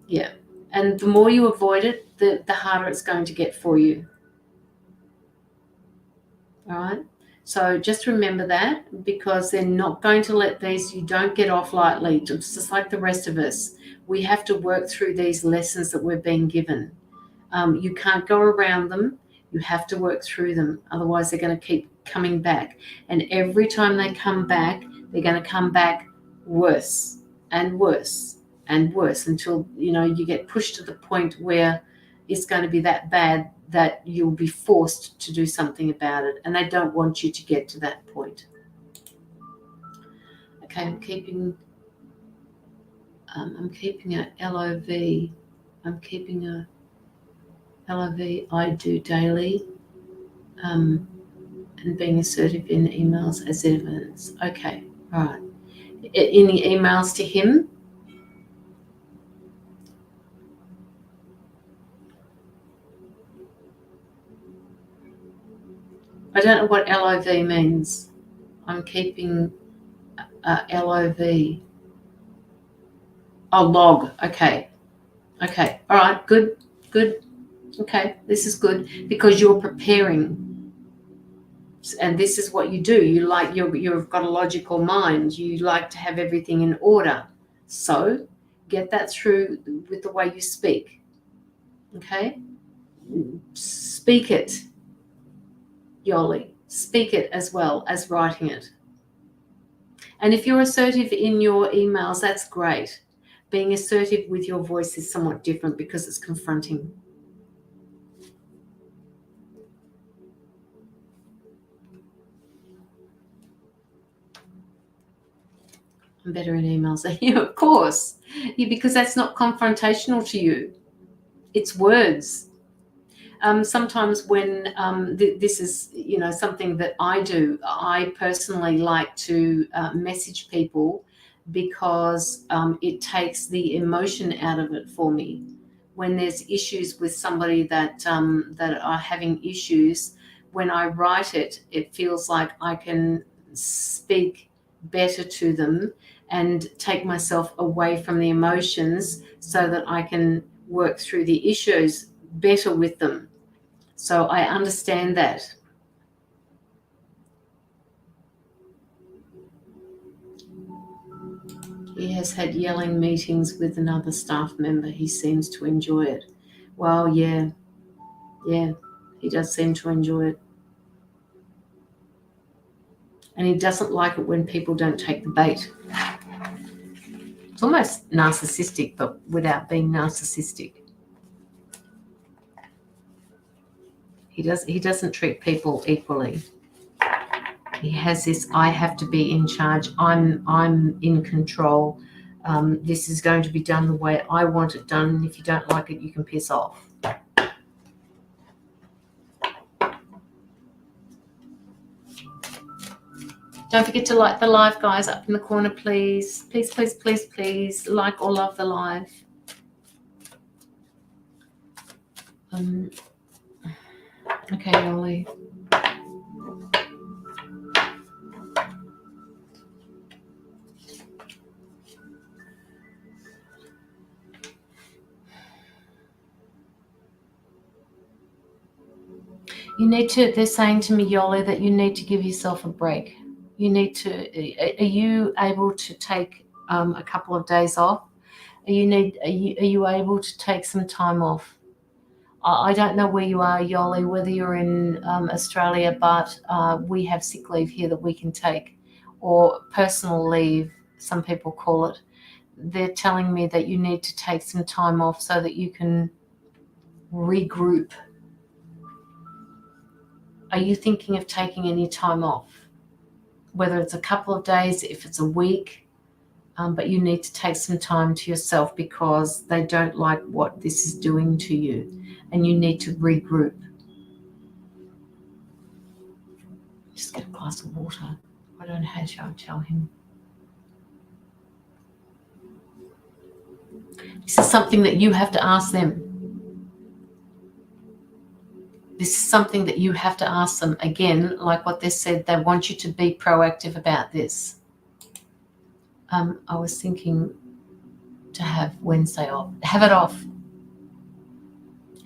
Yeah. And the more you avoid it, the harder it's going to get for you. All right? So just remember that, because they're not going to let these, you don't get off lightly, just like the rest of us. We have to work through these lessons that we're being given. You can't go around them. You have to work through them. Otherwise, they're going to keep coming back. And every time they come back, they're going to come back worse and worse and worse until, you get pushed to the point where it's going to be that bad that you'll be forced to do something about it, and they don't want you to get to that point. Okay, I'm keeping a LOV. I'm keeping a LOV I do daily, and being assertive in emails as evidence. Okay, all right. In the emails to him, I don't know what LOV means. I'm keeping LOV. Oh, log. Okay. All right. Good. Okay. This is good, because you're preparing, and this is what you do. You've got a logical mind. You like to have everything in order. So get that through with the way you speak. Okay? Speak it, Yoli. Speak it as well as writing it. And if you're assertive in your emails, that's great. Being assertive with your voice is somewhat different because it's confronting. I'm better in emails than you, of course. Because that's not confrontational to you. It's words. Sometimes when this is, something that I do, I personally like to message people because it takes the emotion out of it for me. When there's issues with somebody that are having issues, when I write it, it feels like I can speak better to them and take myself away from the emotions so that I can work through the issues better with them. So I understand that. He has had yelling meetings with another staff member. He seems to enjoy it. Well, yeah, he does seem to enjoy it. And he doesn't like it when people don't take the bait. It's almost narcissistic, but without being narcissistic. He doesn't treat people equally. He has this, I have to be in charge. I'm in control. This is going to be done the way I want it done. And if you don't like it, you can piss off. Don't forget to like the live, guys, up in the corner, please. Please, please, please, please like or love the live. Okay, Ollie. You need to, they're saying to me, Yoli, that you need to give yourself a break. You need to, are you able to take a couple of days off? Are you able to take some time off? I don't know where you are, Yoli, whether you're in Australia, but we have sick leave here that we can take, or personal leave, some people call it. They're telling me that you need to take some time off so that you can regroup. Are you thinking of taking any time off? Whether it's a couple of days, if it's a week, but you need to take some time to yourself because they don't like what this is doing to you and you need to regroup. Just get a glass of water. I don't know how to tell him. This is something that you have to ask them. This is something that you have to ask them. Again, like what they said, they want you to be proactive about this. I was thinking to have Wednesday off. Have it off.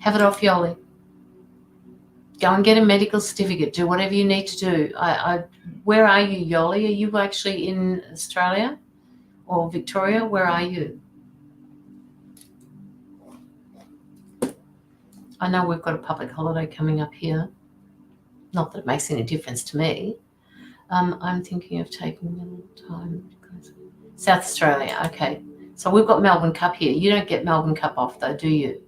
Have it off, Yoli. Go and get a medical certificate. Do whatever you need to do. Where are you, Yoli? Are you actually in Australia or Victoria? Where are you? I know we've got a public holiday coming up here. Not that it makes any difference to me. I'm thinking of taking a little time. South Australia, okay. So we've got Melbourne Cup here. You don't get Melbourne Cup off though, do you?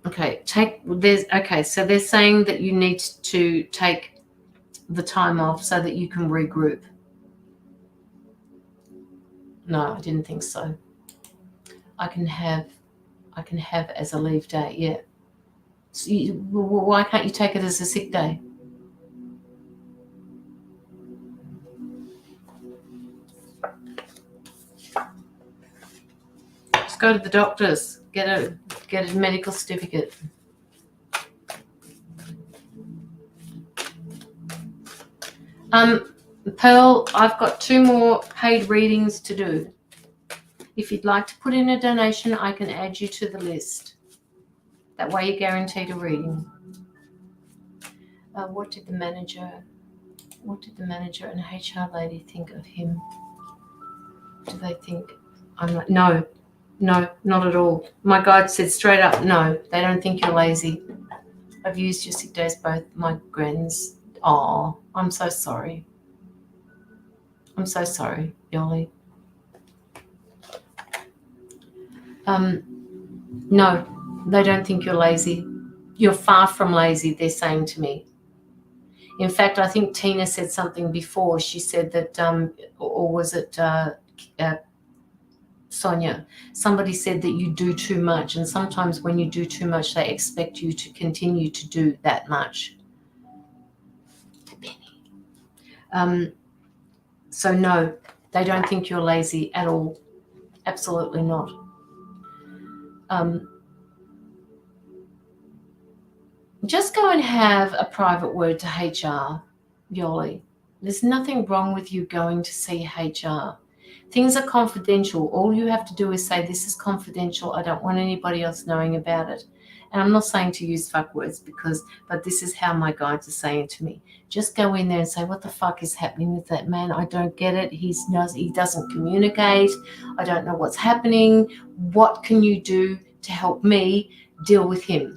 Okay, so they're saying that you need to take the time off so that you can regroup. No, I didn't think so. I can have as a leave day, yeah. So why can't you take it as a sick day? Just go to the doctors, get a medical certificate. Pearl, I've got 2 more paid readings to do. If you'd like to put in a donation, I can add you to the list. That way you're guaranteed a reading. What did the manager and HR lady think of him? Do they think I'm like, no, No, not at all. My guide said straight up, no, they don't think you're lazy. I've used your sick days, both my grins. Oh, I'm so sorry. I'm so sorry, Yoli. No, they don't think you're lazy. You're far from lazy, they're saying to me. In fact, I think Tina said something before. She said that, or was it Sonia? Somebody said that you do too much, and sometimes when you do too much, they expect you to continue to do that much. So no, they don't think you're lazy at all. Absolutely not. Just go and have a private word to HR, Yoli. There's nothing wrong with you going to see HR. Things are confidential. All you have to do is say, this is confidential. I don't want anybody else knowing about it. And I'm not saying to use fuck words but this is how my guides are saying it to me. Just go in there and say, what the fuck is happening with that man? I don't get it. He doesn't communicate. I don't know what's happening. What can you do to help me deal with him?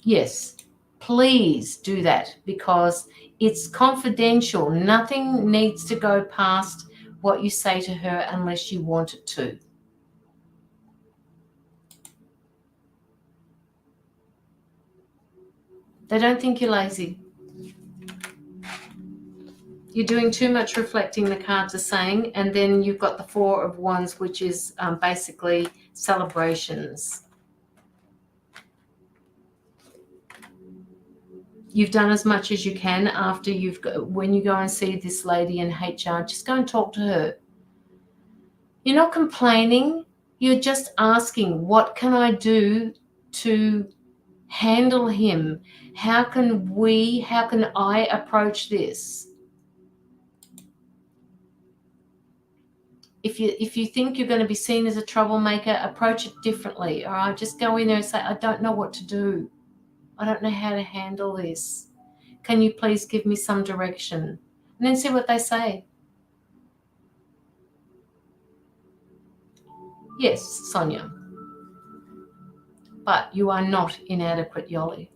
Yes, please do that, because it's confidential. Nothing needs to go past what you say to her unless you want it to. They don't think you're lazy. You're doing too much reflecting, the cards are saying, and then you've got the Four of Wands, which is basically celebrations. You've done as much as you can after when you go and see this lady in HR, just go and talk to her. You're not complaining. You're just asking, what can I do to handle him? How can I approach this? If you think you're going to be seen as a troublemaker, approach it differently. All right, just go in there and say, I don't know what to do. I don't know how to handle this. Can you please give me some direction? And then see what they say. Yes, Sonia. But you are not inadequate, Yoli.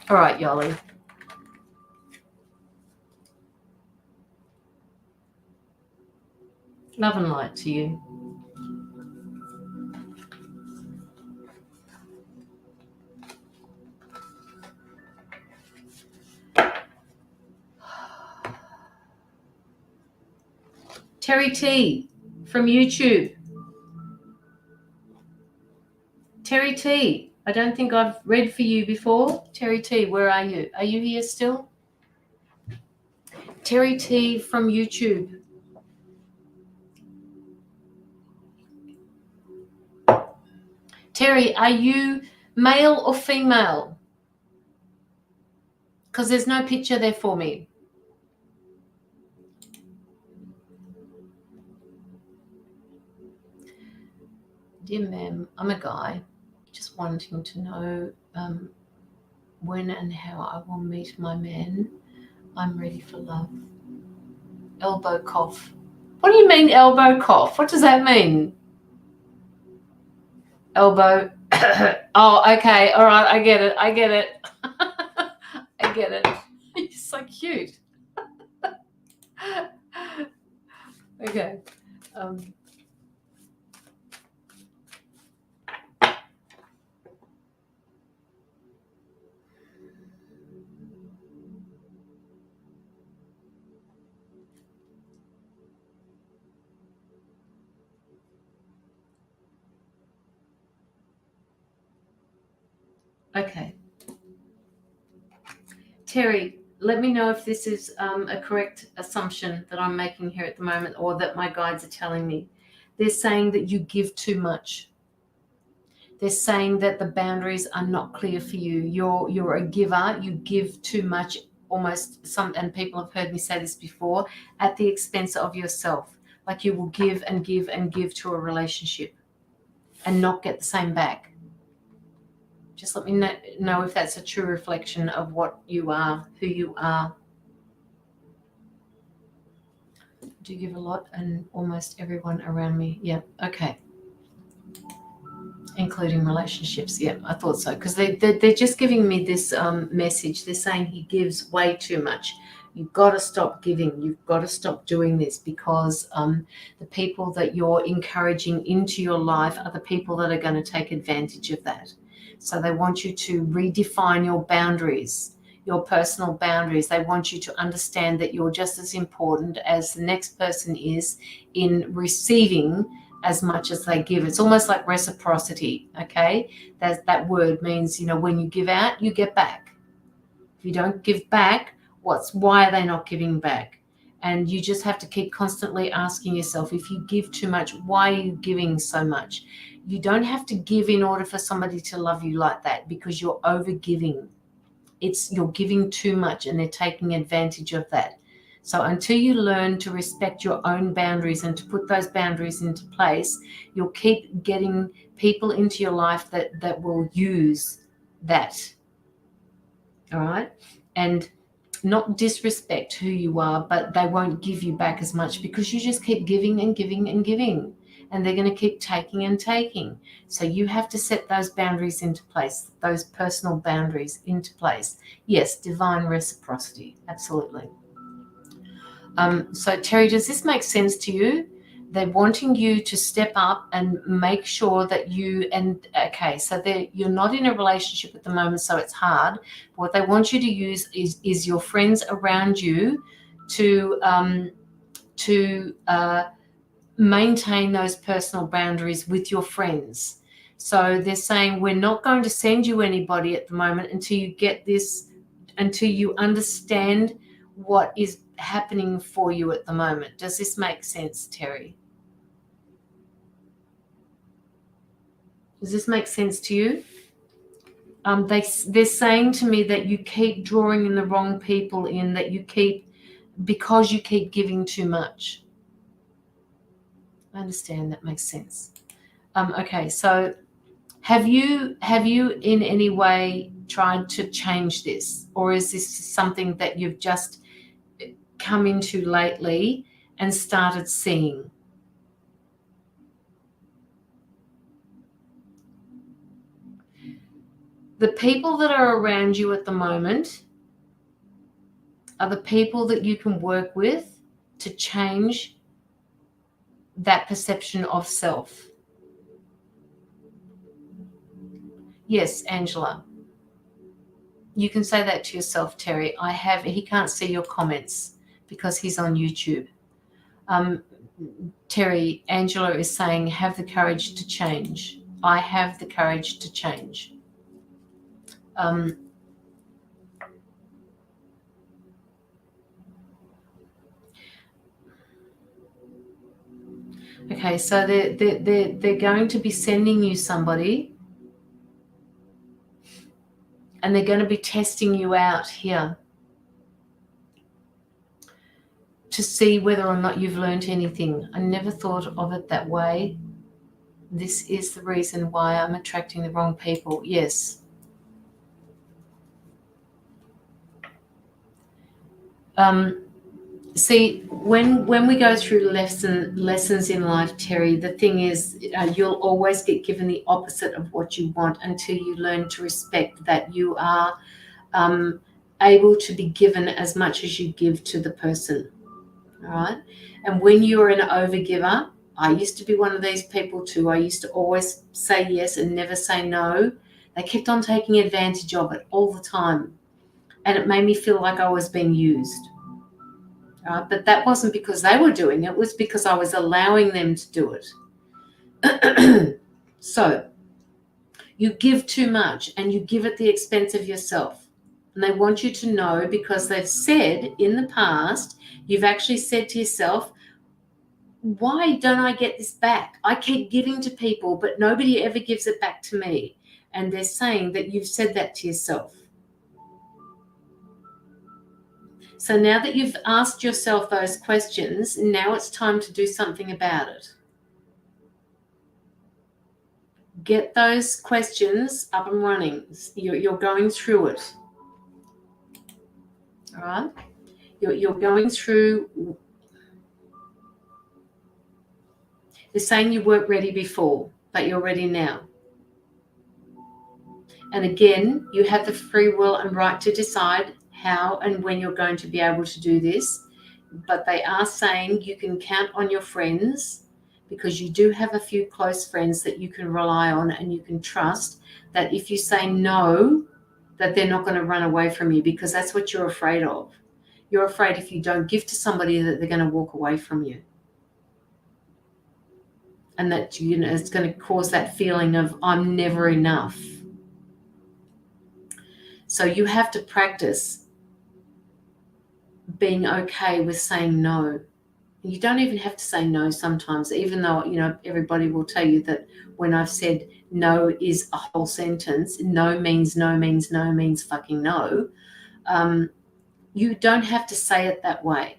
All right, Yoli. Love and light to you. Terry T from YouTube. Terry T, I don't think I've read for you before. Terry T, where are you? Are you here still? Terry T from YouTube. Terry, are you male or female? Because there's no picture there for me. Dear ma'am, I'm a guy, just wanting to know when and how I will meet my man. I'm ready for love. Elbow cough. What do you mean elbow cough? What does that mean? Elbow. Oh, okay. All right. I get it. I get it. You're so cute. Okay. Okay. Terry, let me know if this is a correct assumption that I'm making here at the moment, or that my guides are telling me. They're saying that you give too much. They're saying that the boundaries are not clear for you. You're a giver. You give too much, and people have heard me say this before, at the expense of yourself. Like you will give and give and give to a relationship. and not get the same back? Just let me know if that's a true reflection of what you are, who you are. Do give a lot and almost everyone around me. Yeah, okay. Including relationships. Yeah, I thought so. Because they're just giving me this message. They're saying he gives way too much. You've got to stop giving. You've got to stop doing this, because the people that you're encouraging into your life are the people that are going to take advantage of that. So they want you to redefine your boundaries, your personal boundaries. They want you to understand that you're just as important as the next person is in receiving as much as they give. It's almost like reciprocity, okay? That word means, when you give out, you get back. If you don't give back, why are they not giving back? And you just have to keep constantly asking yourself, if you give too much, why are you giving so much? You don't have to give in order for somebody to love you like that, because you're over giving. You're giving too much and they're taking advantage of that. So until you learn to respect your own boundaries and to put those boundaries into place, you'll keep getting people into your life that will use that. All right? And not disrespect who you are, but they won't give you back as much, because you just keep giving and giving and giving. And they're going to keep taking and taking. So you have to set those boundaries into place, those personal boundaries into place. Yes, divine reciprocity, absolutely. So Terry, does this make sense to you? They're wanting you to step up and make sure that so you're not in a relationship at the moment, so it's hard. What they want you to use is your friends around you to maintain those personal boundaries with your friends. So they're saying, we're not going to send you anybody at the moment until you get this, until you understand what is happening for you at the moment. Does this make sense, Terry? Does this make sense to you? They're saying to me that you keep drawing in the wrong people in, because you keep giving too much. I understand, that makes sense. Okay, so have you in any way tried to change this, or is this something that you've just come into lately and started seeing? The people that are around you at the moment are the people that you can work with to change that perception of self. Yes, Angela. You can say that to yourself, Terry. He can't see your comments because he's on YouTube. Terry, Angela is saying, have the courage to change. I have the courage to change. Okay, so they're going to be sending you somebody, and they're going to be testing you out here to see whether or not you've learned anything. I never thought of it that way. This is the reason why I'm attracting the wrong people. Yes. See, when we go through lessons in life, Terry, the thing is, you'll always get given the opposite of what you want until you learn to respect that you are able to be given as much as you give to the person. All right? And when you're an overgiver, I used to be one of these people too. I used to always say yes and never say no. They kept on taking advantage of it all the time. And it made me feel like I was being used. But that wasn't because they were doing it. It was because I was allowing them to do it. So you give too much and you give at the expense of yourself. And they want you to know, because they've said in the past, you've actually said to yourself, why don't I get this back? I keep giving to people, but nobody ever gives it back to me. And they're saying that you've said that to yourself. So now that you've asked yourself those questions, now it's time to do something about it. get those questions up and running. You're going through it. All right? You're going through. They're saying you weren't ready before, but you're ready now. And again, you have the free will and right to decide how and when you're going to be able to do this. But they are saying you can count on your friends, because you do have a few close friends that you can rely on and you can trust, that if you say no, that they're not going to run away from you, because that's what you're afraid of. You're afraid if you don't give to somebody that they're going to walk away from you. And that, you know, it's going to cause that feeling of I'm never enough. So you have to practice being okay with saying no. You don't even have to say no sometimes, even though, you know, everybody will tell you that when I've said no is a whole sentence, no means no means no means fucking no. You don't have to say it that way.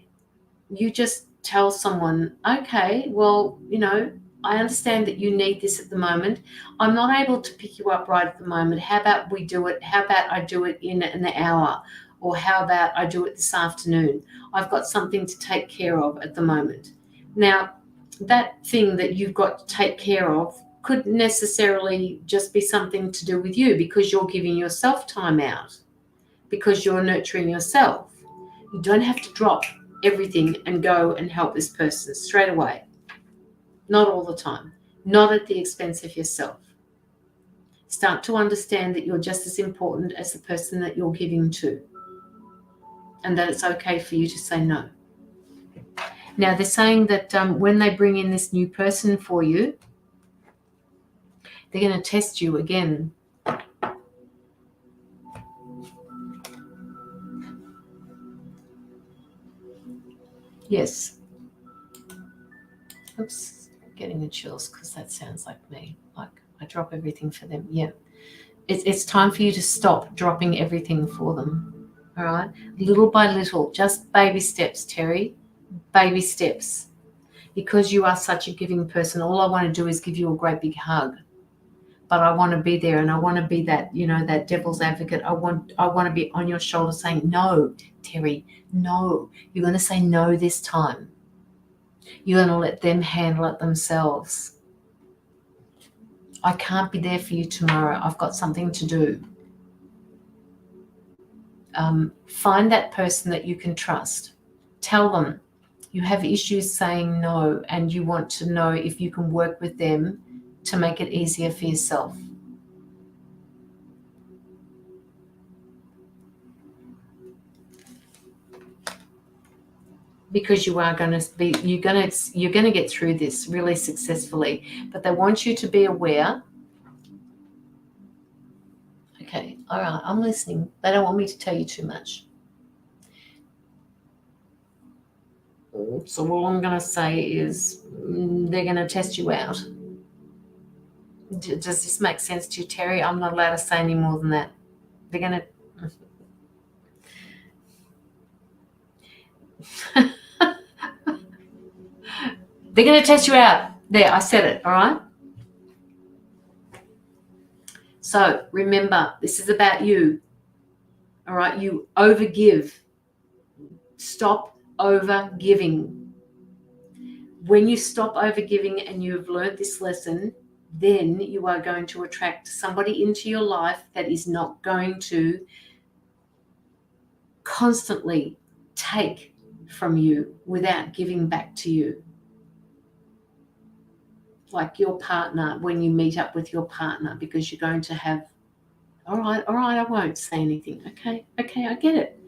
You just tell someone, okay, well, you know, I understand that you need this at the moment. I'm not able to pick you up right at the moment. How about we do it? How about I do it in an hour? Or how about I do it this afternoon? I've got something to take care of at the moment. Now, that thing that you've got to take care of could necessarily just be something to do with you, because you're giving yourself time out, because you're nurturing yourself. You don't have to drop everything and go and help this person straight away. Not all the time. Not at the expense of yourself. Start to understand that you're just as important as the person that you're giving to, and that it's okay for you to say no. Now, they're saying that when they bring in this new person for you, they're going to test you again. Yes. Oops, getting the chills because that sounds like me. Like I drop everything for them. Yeah. It's time for you to stop dropping everything for them. All right? Little by little, just baby steps, Terry. Baby steps. Because you are such a giving person, all I want to do is give you a great big hug. But I want to be there, and I want to be that, you know, that devil's advocate. I want to be on your shoulder saying, no, Terry, no. You're going to say no this time. You're going to let them handle it themselves. I can't be there for you tomorrow. I've got something to do. Find that person that you can trust. Tell them you have issues saying no, and you want to know if you can work with them to make it easier for yourself. Because you are going to be, you're going to get through this really successfully. But they want you to be aware. Okay, all right, I'm listening. They don't want me to tell you too much. So all I'm going to say is they're going to test you out. Does this make sense to you, Terry? I'm not allowed to say any more than that. They're going to... They're going to test you out. There, I said it, all right? So remember, this is about you, all right? You overgive. Stop overgiving. When you stop overgiving and you've learned this lesson, then you are going to attract somebody into your life that is not going to constantly take from you without giving back to you. Like your partner, when you meet up with your partner, because you're going to have, all right, I won't say anything. Okay, I get it.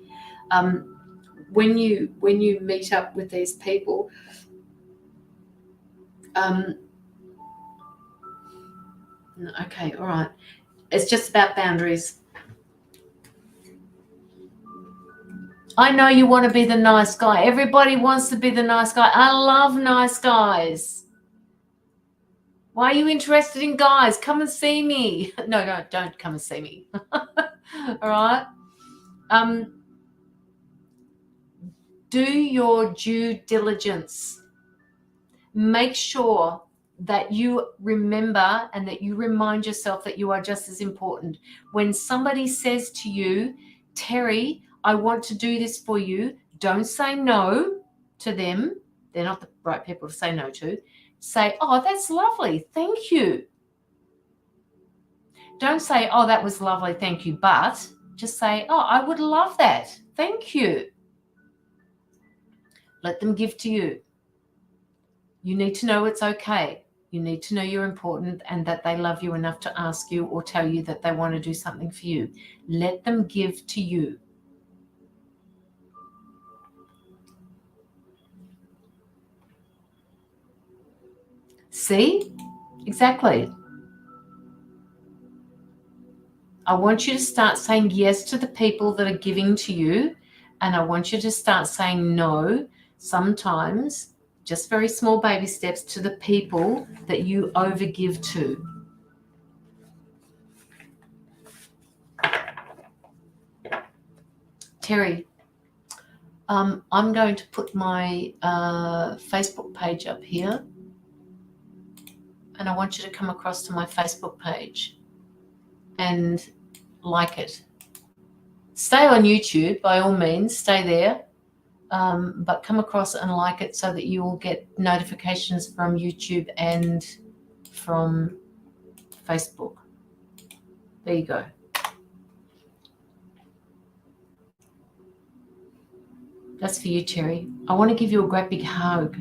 When you meet up with these people, okay, all right. It's just about boundaries. I know you want to be the nice guy. Everybody wants to be the nice guy. I love nice guys. Why are you interested in guys? Come and see me. No, don't come and see me. All right. Do your due diligence. Make sure that you remember and that you remind yourself that you are just as important. When somebody says to you, Terry, I want to do this for you, don't say no to them. They're not the right people to say no to. Say, oh, that's lovely. Thank you. Don't say, oh, that was lovely. Thank you. But just say, oh, I would love that. Thank you. Let them give to you. You need to know it's okay. You need to know you're important and that they love you enough to ask you or tell you that they want to do something for you. Let them give to you. See? Exactly. I want you to start saying yes to the people that are giving to you, and I want you to start saying no sometimes, just very small baby steps, to the people that you overgive to. Terry, I'm going to put my Facebook page up here, and I want you to come across to my Facebook page and like it. Stay on YouTube, by all means, stay there, but come across and like it so that you will get notifications from YouTube and from Facebook. There you go. That's for you, Terry. I want to give you a great big hug.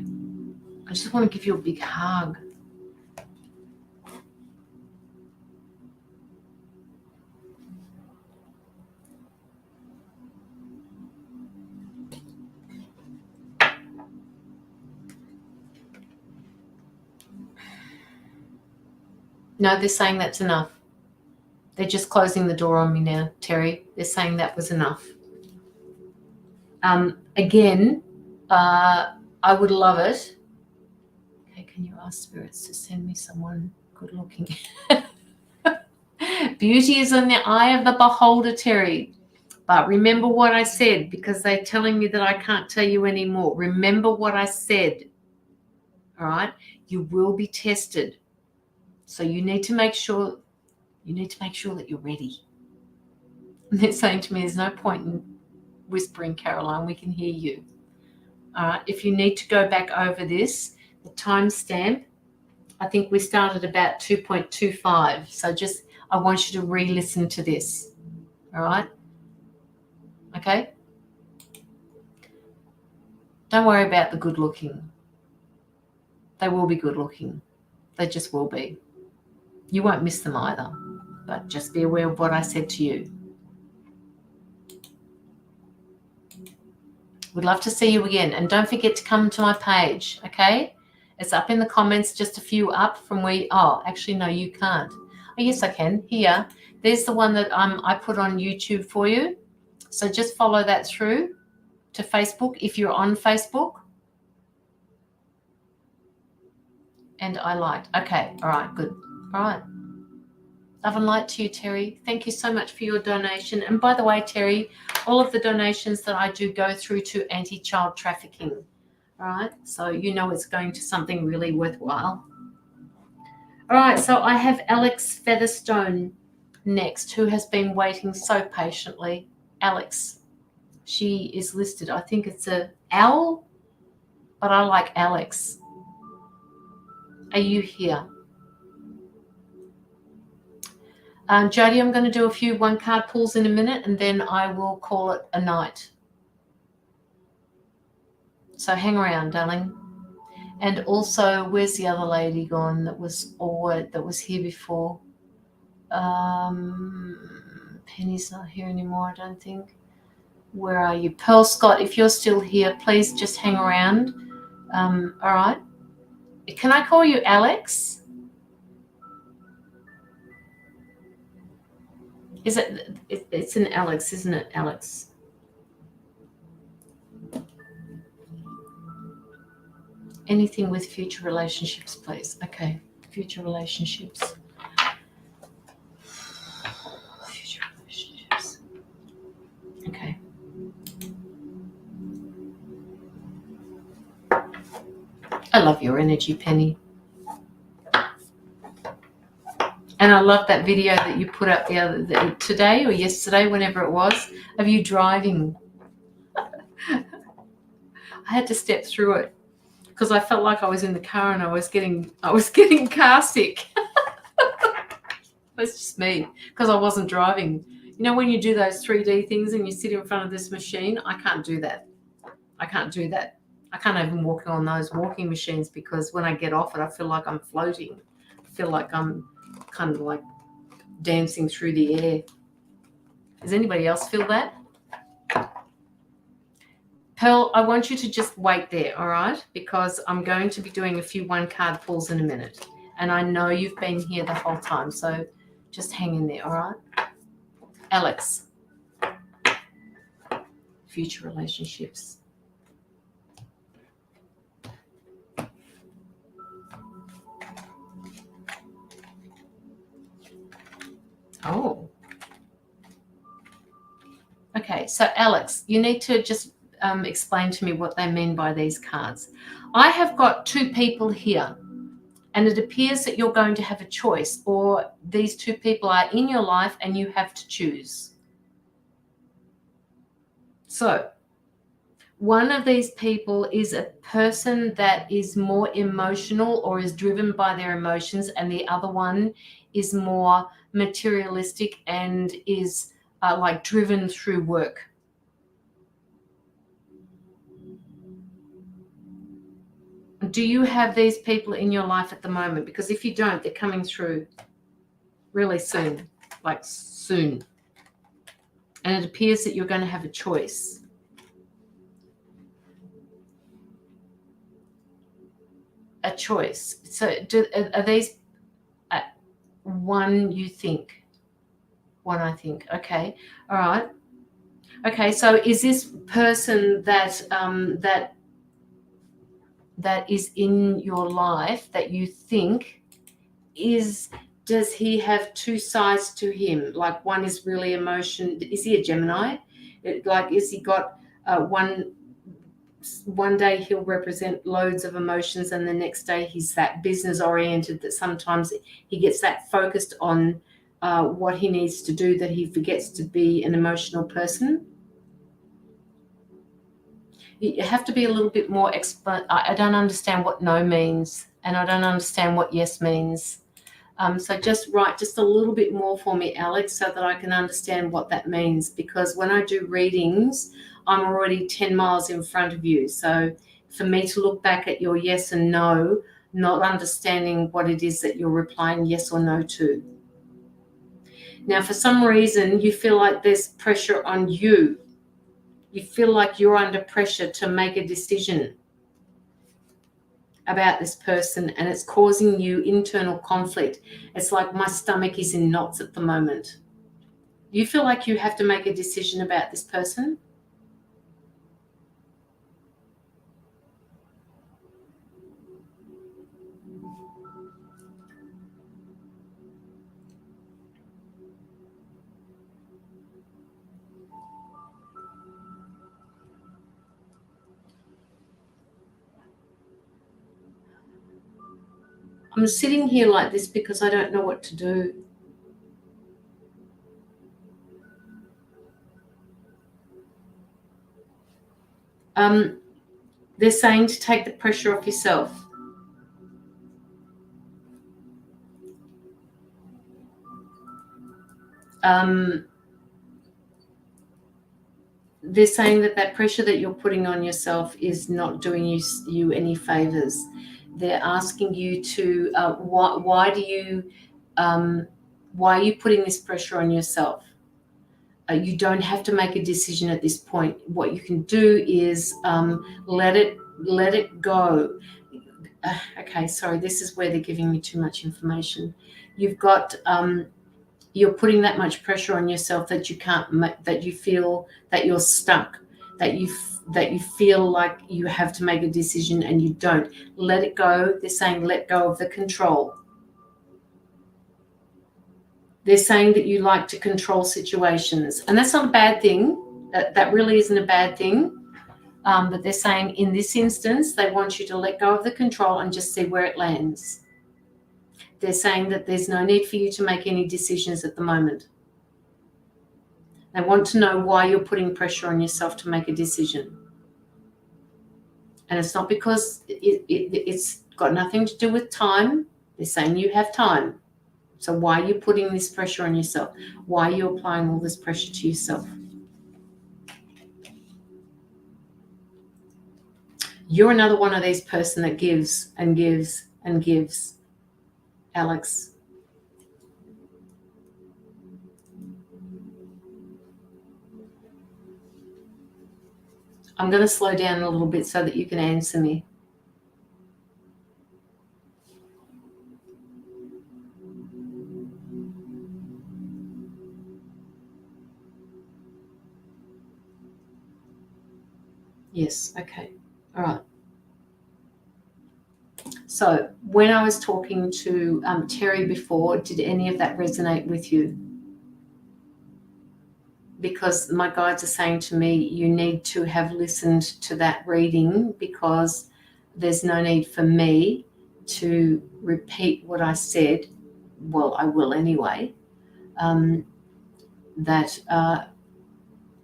I just want to give you a big hug. No, they're saying that's enough. They're just closing the door on me now, Terry. They're saying that was enough. Again, I would love it. Okay, can you ask spirits to send me someone good looking? Beauty is in the eye of the beholder, Terry. But remember what I said, because they're telling me that I can't tell you anymore. Remember what I said. All right? You will be tested. So you need to make sure that you're ready. And they're saying to me, there's no point in whispering, Caroline, we can hear you. All right? If you need to go back over this, the timestamp, I think we started about 2.25. So just, I want you to re-listen to this. All right? Okay? Don't worry about the good looking. They will be good looking. They just will be. You won't miss them either. But just be aware of what I said to you. We'd love to see you again. And don't forget to come to my page, okay? It's up in the comments, just a few up from where, oh, actually, no, you can't. Oh, yes, I can. Here. There's the one that I put on YouTube for you. So just follow that through to Facebook if you're on Facebook. And I liked. Okay. All right. Good. All right. Love and light to you, Terry. Thank you so much for your donation. And by the way, Terry, all of the donations that I do go through to anti-child trafficking. All right. So you know it's going to something really worthwhile. All right. So I have Alex Featherstone next, who has been waiting so patiently. Alex. She is listed. I think it's a owl, but I like Alex. Are you here? Jody, I'm going to do a few one-card pulls in a minute, and then I will call it a night. So hang around, darling. And also, where's the other lady gone that was here before? Penny's not here anymore, I don't think. Where are you? Pearl Scott, if you're still here, please just hang around. All right. Can I call you Alex? Is it? It's an Alex, isn't it, Alex? Anything with future relationships, please. Okay, future relationships. Future relationships. Okay. I love your energy, Penny. And I love that video that you put up today or yesterday, whenever it was, of you driving. I had to step through it because I felt like I was in the car and I was getting car sick. That's just me, because I wasn't driving. You know, when you do those 3D things and you sit in front of this machine, I can't do that. I can't even walk on those walking machines, because when I get off it, I feel like I'm floating. I feel like I'm kind of like dancing through the air. Does anybody else feel that? Pearl, I want you to just wait there, all right? Because I'm going to be doing a few one-card pulls in a minute. And I know you've been here the whole time, so just hang in there, all right? Alex. Future relationships. Oh. Okay, so Alex, you need to just explain to me what they mean by these cards. I have got two people here, and it appears that you're going to have a choice, or these two people are in your life and you have to choose. So one of these people is a person that is more emotional or is driven by their emotions, and the other one is more materialistic and is like driven through work. Do you have these people in your life at the moment? Because if you don't, they're coming through really soon, like soon. And it appears that you're going to have a choice. A choice. So are these one you think? One I think. Okay. All right. Okay. So is this person that that is in your life that you think does he have two sides to him? Like one is really emotion. Is he a Gemini? Like, is he got one day he'll represent loads of emotions, and the next day he's that business oriented that sometimes he gets that focused on what he needs to do that he forgets to be an emotional person? You have to be a little bit more expert. I don't understand what no means, and I don't understand what yes means. So just write just a little bit more for me, Alex, so that I can understand what that means. Because when I do readings, I'm already 10 miles in front of you. So for me to look back at your yes and no, not understanding what it is that you're replying yes or no to. Now, for some reason, you feel like there's pressure on you. You feel like you're under pressure to make a decision about this person, and it's causing you internal conflict. It's like my stomach is in knots at the moment. You feel like you have to make a decision about this person? I'm sitting here like this because I don't know what to do. They're saying to take the pressure off yourself. They're saying that pressure that you're putting on yourself is not doing you any favors. They're asking you to why are you putting this pressure on yourself? You don't have to make a decision at this point. What you can do is let it go. Okay, sorry, this is where they're giving me too much information. You've got you're putting that much pressure on yourself that you can't, that you feel that you're stuck, that you feel like you have to make a decision and you don't. Let it go. They're saying let go of the control. They're saying that you like to control situations, and that's not a bad thing. That really isn't a bad thing. But they're saying in this instance, they want you to let go of the control and just see where it lands. they're saying that there's no need for you to make any decisions at the moment. They want to know why you're putting pressure on yourself to make a decision. And it's not because it's got nothing to do with time. They're saying you have time. So why are you putting this pressure on yourself? Why are you applying all this pressure to yourself? You're another one of these person that gives and gives and gives, Alex. I'm going to slow down a little bit so that you can answer me. Yes, okay. All right. So when I was talking to Terry before, did any of that resonate with you? Because my guides are saying to me, you need to have listened to that reading, because there's no need for me to repeat what I said. Well, I will anyway.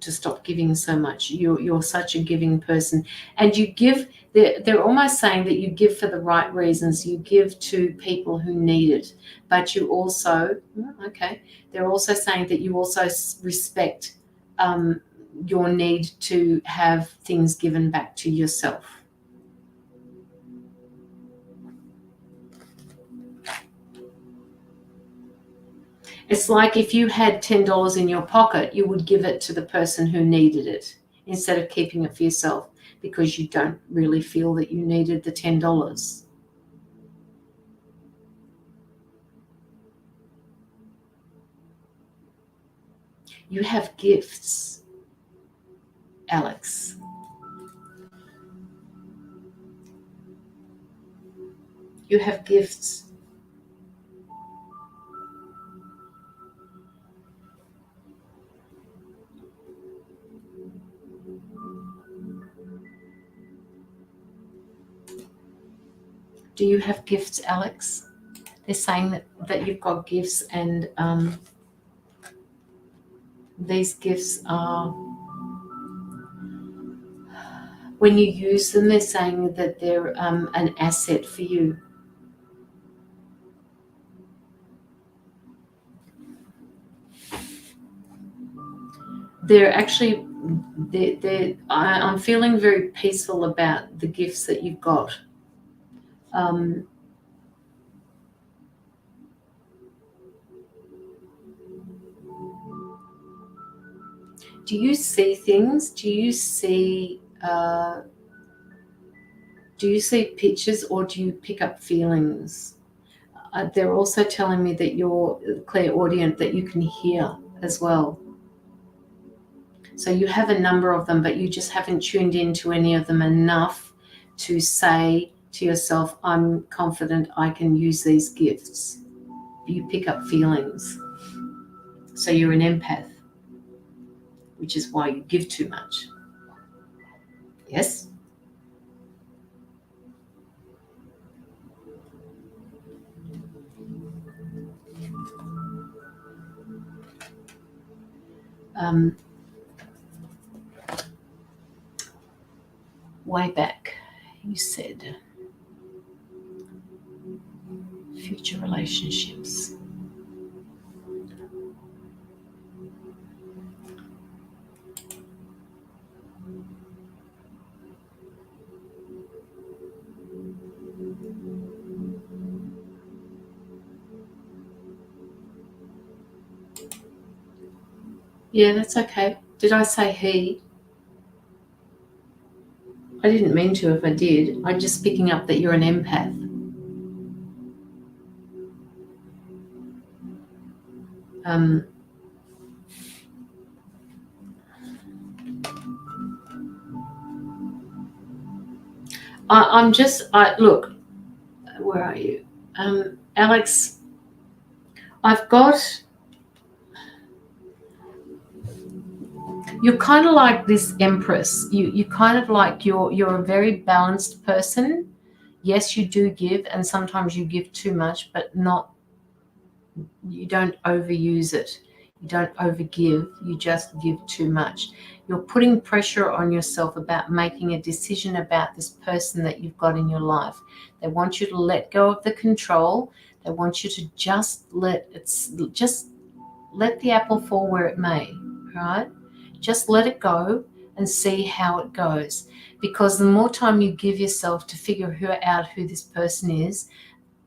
To stop giving so much. You're such a giving person, and you give. They're almost saying that you give for the right reasons. You give to people who need it, but you also, okay, they're also saying that you also respect your need to have things given back to yourself. It's like if you had $10 in your pocket, you would give it to the person who needed it instead of keeping it for yourself, because you don't really feel that you needed the $10. You have gifts, Alex. You have gifts. Do you have gifts, Alex? They're saying that you've got gifts, and these gifts are, when you use them, they're saying that they're an asset for you. They're actually, I'm feeling very peaceful about the gifts that you've got. Do you see things? Do you see pictures, or do you pick up feelings? They're also telling me that you're clairaudient, that you can hear as well. So you have a number of them, but you just haven't tuned into any of them enough to say to yourself, I'm confident I can use these gifts. You pick up feelings. So you're an empath, which is why you give too much. Yes? Way back, you said future relationships. Yeah, that's okay. Did I say he? I didn't mean to if I did. I'm just picking up that you're an empath. Look, where are you? Alex, I've got, you're kind of like this empress. You kind of like, you're a very balanced person. yes, you do give, and sometimes you give too much, but you don't overuse it. You don't overgive, you just give too much. You're putting pressure on yourself about making a decision about this person that you've got in your life. They want you to let go of the control. They want you to just let the apple fall where it may, right? Just let it go and see how it goes. Because the more time you give yourself to figure out who this person is,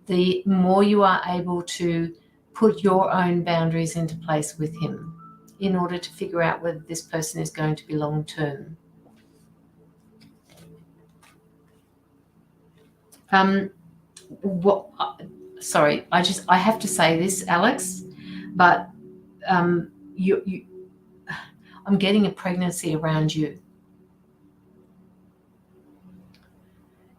the more you are able to put your own boundaries into place with him in order to figure out whether this person is going to be long term. Sorry, I have to say this, Alex, but I'm getting a pregnancy around you.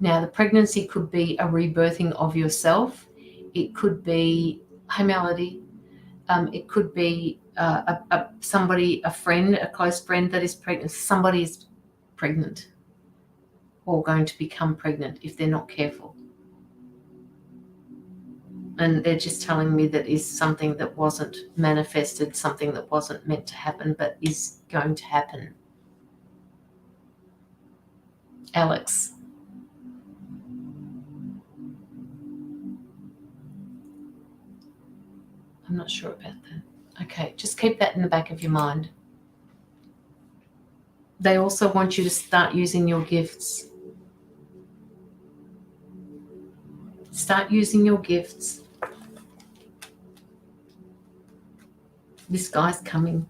Now, the pregnancy could be a rebirthing of yourself. It could be, hey, Melody, it could be somebody, a friend, a close friend that is pregnant. Somebody is pregnant or going to become pregnant if they're not careful. And they're just telling me that is something that wasn't manifested, something that wasn't meant to happen, but is going to happen. Alex. I'm not sure about that. Okay, just keep that in the back of your mind. They also want you to start using your gifts. Start using your gifts. This guy's coming.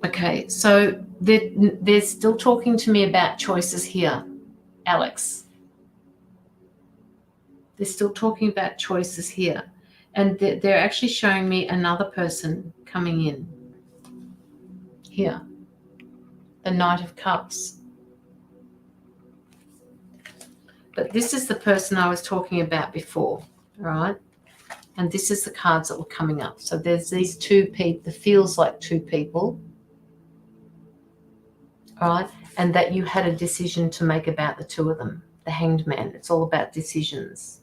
Okay, so they're still talking to me about choices here, Alex. They're still talking about choices here. And they're actually showing me another person coming in here, the Knight of Cups. But this is the person I was talking about before, right? And this is the cards that were coming up. So there's these two people, that feels like two people, right? And that you had a decision to make about the two of them, the Hanged Man. It's all about decisions.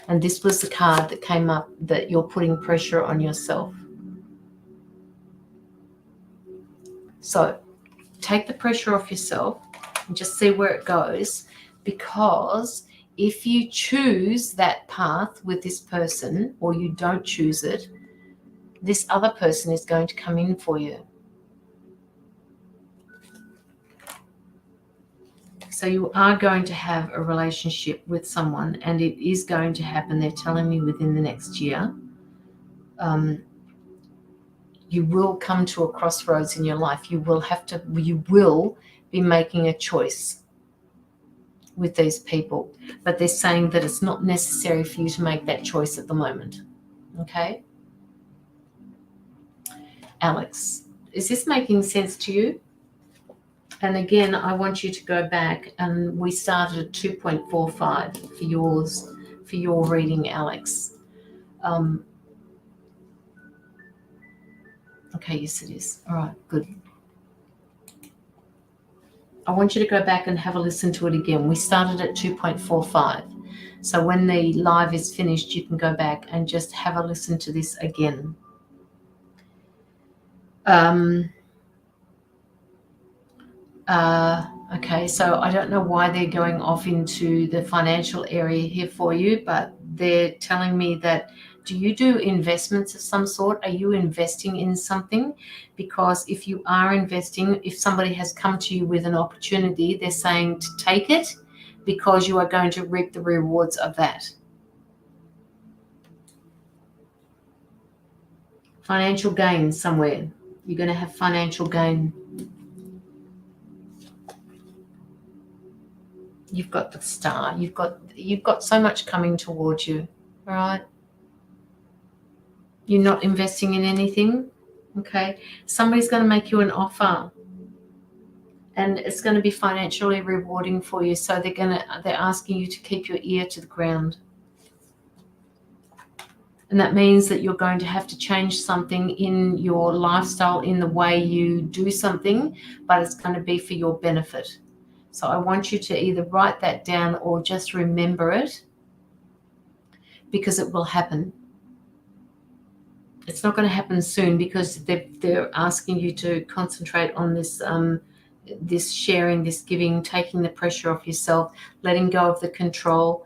And this was the card that came up, that you're putting pressure on yourself. So take the pressure off yourself and just see where it goes, because if you choose that path with this person or you don't choose it, this other person is going to come in for you. So you are going to have a relationship with someone, and it is going to happen. They're telling me within the next year. You will come to a crossroads in your life. You will be making a choice with these people, but they're saying that it's not necessary for you to make that choice at the moment. Okay? Alex, is this making sense to you? And again, I want you to go back, and we started at 2.45 for your reading, Alex. Okay, yes it is. All right, good. I want you to go back and have a listen to it again. We started at 2.45. So when the live is finished, you can go back and just have a listen to this again. Okay, so I don't know why they're going off into the financial area here for you, but they're telling me that, do you do investments of some sort? Are you investing in something? Because if you are investing, if somebody has come to you with an opportunity, they're saying to take it, because you are going to reap the rewards of that. Financial gain somewhere. You're going to have financial gain. You've got the Star. You've got so much coming towards you, all right? You're not investing in anything, okay? Somebody's going to make you an offer, and it's going to be financially rewarding for you. So they're asking you to keep your ear to the ground. And that means that you're going to have to change something in your lifestyle, in the way you do something, but it's going to be for your benefit. So I want you to either write that down or just remember it, because it will happen. It's not going to happen soon, because they're asking you to concentrate on this this sharing, this giving, taking the pressure off yourself, letting go of the control.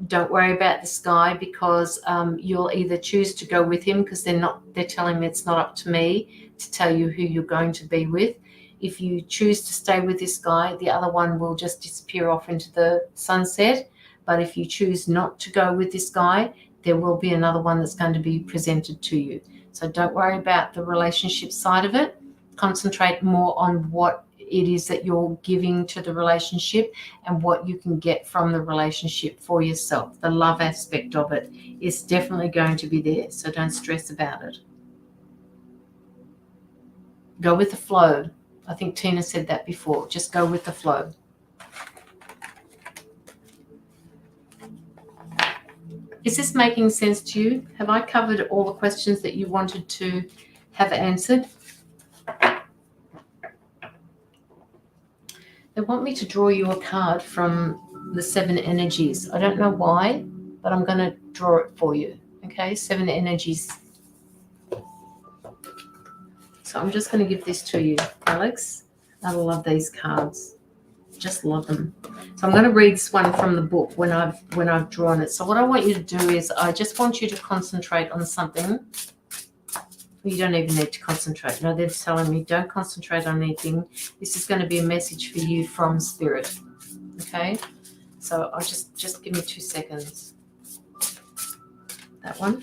Don't worry about this guy, because you'll either choose to go with him, because they're telling me it's not up to me to tell you who you're going to be with. If you choose to stay with this guy, the other one will just disappear off into the sunset. But if you choose not to go with this guy, there will be another one that's going to be presented to you. So don't worry about the relationship side of it. Concentrate more on what it is that you're giving to the relationship and what you can get from the relationship for yourself. The love aspect of it is definitely going to be there, so don't stress about it. Go with the flow. I think Tina said that before. Just go with the flow. Is this making sense to you? Have I covered all the questions that you wanted to have answered? They want me to draw you a card from the 7 energies. I don't know why, but I'm going to draw it for you. Okay, 7 energies. So I'm just going to give this to you, Alex. I love these cards. Just love them. So I'm going to read this one from the book when I've drawn it. So what I want you to do is I just want you to concentrate on something. You don't even need to concentrate. No, they're telling me don't concentrate on anything. This is going to be a message for you from Spirit. Okay? So I'll just give me 2 seconds. That one.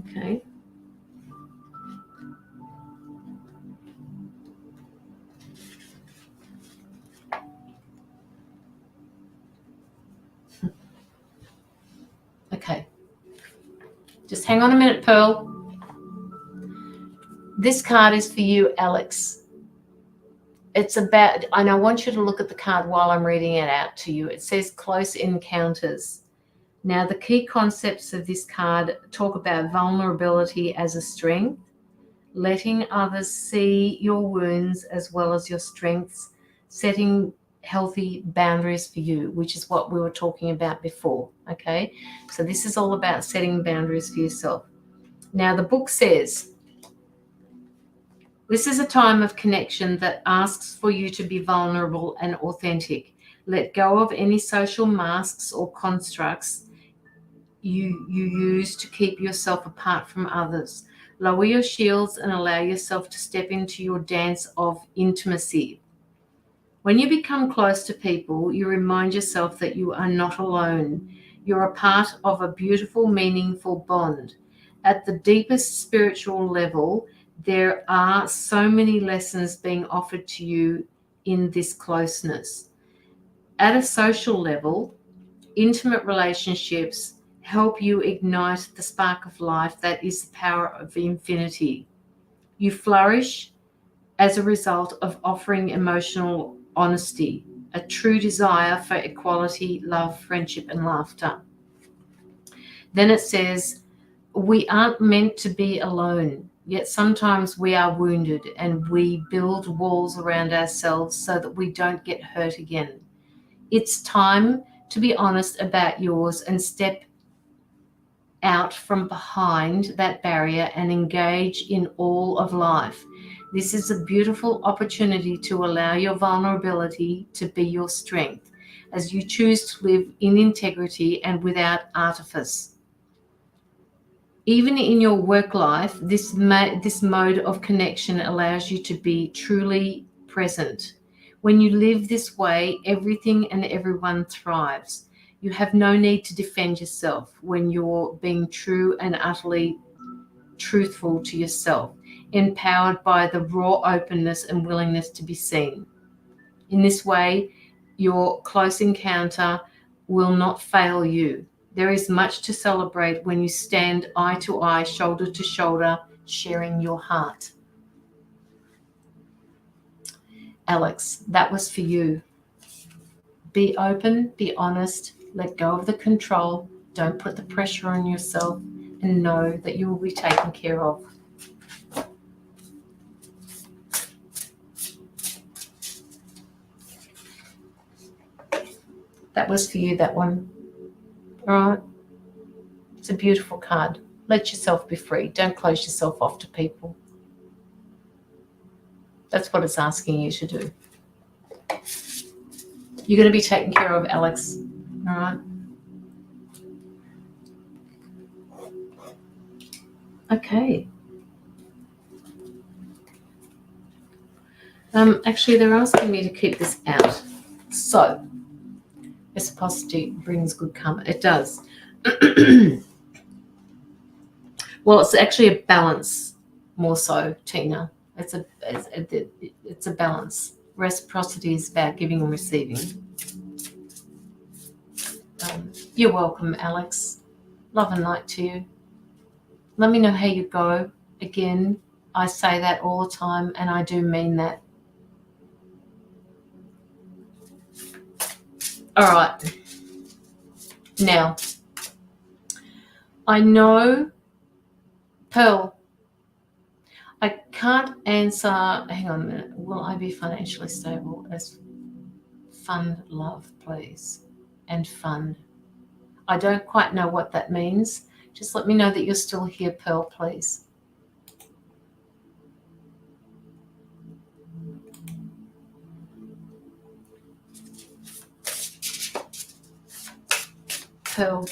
Okay. Okay. Just hang on a minute, Pearl. This card is for you, Alex. It's about, and I want you to look at the card while I'm reading it out to you. It says close encounters. Now, the key concepts of this card talk about vulnerability as a strength, letting others see your wounds as well as your strengths, setting healthy boundaries for you, which is what we were talking about before. Okay, so this is all about setting boundaries for yourself. Now, the book says this is a time of connection that asks for you to be vulnerable and authentic. Let go of any social masks or constructs you use to keep yourself apart from others. Lower your shields and allow yourself to step into your dance of intimacy. When you become close to people, you remind yourself that you are not alone. You're a part of a beautiful, meaningful bond. At the deepest spiritual level, there are so many lessons being offered to you in this closeness. At a social level, intimate relationships help you ignite the spark of life that is the power of infinity. You flourish as a result of offering emotional honesty, a true desire for equality, love, friendship, and laughter. Then it says, we aren't meant to be alone, yet sometimes we are wounded and we build walls around ourselves so that we don't get hurt again. It's time to be honest about yours and step out from behind that barrier and engage in all of life. This is a beautiful opportunity to allow your vulnerability to be your strength as you choose to live in integrity and without artifice. Even in your work life, this mode of connection allows you to be truly present. When you live this way, everything and everyone thrives. You have no need to defend yourself when you're being true and utterly truthful to yourself, empowered by the raw openness and willingness to be seen. In this way, your close encounter will not fail you. There is much to celebrate when you stand eye to eye, shoulder to shoulder, sharing your heart. Alex, that was for you. Be open, be honest, let go of the control, don't put the pressure on yourself, and know that you will be taken care of. That was for you, that one. All right? It's a beautiful card. Let yourself be free. Don't close yourself off to people. That's what it's asking you to do. You're going to be taken care of, Alex. All right? Okay. Actually, they're asking me to keep this out. So, reciprocity brings good karma. It does. Well, it's actually a balance more so, Tina. It's a balance. Reciprocity is about giving and receiving. You're welcome, Alex. Love and light to you. Let me know how you go. Again, I say that all the time, and I do mean that. All right. Now, I know, Pearl, I can't answer. Hang on a minute. Will I be financially stable? As fund love, please. And fund. I don't quite know what that means. Just let me know that you're still here, Pearl, please. Pearl.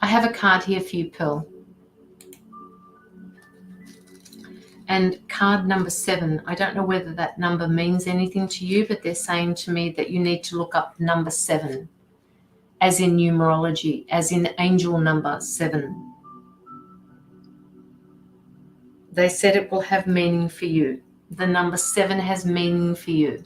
I have a card here for you, Pearl. And card number 7, I don't know whether that number means anything to you, but they're saying to me that you need to look up number 7, as in numerology, as in angel number 7. They said it will have meaning for you. The number 7 has meaning for you.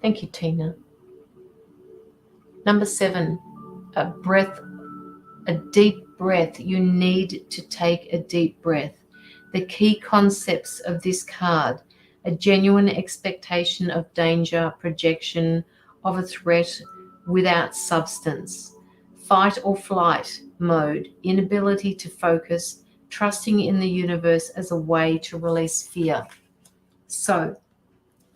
Thank you, Tina. Number 7, a breath, a deep breath. You need to take a deep breath. The key concepts of this card: a genuine expectation of danger, projection of a threat without substance, fight or flight mode, inability to focus, trusting in the universe as a way to release fear. So,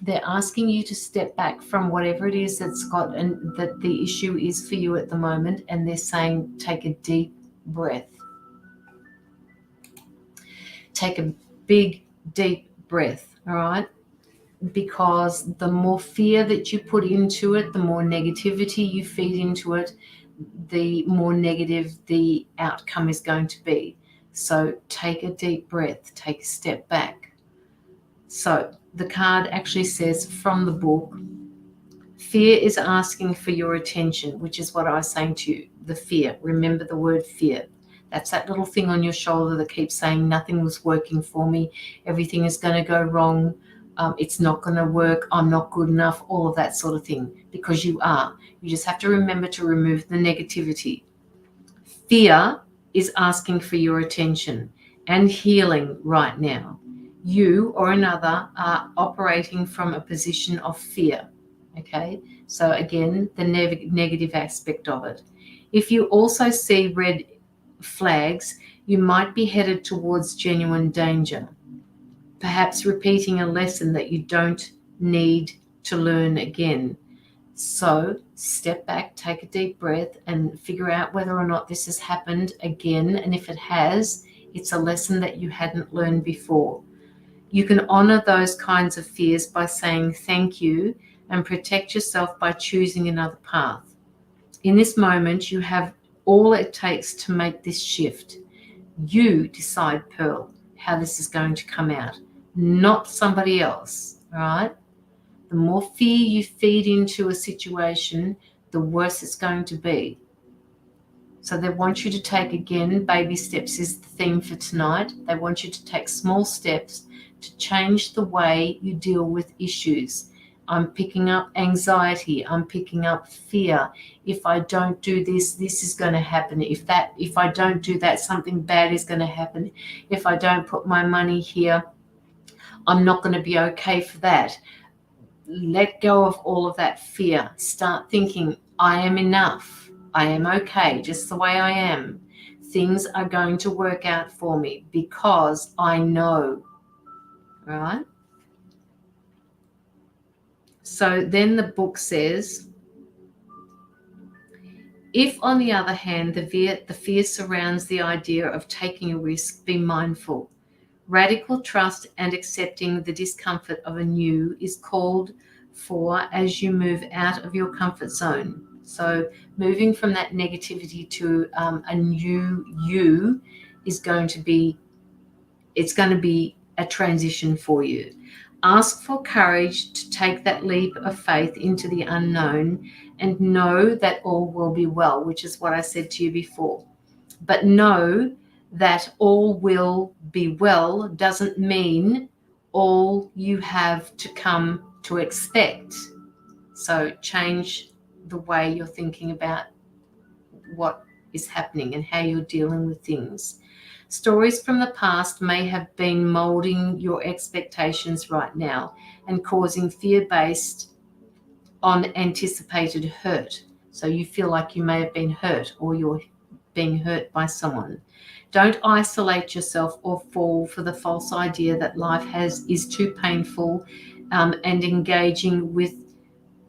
they're asking you to step back from whatever it is that's got and that the issue is for you at the moment, and they're saying take a deep breath. Take a big, deep breath, all right? Because the more fear that you put into it, the more negativity you feed into it, the more negative the outcome is going to be. So take a deep breath, take a step back. So the card actually says from the book, fear is asking for your attention, which is what I was saying to you, the fear. Remember the word fear. That's that little thing on your shoulder that keeps saying nothing was working for me, everything is going to go wrong, it's not going to work, I'm not good enough, all of that sort of thing, because you are. You just have to remember to remove the negativity. Fear is asking for your attention and healing right now. You or another are operating from a position of fear, okay? So again, the negative aspect of it. If you also see red flags, you might be headed towards genuine danger, perhaps repeating a lesson that you don't need to learn again. So step back, take a deep breath, and figure out whether or not this has happened again. And if it has, it's a lesson that you hadn't learned before. You can honor those kinds of fears by saying thank you and protect yourself by choosing another path. In this moment, you have all it takes to make this shift. You decide, Pearl, how this is going to come out, not somebody else, all right? The more fear you feed into a situation, the worse it's going to be. So they want you to take, again, baby steps is the theme for tonight. They want you to take small steps to change the way you deal with issues. I'm picking up anxiety. I'm picking up fear. If I don't do this, this is going to happen. If I don't do that, something bad is going to happen. If I don't put my money here, I'm not going to be okay for that. Let go of all of that fear. Start thinking, I am enough. I am okay just the way I am. Things are going to work out for me because I know. Right? So then the book says, if, on the other hand, the fear surrounds the idea of taking a risk, be mindful. Radical trust and accepting the discomfort of a new is called for as you move out of your comfort zone. So moving from that negativity to a new you is going to be, it's going to be a transition for you. Ask for courage to take that leap of faith into the unknown and know that all will be well, which is what I said to you before. But know that all will be well doesn't mean all you have to come to expect. So change the way you're thinking about what is happening and how you're dealing with things. Stories from the past may have been molding your expectations right now and causing fear based on anticipated hurt. So you feel like you may have been hurt or you're being hurt by someone. Don't isolate yourself or fall for the false idea that life is too painful and engaging with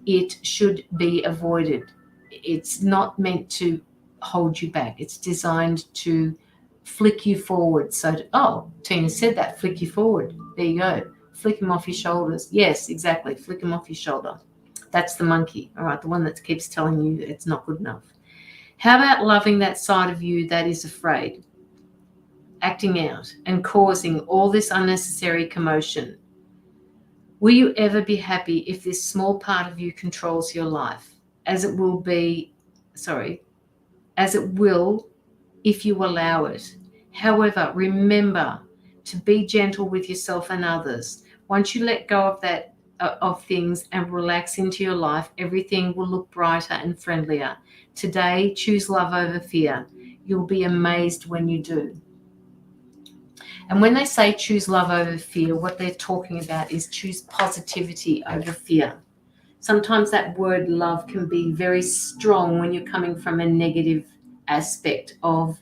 it should be avoided. It's not meant to hold you back. It's designed to flick you forward. So, Tina said that, flick you forward. There you go. Flick him off your shoulders. Yes, exactly. Flick him off your shoulder. That's the monkey, all right, the one that keeps telling you it's not good enough. How about loving that side of you that is afraid, acting out and causing all this unnecessary commotion? Will you ever be happy if this small part of you controls your life, as it will if you allow it? However, remember to be gentle with yourself and others. Once you let go of that, of things and relax into your life, everything will look brighter and friendlier. Today, choose love over fear. You'll be amazed when you do. And when they say choose love over fear, what they're talking about is choose positivity over fear. Sometimes that word love can be very strong when you're coming from a negative aspect of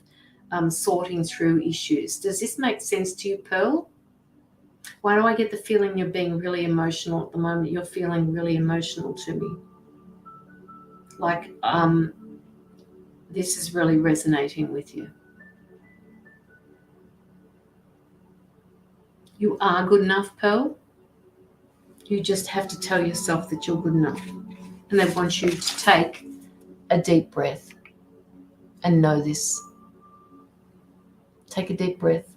sorting through issues. Does this make sense to you, Pearl? Why do I get the feeling you're being really emotional at the moment? You're feeling really emotional to me. Like this is really resonating with you. You are good enough, Pearl. You just have to tell yourself that you're good enough. And they want you to take a deep breath and know this. Take a deep breath.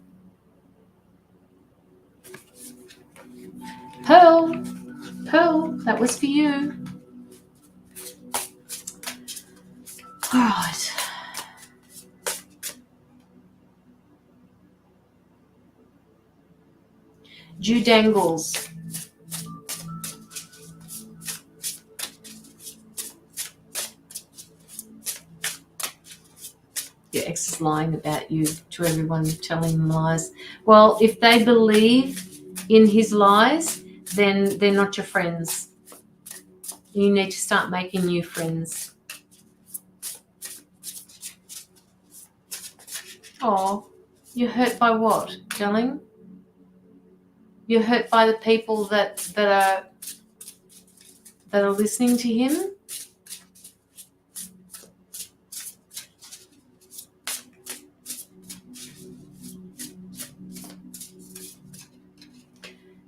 Pearl, that was for you. All right. Dew dangles. Your ex is lying about you to everyone, telling them lies. Well, if they believe in his lies, then they're not your friends. You need to start making new friends. Oh, you're hurt by what, darling? You're hurt by the people that are listening to him?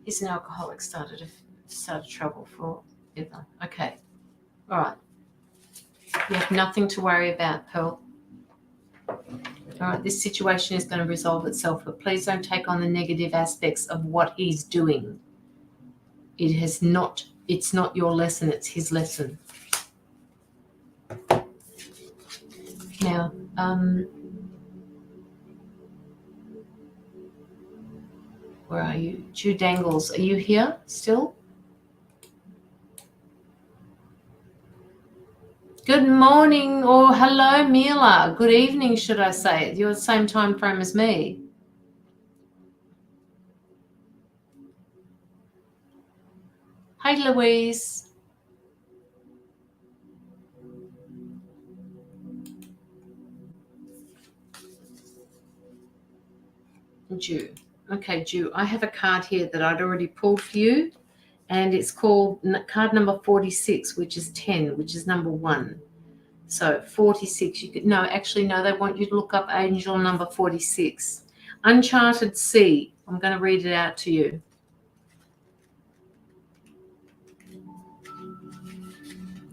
He's an alcoholic, started trouble forever. Okay. All right. You have nothing to worry about, Pearl. All right, this situation is going to resolve itself, but please don't take on the negative aspects of what he's doing. It has not It's not your lesson, it's his lesson. Now, where are you? Jew Dangles, are you here still? Good morning, or hello, Mila. Good evening, should I say. You're the same time frame as me. Hey, Louise. Jew. Okay, Jew, I have a card here that I'd already pulled for you, and it's called card number 46, which is 10, which is number 1. So 46, you could, no, actually, no, they want you to look up angel number 46. Uncharted Sea. I'm going to read it out to you.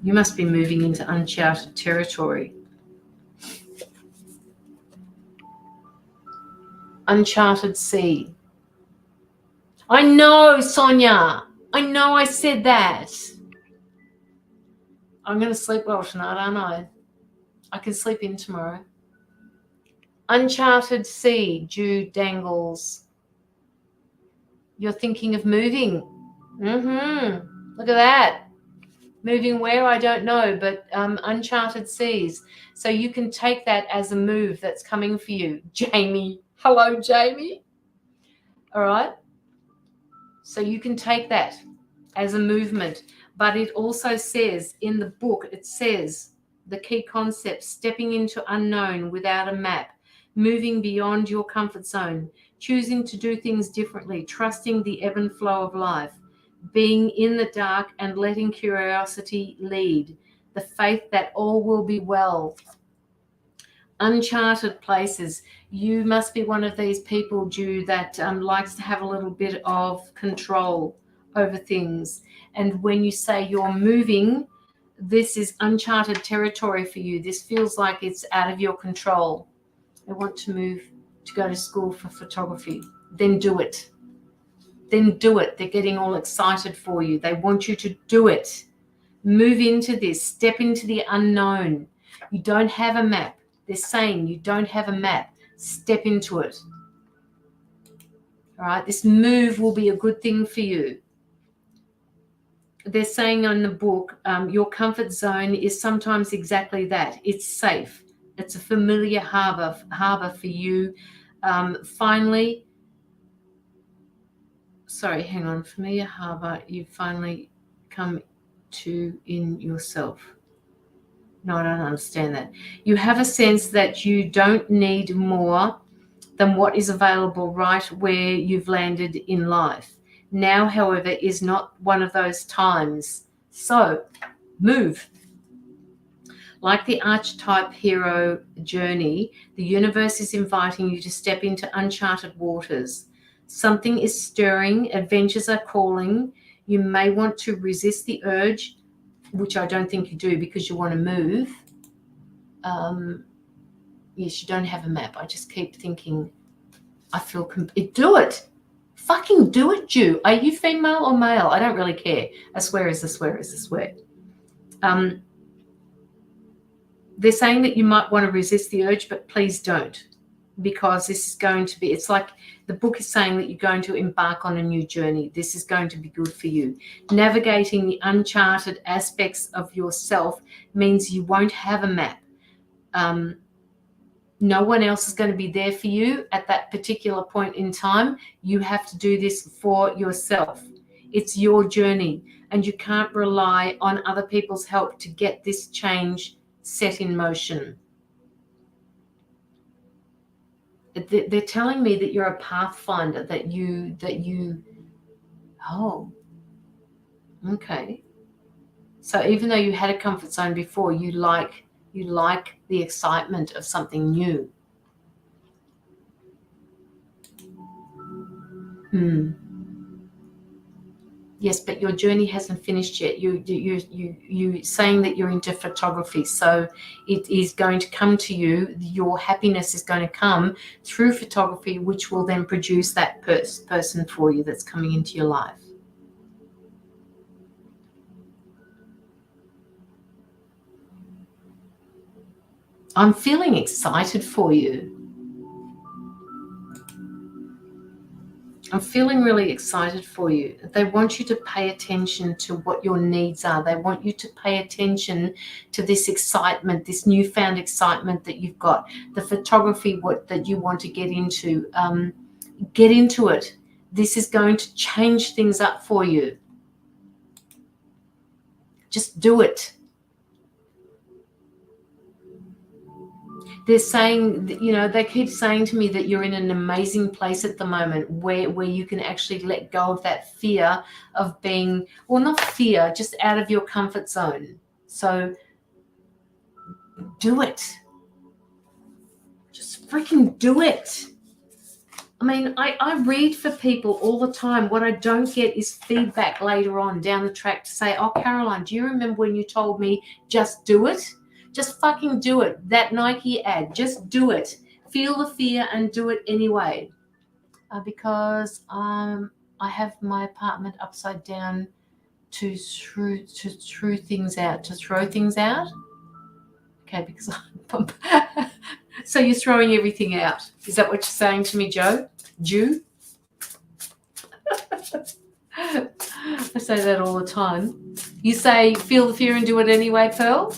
You must be moving into uncharted territory. Uncharted Sea. I know, Sonia. I know I said that. I'm going to sleep well tonight, aren't I? I can sleep in tomorrow. Uncharted Sea, Jew Dangles. You're thinking of moving. Look at that. Moving where, I don't know, but uncharted seas. So you can take that as a move that's coming for you. Jamie. Hello, Jamie. All right. So you can take that as a movement. But it also says in the book, it says the key concept, stepping into unknown without a map, moving beyond your comfort zone, choosing to do things differently, trusting the ebb and flow of life, being in the dark and letting curiosity lead, the faith that all will be well. Uncharted places. You must be one of these people, Jew, that likes to have a little bit of control over things. And when you say you're moving, this is uncharted territory for you. This feels like it's out of your control. I want to move to go to school for photography. Then do it. Then do it. They're getting all excited for you. They want you to do it. Move into this. Step into the unknown. You don't have a map. They're saying you don't have a map. Step into it. All right. This move will be a good thing for you. They're saying on the book, your comfort zone is sometimes exactly that. It's safe. It's a familiar harbor for you. Familiar harbor, you finally come to in yourself. No, I don't understand that. You have a sense that you don't need more than what is available right where you've landed in life. Now, however, is not one of those times. So, move. Like the archetype hero journey, the universe is inviting you to step into uncharted waters. Something is stirring, adventures are calling. You may want to resist the urge, which I don't think you do because you want to move. Yes, you don't have a map. I just keep thinking, I feel, do it. Fucking do it, Jew. Are you female or male? I don't really care. A swear is a swear is a swear. They're saying that you might want to resist the urge, but please don't, because this is going to be, it's like the book is saying that you're going to embark on a new journey. This is going to be good for you. Navigating the uncharted aspects of yourself means you won't have a map. No one else is going to be there for you at that particular point in time. You have to do this for yourself. It's your journey, and you can't rely on other people's help to get this change set in motion. They're telling me that you're a pathfinder, that you, oh, okay. So even though you had a comfort zone before, you like the excitement of something new. Yes, but your journey hasn't finished yet. You saying that you're into photography, so it is going to come to you. Your happiness is going to come through photography, which will then produce that person for you that's coming into your life. I'm feeling excited for you. I'm feeling really excited for you. They want you to pay attention to what your needs are. They want you to pay attention to this excitement, this newfound excitement that you've got, the photography that you want to get into. Get into it. This is going to change things up for you. Just do it. They're saying, they keep saying to me that you're in an amazing place at the moment where you can actually let go of that fear of being, well, not fear, just out of your comfort zone. So do it. Just freaking do it. I mean, I read for people all the time. What I don't get is feedback later on down the track to say, oh, Caroline, do you remember when you told me just do it? Just fucking do it. That Nike ad, just do it. Feel the fear and do it anyway. Because I have my apartment upside down to throw things out. Okay, because so you're throwing everything out. Is that what you're saying to me, Jew? I say that all the time. You say feel the fear and do it anyway, Pearl?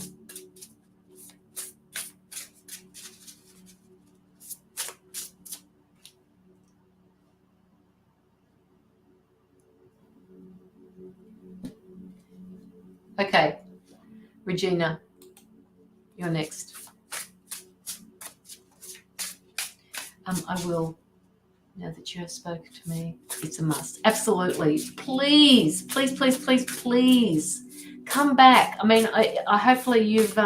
Okay, Regina, you're next. I will, now that you have spoken to me, it's a must. Absolutely. Please, please, please, please, please come back. I mean, I hopefully you've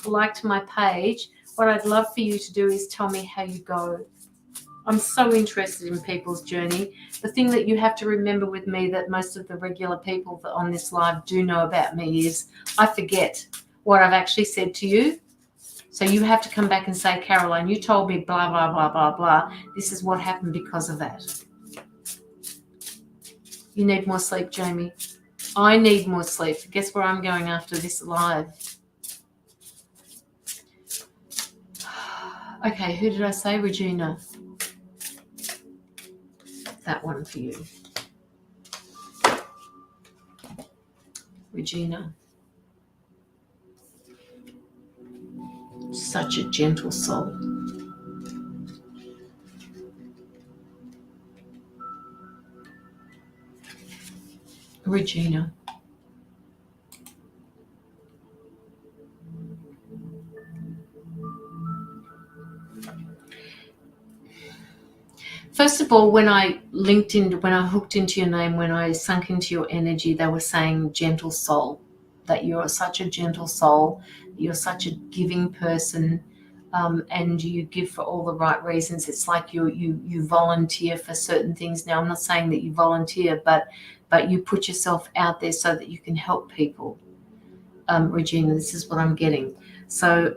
liked my page. What I'd love for you to do is tell me how you go. I'm so interested in people's journey. The thing that you have to remember with me that most of the regular people that on this live do know about me is I forget what I've actually said to you. So you have to come back and say, Caroline, you told me blah, blah, blah, blah, blah. This is what happened because of that. You need more sleep, Jamie. I need more sleep. Guess where I'm going after this live? Okay, who did I say? Regina. That one for you. Regina. Such a gentle soul. Regina. First of all, when I hooked into your name, when I sunk into your energy, they were saying gentle soul, that you're such a gentle soul, you're such a giving person, and you give for all the right reasons. It's like you volunteer for certain things. Now, I'm not saying that you volunteer, but you put yourself out there so that you can help people. Regina, this is what I'm getting. So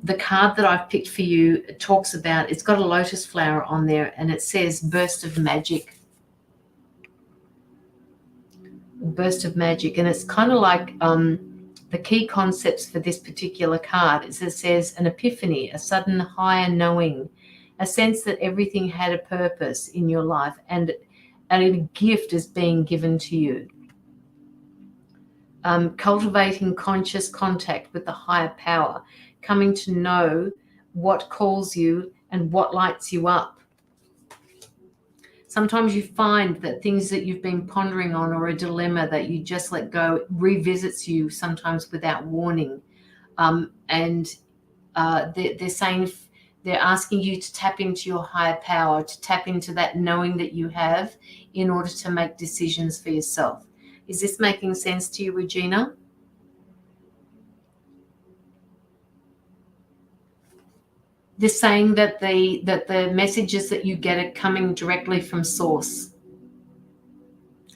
the card that I've picked for you talks about, it's got a lotus flower on there and it says burst of magic. Burst of magic. And it's kind of like the key concepts for this particular card is it says an epiphany, a sudden higher knowing, a sense that everything had a purpose in your life and a gift is being given to you. Cultivating conscious contact with the higher power, coming to know what calls you and what lights you up. Sometimes you find that things that you've been pondering on or a dilemma that you just let go revisits you sometimes without warning. They're saying, they're asking you to tap into your higher power, to tap into that knowing that you have in order to make decisions for yourself. Is this making sense to you, Regina? They're saying that the messages that you get are coming directly from source.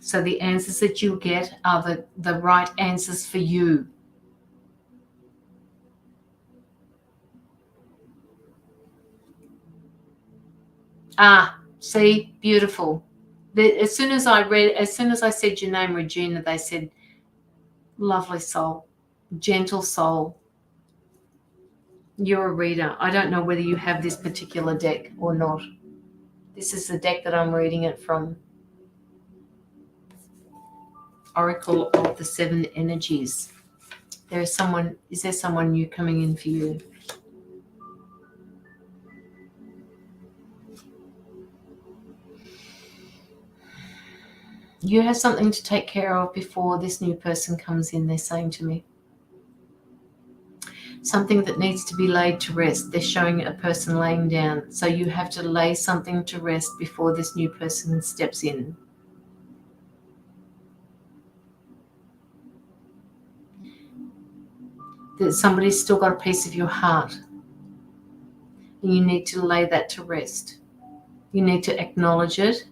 So the answers that you get are the right answers for you. See, beautiful. As soon as I said your name, Regina, they said, lovely soul, gentle soul. You're a reader. I don't know whether you have this particular deck or not. This is the deck that I'm reading it from. Oracle of the Seven Energies. Is there someone new coming in for you? You have something to take care of before this new person comes in, they're saying to me. Something that needs to be laid to rest. They're showing a person laying down. So you have to lay something to rest before this new person steps in. That somebody's still got a piece of your heart. And you need to lay that to rest. You need to acknowledge it.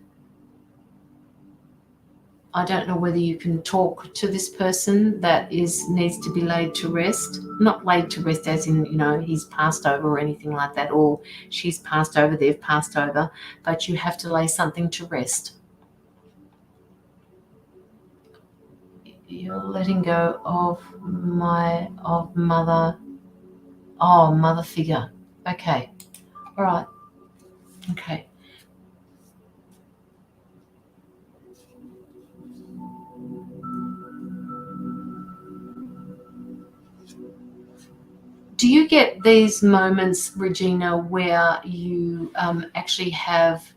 I don't know whether you can talk to this person that needs to be laid to rest. Not laid to rest as in, he's passed over or anything like that, or she's passed over, they've passed over, but you have to lay something to rest. You're letting go of mother figure. Okay. All right. Okay. Do you get these moments, Regina, where you actually have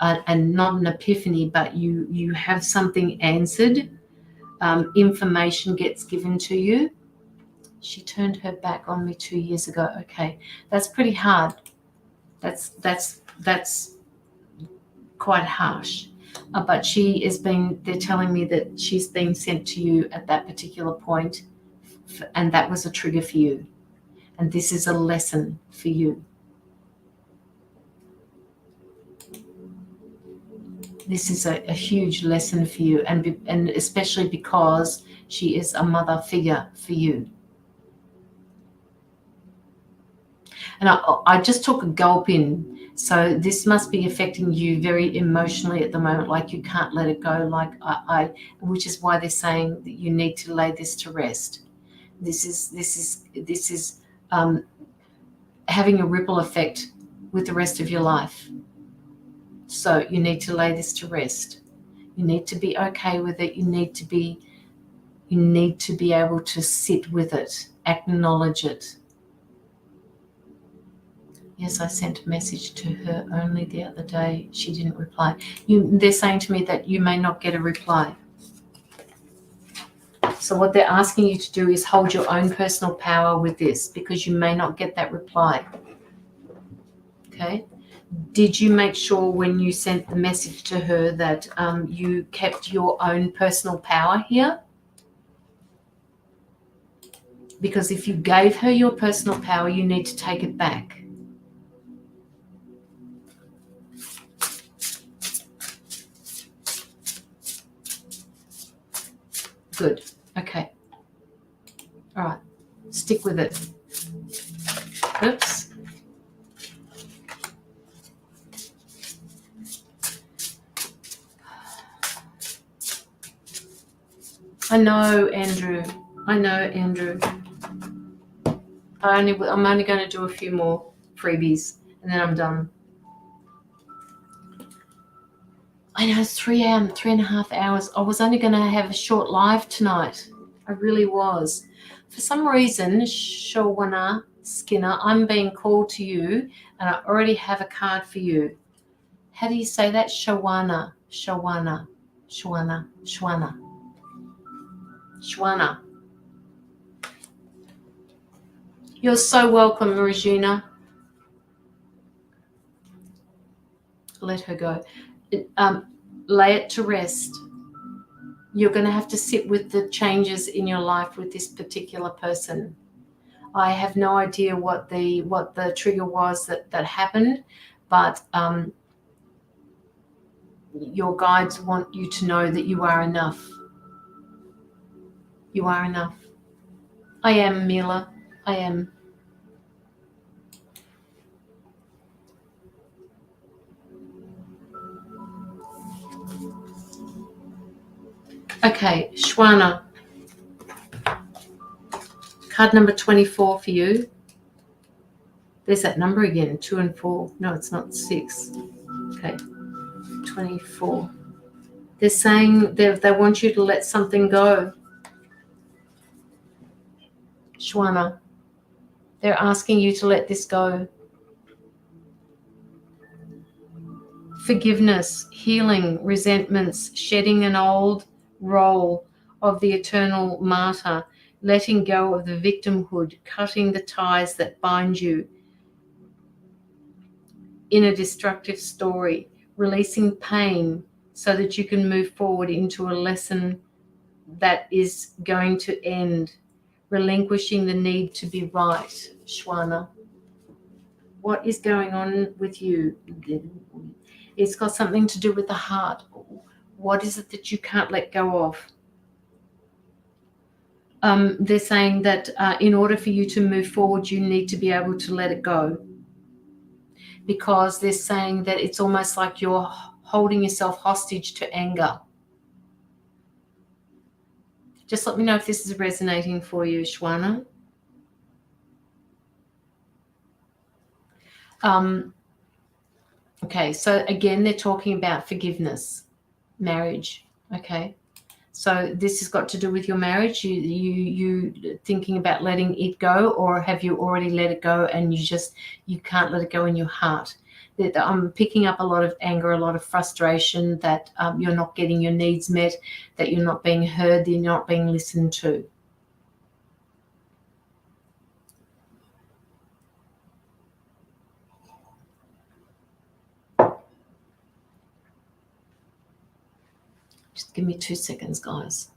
not an epiphany, but you have something answered? Information gets given to you. She turned her back on me 2 years ago. Okay, that's pretty hard. That's quite harsh. But they're telling me that she's been sent to you at that particular point, and that was a trigger for you. And this is a lesson for you. This is a huge lesson for you, and especially because she is a mother figure for you. And I just took a gulp in. So this must be affecting you very emotionally at the moment, like you can't let it go, which is why they're saying that you need to lay this to rest. This is having a ripple effect with the rest of your life. So you need to lay this to rest. You need to be okay with it. You need to be able to sit with it, acknowledge it. Yes, I sent a message to her only the other day. She didn't reply. They're saying to me that you may not get a reply. So what they're asking you to do is hold your own personal power with this, because you may not get that reply. Okay? Did you make sure when you sent the message to her that you kept your own personal power here? Because if you gave her your personal power, you need to take it back. Good. Okay. All right. Stick with it. Oops. I know, Andrew. I'm only going to do a few more freebies, and then I'm done. I know, it's 3.5 hours. I was only going to have a short live tonight. I really was. For some reason, Shawana Skinner, I'm being called to you, and I already have a card for you. How do you say that? Shawana. You're so welcome, Regina. Let her go. Lay it to rest. You're going to have to sit with the changes in your life with this particular person. I have no idea what the trigger was that happened, but your guides want you to know that you are enough. You are enough. I am, Mila. I am. Okay, Shwana. Card number 24 for you. There's that number again, 2 and 4. No, it's not 6. Okay, 24. They're saying they want you to let something go. Shwana, they're asking you to let this go. Forgiveness, healing, resentments, shedding an old role of the eternal martyr, letting go of the victimhood, cutting the ties that bind you in a destructive story, releasing pain so that you can move forward into a lesson that is going to end, relinquishing the need to be right. Shwana, what is going on with you? It's got something to do with the heart. What is it that you can't let go of? They're saying that in order for you to move forward, you need to be able to let it go. Because they're saying that it's almost like you're holding yourself hostage to anger. Just let me know if this is resonating for you, Shwana. Okay, so again, they're talking about forgiveness, marriage. Okay, so this has got to do with your marriage. You thinking about letting it go, or have you already let it go and you can't let it go in your heart? I'm picking up a lot of anger, a lot of frustration that you're not getting your needs met, that you're not being heard, that you're not being listened to. Just give me 2 seconds, guys.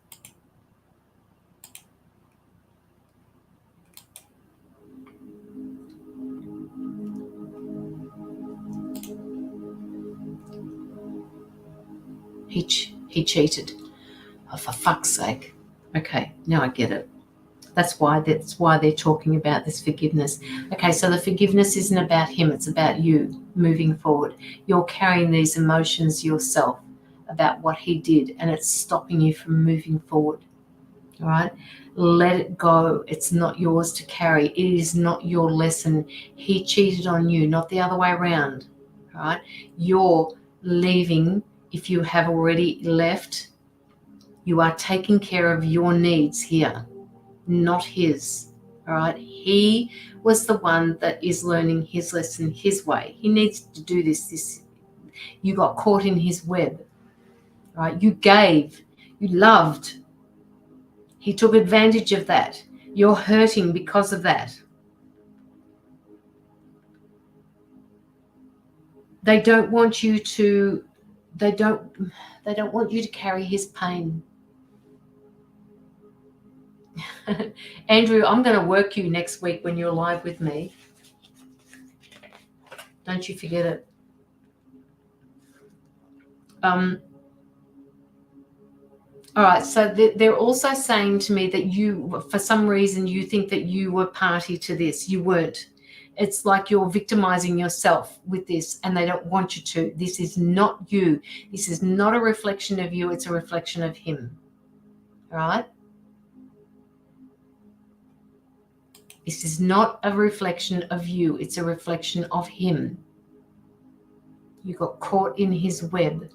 He cheated. Oh, for fuck's sake. Okay, now I get it. That's why they're talking about this forgiveness. Okay, so the forgiveness isn't about him, it's about you moving forward. You're carrying these emotions yourself about what he did, and it's stopping you from moving forward. All right? Let it go. It's not yours to carry. It is not your lesson. He cheated on you, not the other way around. All right? You're leaving. If you have already left, you are taking care of your needs here, not his. All right? He was the one that is learning his lesson his way. He needs to do this. You got caught in his web. All right? You gave. You loved. He took advantage of that. You're hurting because of that. They don't want you to carry his pain. Andrew, I'm going to work you next week when you're live with me. Don't you forget it. All right, so they're also saying to me that you, for some reason, you think that you were party to this. You weren't. It's like you're victimizing yourself with this, and they don't want you to. This is not you. This is not a reflection of you. It's a reflection of him. All right? This is not a reflection of you. It's a reflection of him. You got caught in his web.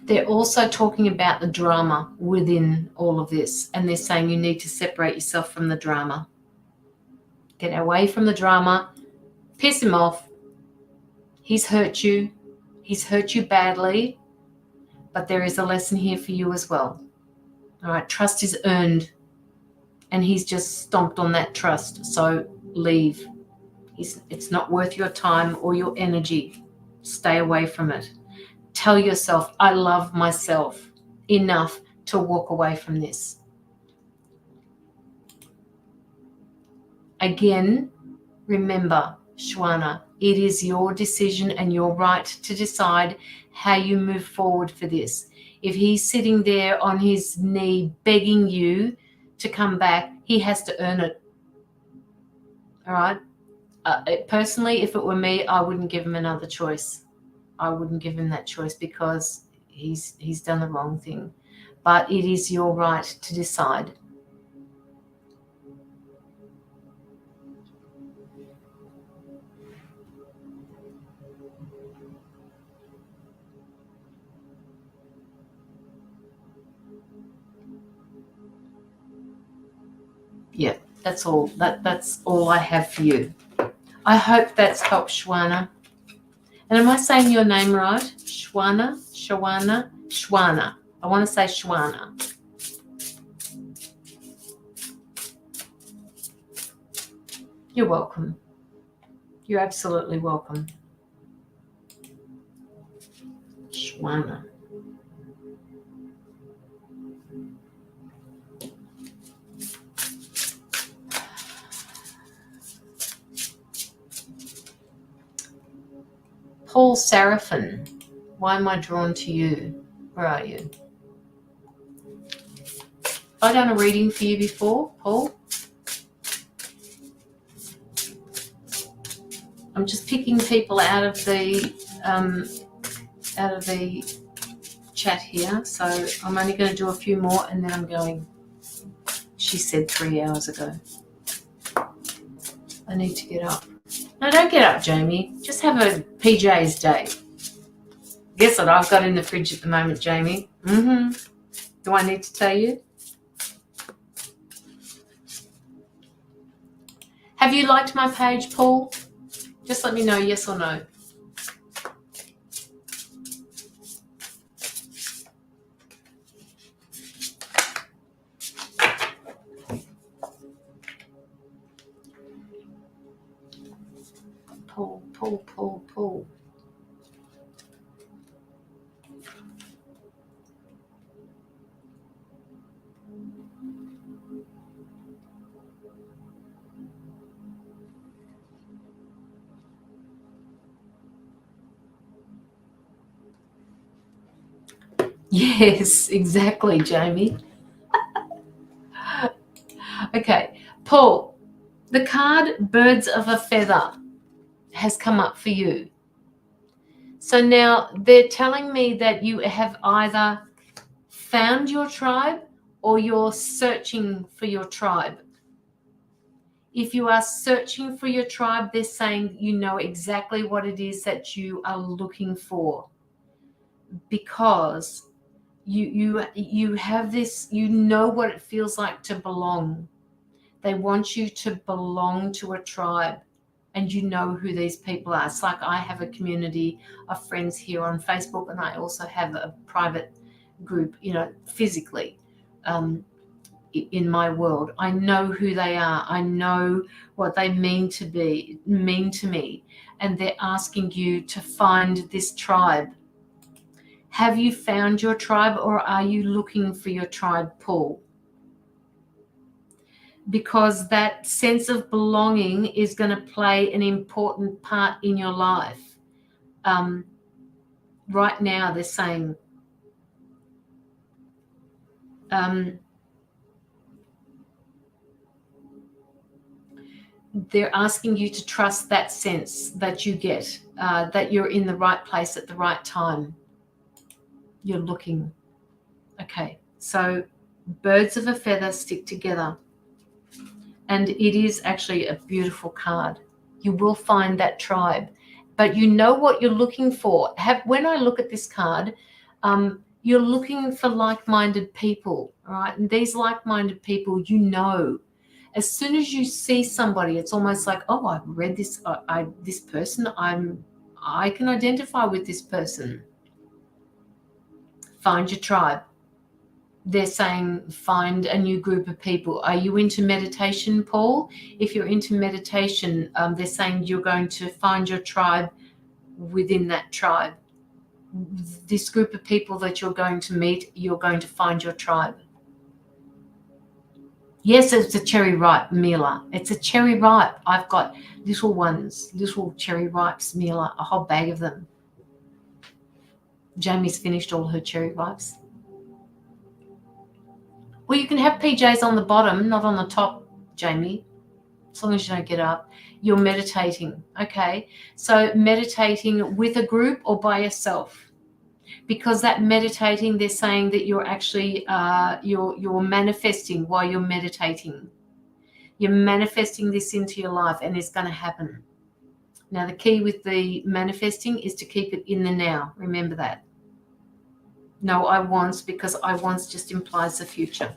They're also talking about the drama within all of this, and they're saying you need to separate yourself from the drama. Get away from the drama. Piss him off. He's hurt you. He's hurt you badly, but there is a lesson here for you as well. All right, trust is earned, and he's just stomped on that trust, so leave. It's not worth your time or your energy. Stay away from it. Tell yourself, I love myself enough to walk away from this. Again, remember, Shwana, it is your decision and your right to decide how you move forward for this. If he's sitting there on his knee begging you to come back, he has to earn it. All right? Personally, if it were me, I wouldn't give him another choice. I wouldn't give him that choice because he's done the wrong thing. But it is your right to decide. Yeah, that's all. That's all I have for you. I hope that's helped, Shwana. And am I saying your name right? Shwana? I want to say Shwana. You're welcome. You're absolutely welcome. Shwana. Paul Seraphin. Why am I drawn to you? Where are you? Have I done a reading for you before, Paul? I'm just picking people out of the chat here, so I'm only going to do a few more and then I'm going. She said 3 hours ago. I need to get up. No, don't get up, Jamie. Just have a PJ's day. Guess what I've got in the fridge at the moment, Jamie? Do I need to tell you? Have you liked my page, Paul? Just let me know, yes or no. Pull. Yes, exactly, Jamie. Okay, Paul, the card Birds of a Feather has come up for you. So now they're telling me that you have either found your tribe or you're searching for your tribe. If you are searching for your tribe, they're saying you know exactly what it is that you are looking for, because you have this, you know what it feels like to belong. They want you to belong to a tribe, and you know who these people are. It's like I have a community of friends here on Facebook, and I also have a private group, physically, in my world. I know who they are. I know what they mean to me, and they're asking you to find this tribe. Have you found your tribe, or are you looking for your tribe, Paul? Because that sense of belonging is going to play an important part in your life. Right now, they're saying they're asking you to trust that sense that you get, that you're in the right place at the right time. You're looking. Okay, so birds of a feather stick together. And it is actually a beautiful card. You will find that tribe, but you know what you're looking for. When I look at this card, you're looking for like-minded people, all right? And these like-minded people, as soon as you see somebody, it's almost like, oh, I've read this. This person, I can identify with this person. Find your tribe. They're saying find a new group of people. Are you into meditation, Paul? If you're into meditation, they're saying you're going to find your tribe within that tribe. This group of people that you're going to meet, you're going to find your tribe. Yes, it's a cherry ripe, Mila. It's a cherry ripe. I've got little ones, little cherry ripes, Mila, a whole bag of them. Jamie's finished all her cherry ripes. Well, you can have PJs on the bottom, not on the top, Jamie, as long as you don't get up. You're meditating, okay? So meditating with a group or by yourself. Because that meditating, they're saying that you're actually you're manifesting while you're meditating. You're manifesting this into your life, and it's going to happen. Now, the key with the manifesting is to keep it in the now. Remember that. No I wants, because I wants just implies the future,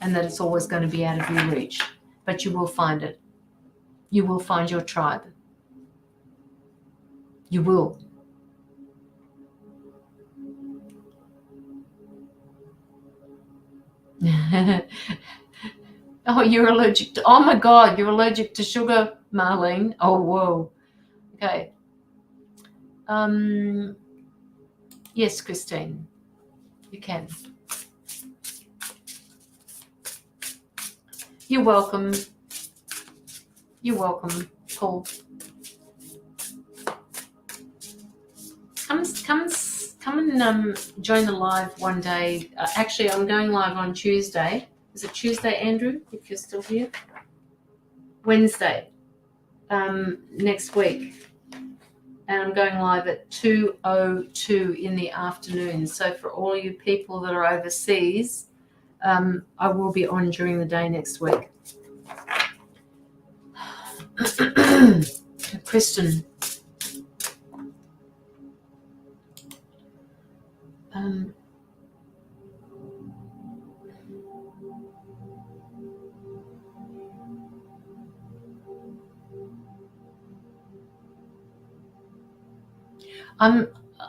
and that it's always going to be out of your reach. But you will find it. You will find your tribe. You will. Oh, you're allergic to, oh my God, you're allergic to sugar, Marlene. Oh, whoa. Okay. Yes, Christine, you can. You're welcome. You're welcome, Paul. Come and join the live one day. Actually, I'm going live on Tuesday. Is it Tuesday, Andrew, if you're still here? Wednesday, next week. And I'm going live at 2:02 in the afternoon. So for all you people that are overseas, I will be on during the day next week. Kristen.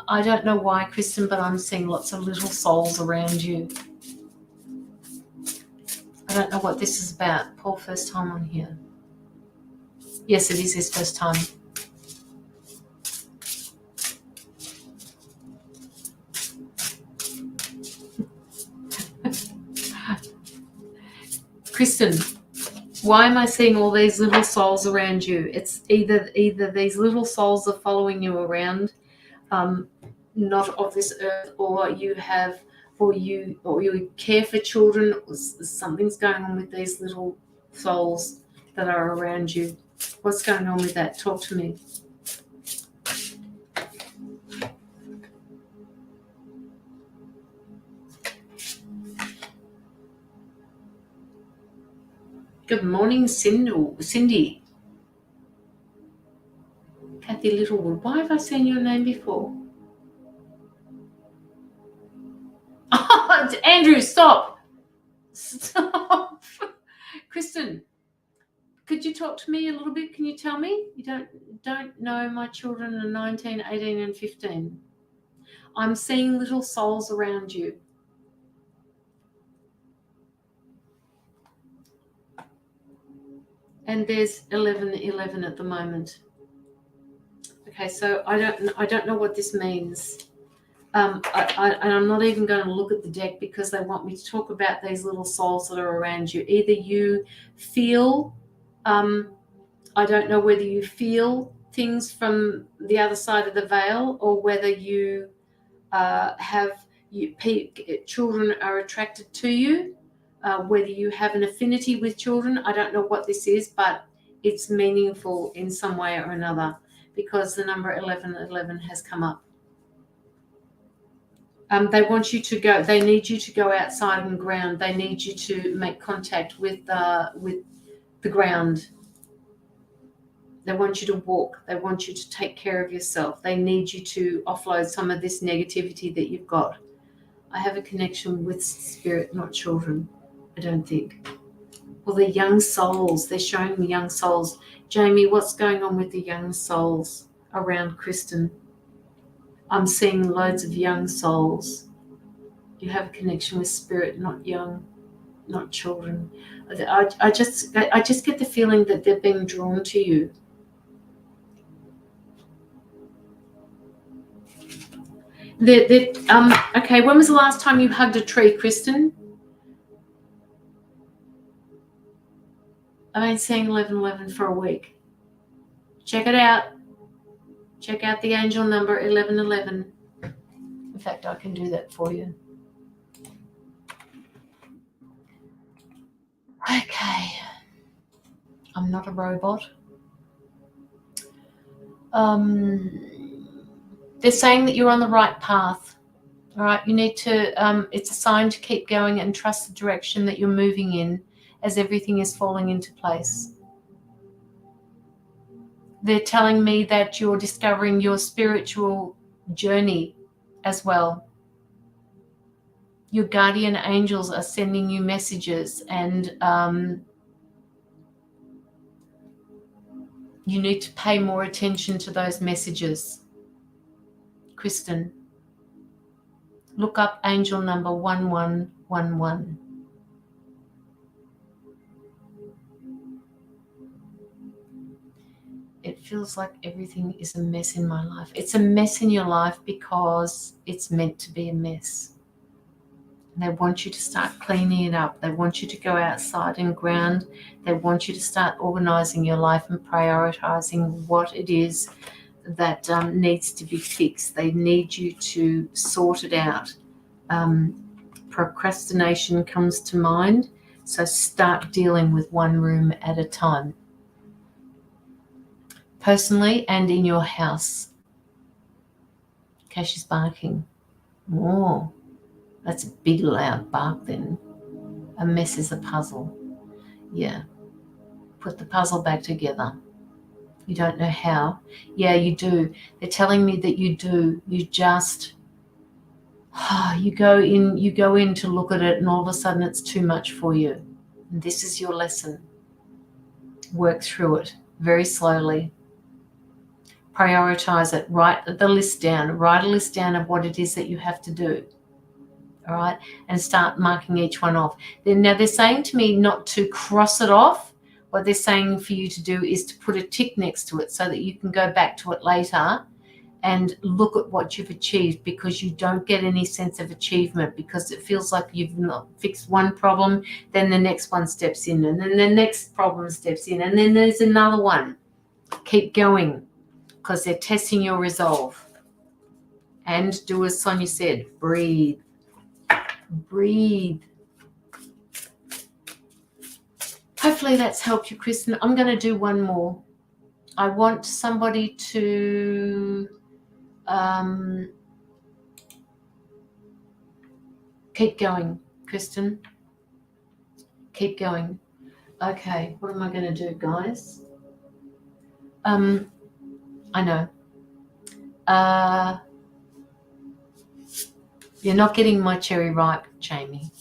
I don't know why, Kristen, but I'm seeing lots of little souls around you. I don't know what this is about. Paul, first time on here. Yes, it is his first time. Kristen, why am I seeing all these little souls around you? It's either these little souls are following you around, not of this earth, or you care for children. Something's going on with these little souls that are around you. What's going on with that? Talk to me. Good morning, Cindy. Kathy Littlewood. Why have I seen your name before? Oh, Andrew, stop. Stop. Kristen, could you talk to me a little bit? Can you tell me? You don't know my children are 19, 18, and 15. I'm seeing little souls around you. And there's 11 at the moment. Okay, so I don't know what this means. And I'm not even going to look at the deck because they want me to talk about these little souls that are around you. Either you feel, I don't know whether you feel things from the other side of the veil, or whether you children are attracted to you, whether you have an affinity with children. I don't know what this is, but it's meaningful in some way or another, because the number 11 has come up. They want you to go. They need you to go outside and ground. They need you to make contact with the ground. They want you to walk. They want you to take care of yourself. They need you to offload some of this negativity that you've got. I have a connection with spirit, not children, I don't think. Well, they're young souls. They're showing me young souls. Jamie, what's going on with the young souls around Kristen? I'm seeing loads of young souls. You have a connection with spirit, not young, not children. I just get the feeling that they're being drawn to you. Okay, when was the last time you hugged a tree, Kristen? I've been seeing 11 for a week. Check it out. Check out the angel number 11. In fact, I can do that for you. Okay. I'm not a robot. They're saying that you're on the right path. All right, you need to, it's a sign to keep going and trust the direction that you're moving in as everything is falling into place. They're telling me that you're discovering your spiritual journey as well. Your guardian angels are sending you messages, and you need to pay more attention to those messages. Kristen, look up angel number 1111. It feels like everything is a mess in my life. It's a mess in your life because it's meant to be a mess. They want you to start cleaning it up. They want you to go outside and ground. They want you to start organizing your life and prioritizing what it is that needs to be fixed. They need you to sort it out. Procrastination comes to mind, so start dealing with one room at a time. Personally and in your house. Okay, she's barking. Oh, that's a big loud bark then. A mess is a puzzle. Yeah. Put the puzzle back together. You don't know how. Yeah, you do. They're telling me that you do. You just, you go in to look at it, and all of a sudden it's too much for you. And this is your lesson. Work through it very slowly. Prioritize it. Write the list down. Write a list down of what it is that you have to do. All right, and start marking each one off. Now they're saying to me not to cross it off. What they're saying for you to do is to put a tick next to it so that you can go back to it later and look at what you've achieved, because you don't get any sense of achievement, because it feels like you've not fixed one problem, then the next one steps in, and then the next problem steps in, and then there's another one. Keep going, because they're testing your resolve. And do as Sonia said, breathe. Breathe. Hopefully that's helped you, Kristen. I'm going to do one more. I want somebody to keep going, Kristen. Keep going. Okay, what am I going to do, guys? I know. You're not getting my cherry ripe, Jamie.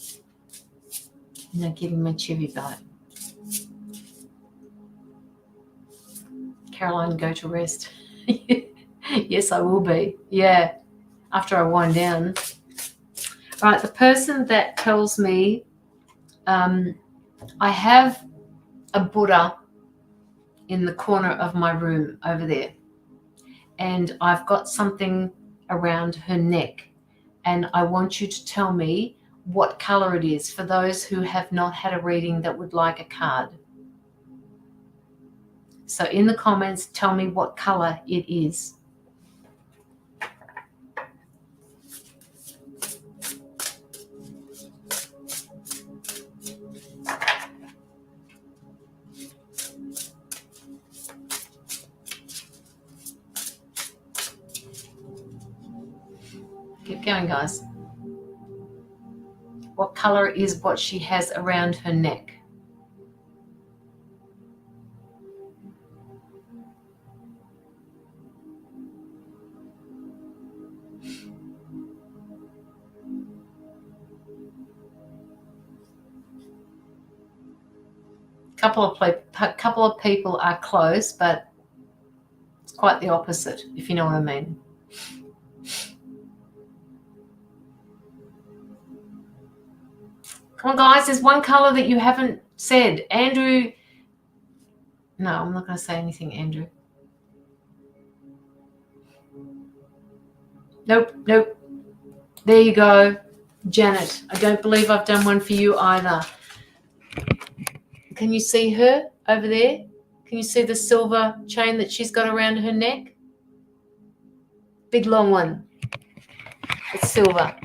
You're not getting my cherry ripe. Caroline, go to rest. Yes, I will be. Yeah, after I wind down. All right, the person that tells me I have a Buddha in the corner of my room over there, and I've got something around her neck, and I want you to tell me what color it is for those who have not had a reading that would like a card. So in the comments, tell me what color it is. Keep going, guys. What color is what she has around her neck? Couple of people are close, but it's quite the opposite, if you know what I mean. Come on, guys, there's one color that you haven't said. Andrew. No, I'm not going to say anything, Andrew. Nope. There you go. Janet, I don't believe I've done one for you either. Can you see her over there? Can you see the silver chain that she's got around her neck? Big long one. It's silver.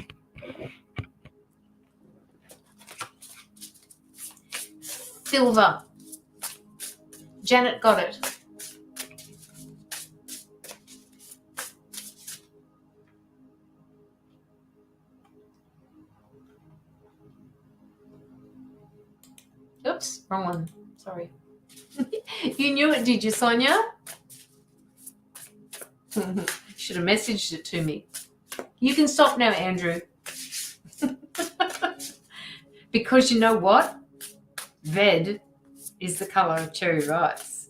Silver. Janet got it. Oops, wrong one. Sorry. You knew it, did you, Sonia? Should have messaged it to me. You can stop now, Andrew. Because you know what? Red is the color of cherry rice.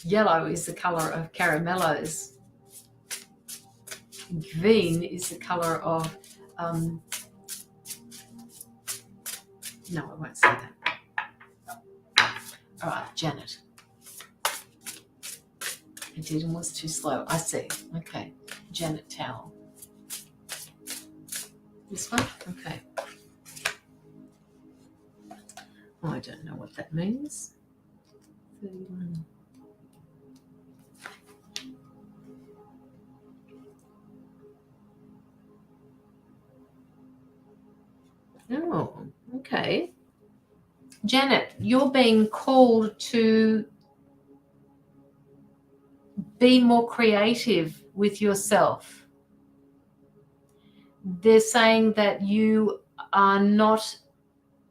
Yellow is the color of caramellos. Green is the color of, no, I won't say that. All right, Janet. I did and was too slow. I see. Okay. Janet towel. This one? Okay. Oh, I don't know what that means. 31. Oh, okay. Janet, you're being called to be more creative with yourself. They're saying that you are not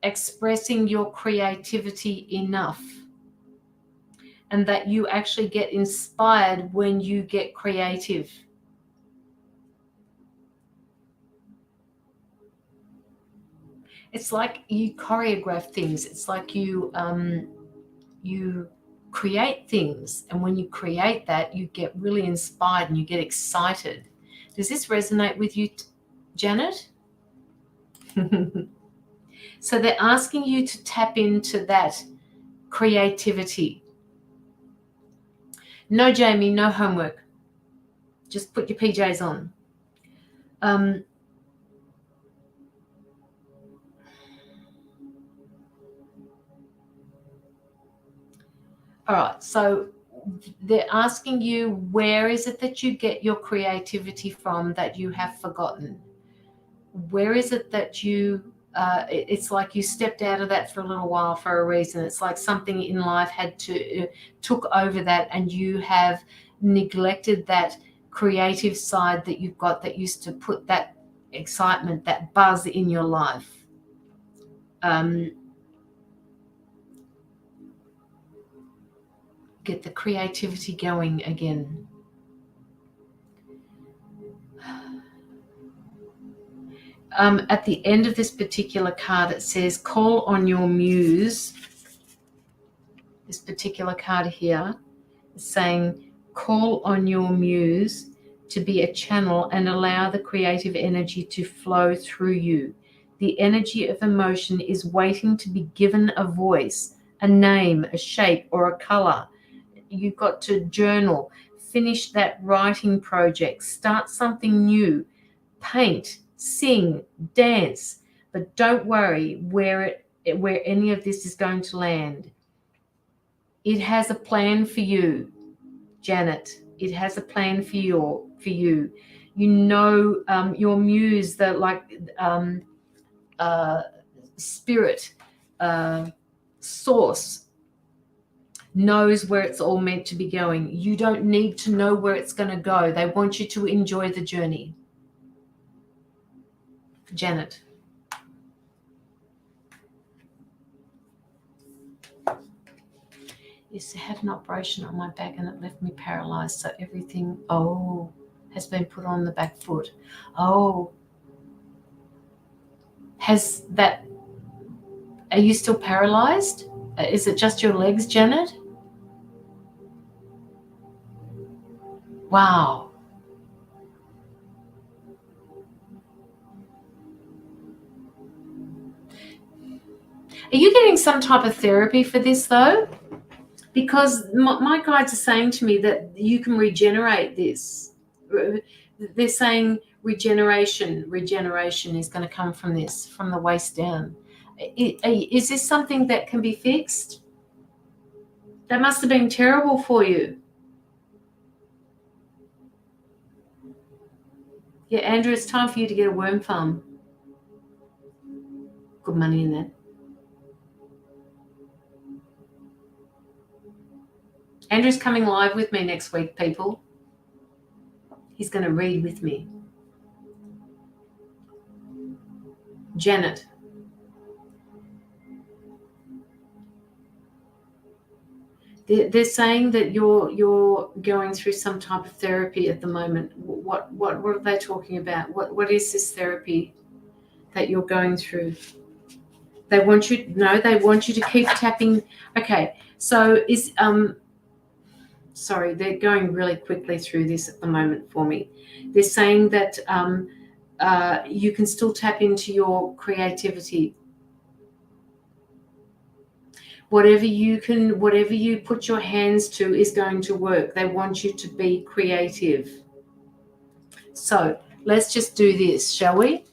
expressing your creativity enough, and that you actually get inspired when you get creative. It's like you choreograph things. It's like you create things, and when you create that, you get really inspired and you get excited. Does this resonate with you, Janet? So they're asking you to tap into that creativity. No, Jamie, no homework. Just put your PJs on. All right, so they're asking you, where is it that you get your creativity from that you have forgotten? Where is it that you, it's like you stepped out of that for a little while for a reason. It's like something in life had to, took over that, and you have neglected that creative side that you've got that used to put that excitement, that buzz in your life. Get the creativity going again. At the end of this particular card, it says, call on your muse. This particular card here is saying, call on your muse to be a channel and allow the creative energy to flow through you. The energy of emotion is waiting to be given a voice, a name, a shape, or a color. You've got to journal, finish that writing project, start something new, paint, sing, dance, but don't worry where any of this is going to land. It has a plan for you, Janet. It has a plan for you. You know, your muse, the spirit, source, knows where it's all meant to be going. You don't need to know where it's going to go. They want you to enjoy the journey. Janet. Yes, I had an operation on my back and it left me paralyzed. So everything, has been put on the back foot. Has that, are you still paralyzed? Is it just your legs, Janet? Wow. Are you getting some type of therapy for this though? Because my guides are saying to me that you can regenerate this. They're saying regeneration is going to come from this, from the waist down. Is this something that can be fixed? That must have been terrible for you. Yeah, Andrew, it's time for you to get a worm farm. Good money in that. Andrew's coming live with me next week, people. He's going to read with me. Janet. They're saying that you're going through some type of therapy at the moment. What are they talking about? What is this therapy that you're going through? They want you to keep tapping. Okay, so sorry, they're going really quickly through this at the moment for me. They're saying that you can still tap into your creativity. Whatever you put your hands to is going to work. They want you to be creative. So let's just do this, shall we?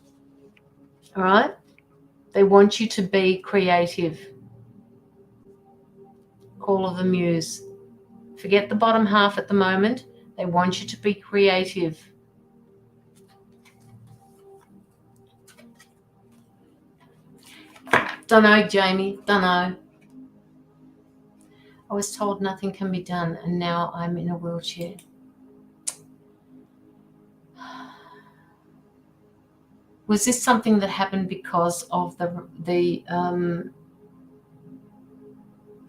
All right. They want you to be creative. Call of the Muse. Forget the bottom half at the moment. They want you to be creative. Don't know, Jamie. Don't know. I was told nothing can be done, and now I'm in a wheelchair. Was this something that happened because of the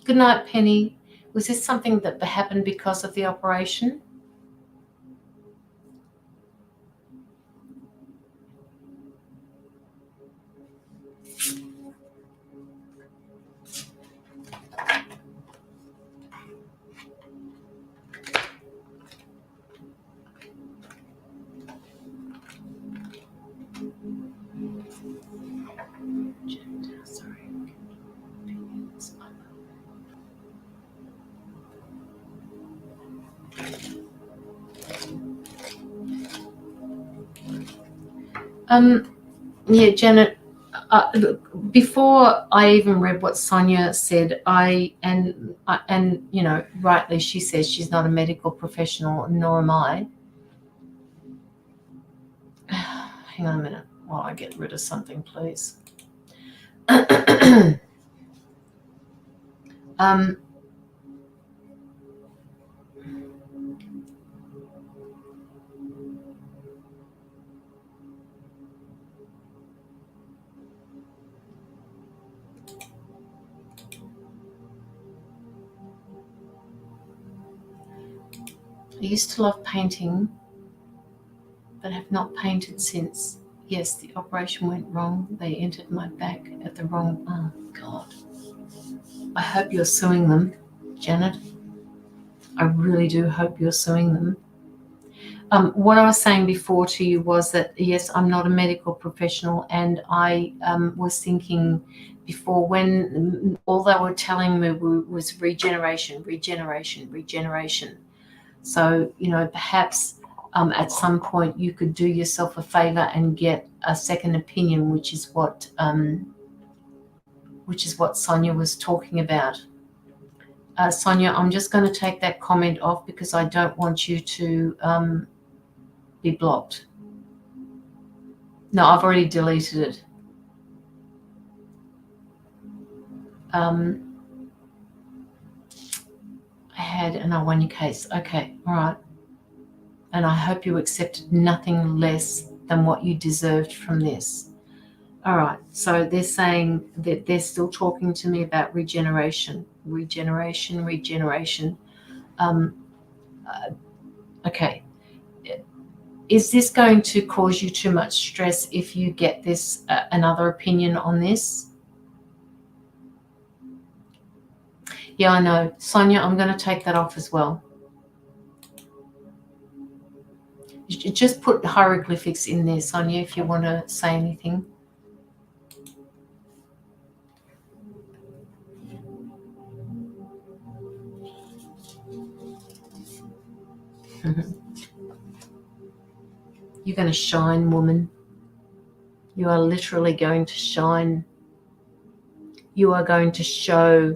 good night, Penny. Was this something that happened because of the operation? Yeah, Janet, look, before I even read what Sonia said, and you know, rightly she says she's not a medical professional, nor am I. Hang on a minute while I get rid of something, please. I used to love painting, but have not painted since. Yes, the operation went wrong. They entered my back at the wrong... Oh, God. I hope you're suing them, Janet. I really do hope you're suing them. What I was saying before to you was that, yes, I'm not a medical professional, and I was thinking before, when all they were telling me was regeneration. So, you know, perhaps at some point you could do yourself a favor and get a second opinion, which is what Sonia was talking about. Sonia, I'm just going to take that comment off because I don't want you to be blocked. No, I've already deleted it. I had and I won your case. Okay, all right. And I hope you accepted nothing less than what you deserved from this. All right, so they're saying that they're still talking to me about regeneration. Okay. Is this going to cause you too much stress if you get this another opinion on this? Yeah, I know. Sonia, I'm going to take that off as well. Just put hieroglyphics in there, Sonia, if you want to say anything. You're going to shine, woman. You are literally going to shine. You are going to show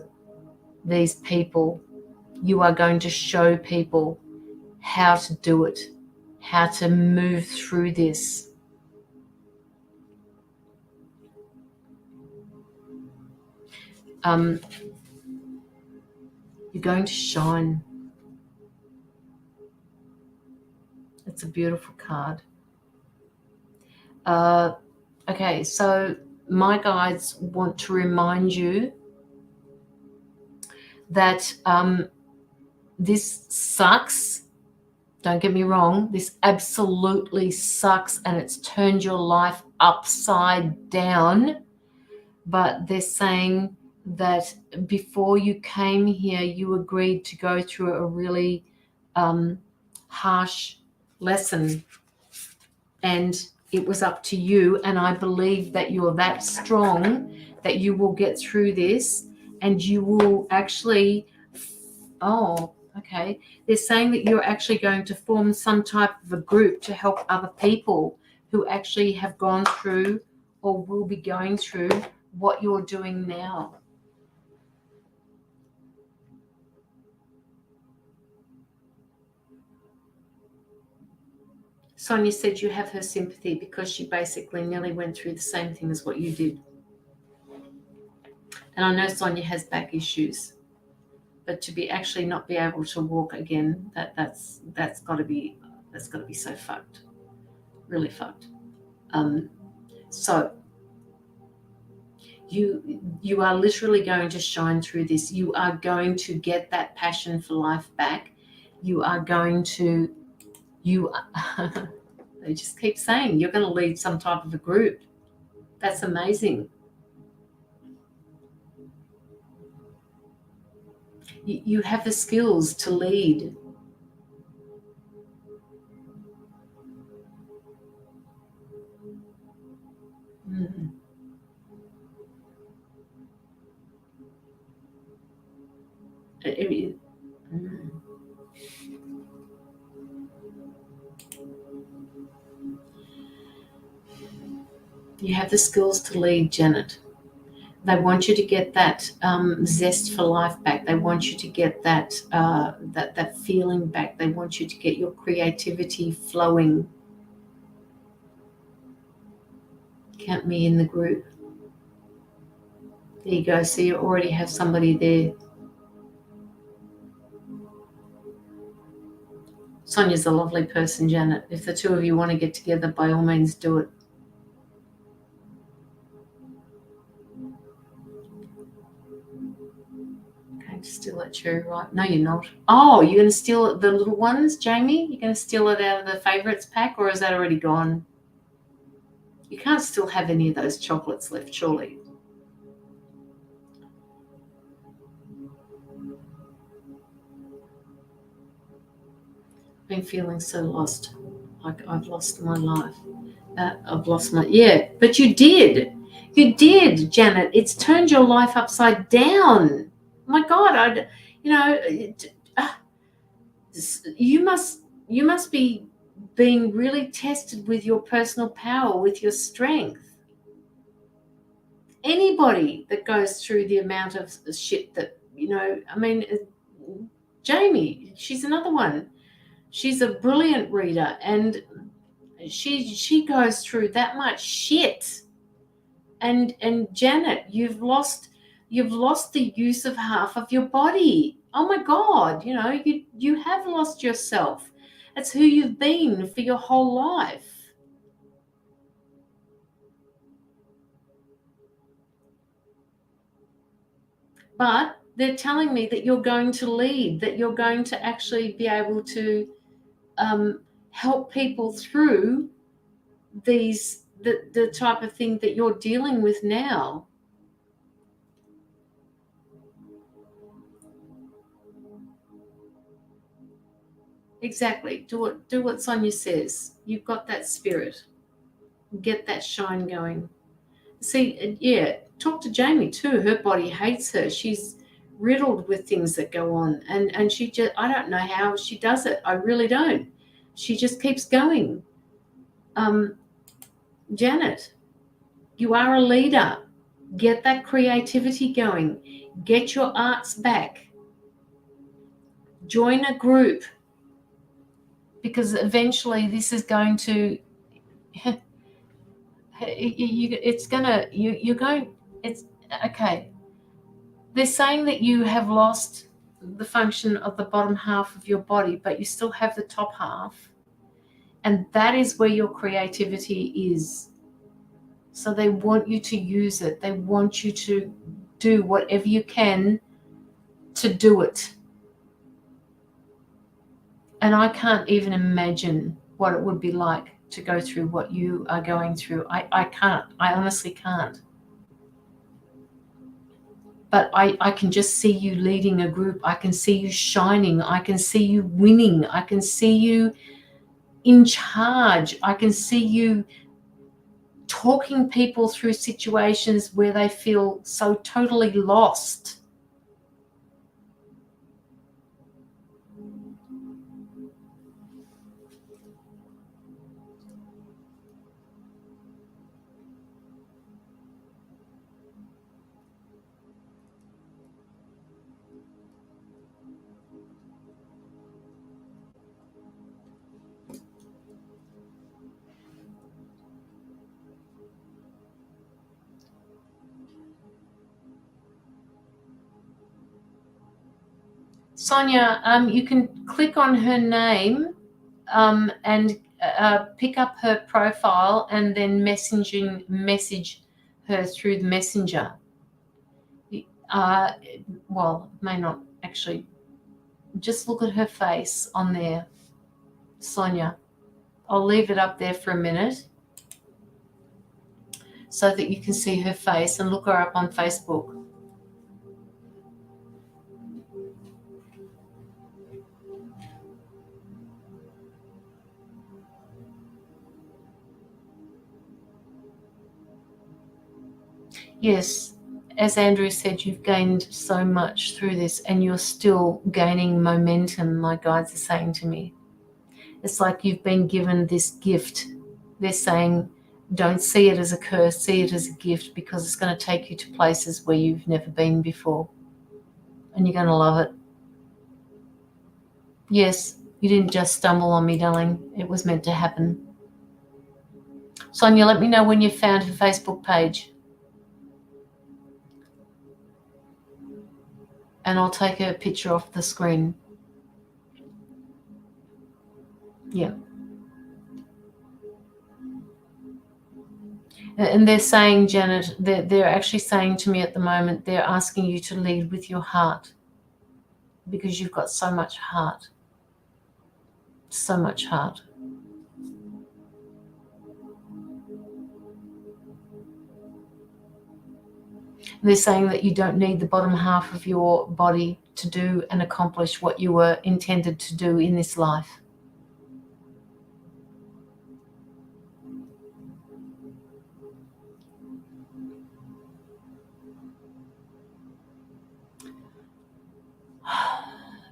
these people. You are going to show people how to do it, how to move through this. You're going to shine. It's a beautiful card. Okay, so my guides want to remind you that this sucks. Don't get me wrong, this absolutely sucks and it's turned your life upside down. But they're saying that before you came here, you agreed to go through a really harsh lesson. And it was up to you. And I believe that you're that strong that you will get through this and you will actually, okay. They're saying that you're actually going to form some type of a group to help other people who actually have gone through or will be going through what you're doing now. Sonia said you have her sympathy because she basically nearly went through the same thing as what you did. And I know Sonia has back issues. But to be actually not be able to walk again, that's got to be so fucked, really fucked. So you are literally going to shine through this. You are going to get that passion for life back. You are going to they just keep saying you're going to lead some type of a group. That's amazing. You have the skills to lead. You have the skills to lead, Janet. They want you to get that zest for life back. They want you to get that that feeling back. They want you to get your creativity flowing. Count me in the group. There you go. So you already have somebody there. Sonia's a lovely person, Janet. If the two of you want to get together, by all means do it. Steal that cherry ripe. No, you're not. Oh, you're going to steal the little ones, Jamie? You're going to steal it out of the favourites pack, or is that already gone? You can't still have any of those chocolates left, surely. I've been feeling so lost, like I've lost my life. Yeah, but you did. You did, Janet. It's turned your life upside down. My God, you must be being really tested with your personal power, with your strength. Anybody that goes through the amount of shit that, Jamie, she's another one. She's a brilliant reader, and she goes through that much shit. And Janet, you've lost the use of half of your body. Oh my God, you have lost yourself. That's who you've been for your whole life. But they're telling me that you're going to lead, that you're going to actually be able to help people through the type of thing that you're dealing with now. Exactly. Do what Sonia says. You've got that spirit. Get that shine going. See, yeah, talk to Jamie too. Her body hates her. She's riddled with things that go on. And she just, I don't know how she does it. I really don't. She just keeps going. Janet, you are a leader. Get that creativity going. Get your arts back. Join a group. Because eventually this is going to, it's okay. They're saying that you have lost the function of the bottom half of your body, but you still have the top half. And that is where your creativity is. So they want you to use it. They want you to do whatever you can to do it. And I can't even imagine what it would be like to go through what you are going through. I can't. I honestly can't. But I can just see you leading a group. I can see you shining. I can see you winning. I can see you in charge. I can see you talking people through situations where they feel so totally lost. Sonia, you can click on her name and pick up her profile and then message her through the messenger. Well, may not actually. Just look at her face on there, Sonia. I'll leave it up there for a minute so that you can see her face, and look her up on Facebook. Yes, as Andrew said, you've gained so much through this, and you're still gaining momentum, my guides are saying to me. It's like you've been given this gift. They're saying, don't see it as a curse, see it as a gift, because it's going to take you to places where you've never been before. And you're going to love it. Yes, you didn't just stumble on me, darling. It was meant to happen. Sonia, let me know when you've found her Facebook page. And I'll take a picture off the screen. Yeah. And they're saying, Janet, they're actually saying to me at the moment, they're asking you to lead with your heart, because you've got so much heart. So much heart. They're saying that you don't need the bottom half of your body to do and accomplish what you were intended to do in this life.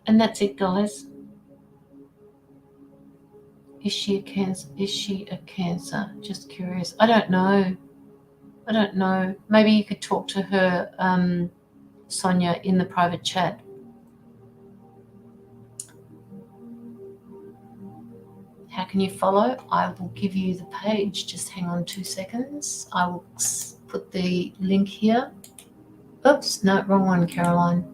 And that's it, guys. Is she a Cancer? Is she a Cancer? Just curious. I don't know. Maybe you could talk to her, Sonia, in the private chat. How can you follow? I will give you the page. Just hang on 2 seconds. I will put the link here. Oops, no, wrong one, Caroline.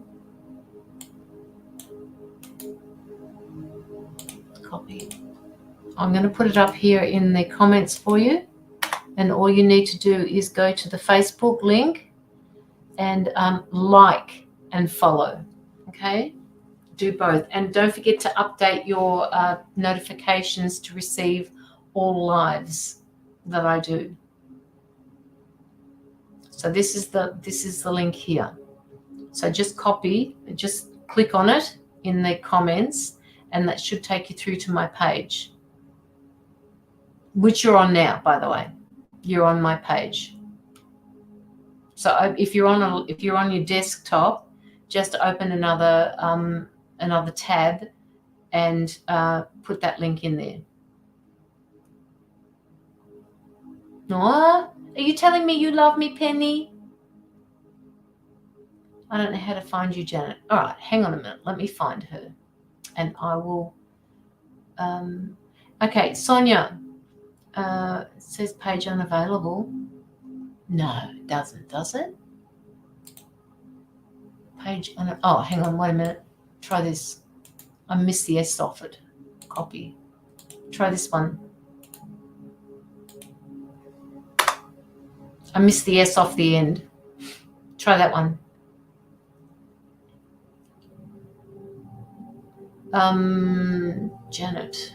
Copy. I'm going to put it up here in the comments for you. And all you need to do is go to the Facebook link and like and follow. Okay? Do both. And don't forget to update your notifications to receive all lives that I do. So this is the link here. So just click on it in the comments, and that should take you through to my page, which you're on now, by the way. You're on my page. So if you're on your desktop, just open another tab and put that link in there. Oh, are you telling me you love me, Penny? I don't know how to find you, Janet. All right, hang on a minute. Let me find her, and I will. Okay, Sonia. It says page unavailable. No, it doesn't, does it? Page oh, hang on, wait a minute. Try this. I missed the S off it. Copy. Try this one. I missed the S off the end. Try that one. Janet.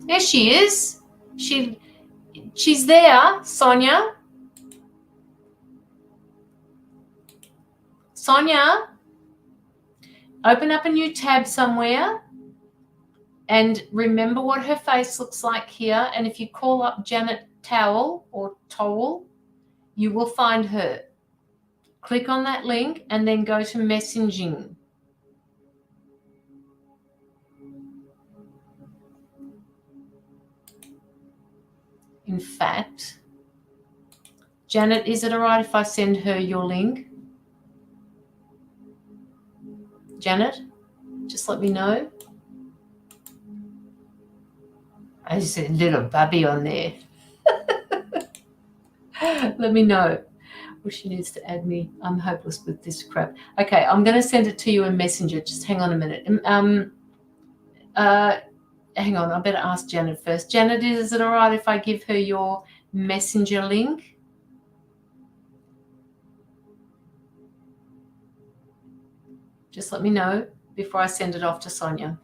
There she is. She's there, Sonia. Sonia, open up a new tab somewhere and remember what her face looks like here. And if you call up Janet Towell or Towell, you will find her. Click on that link and then go to messaging. In fact, Janet, is it all right if I send her your link? Janet, just let me know. I just said little bubby on there. Let me know. Well, she needs to add me. I'm hopeless with this crap. Okay, I'm going to send it to you in Messenger. Just hang on a minute. Hang on, I better ask Janet first. Janet, is it all right if I give her your Messenger link? Just let me know before I send it off to Sonia.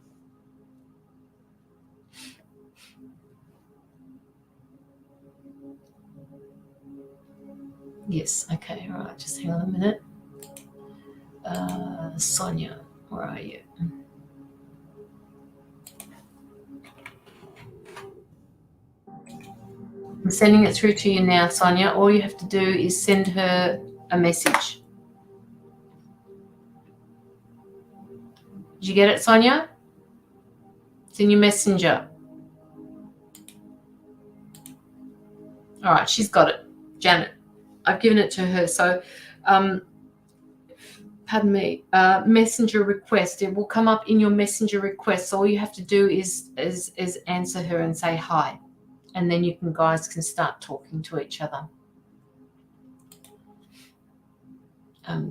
Yes, okay, all right, just hang on a minute. Sonia, where are you? I'm sending it through to you now, Sonia. All you have to do is send her a message. Did you get it, Sonia? It's in your Messenger. All right, she's got it. Janet, I've given it to her. So, pardon me, Messenger request. It will come up in your Messenger request. So all you have to do is answer her and say hi. And then you guys can start talking to each other.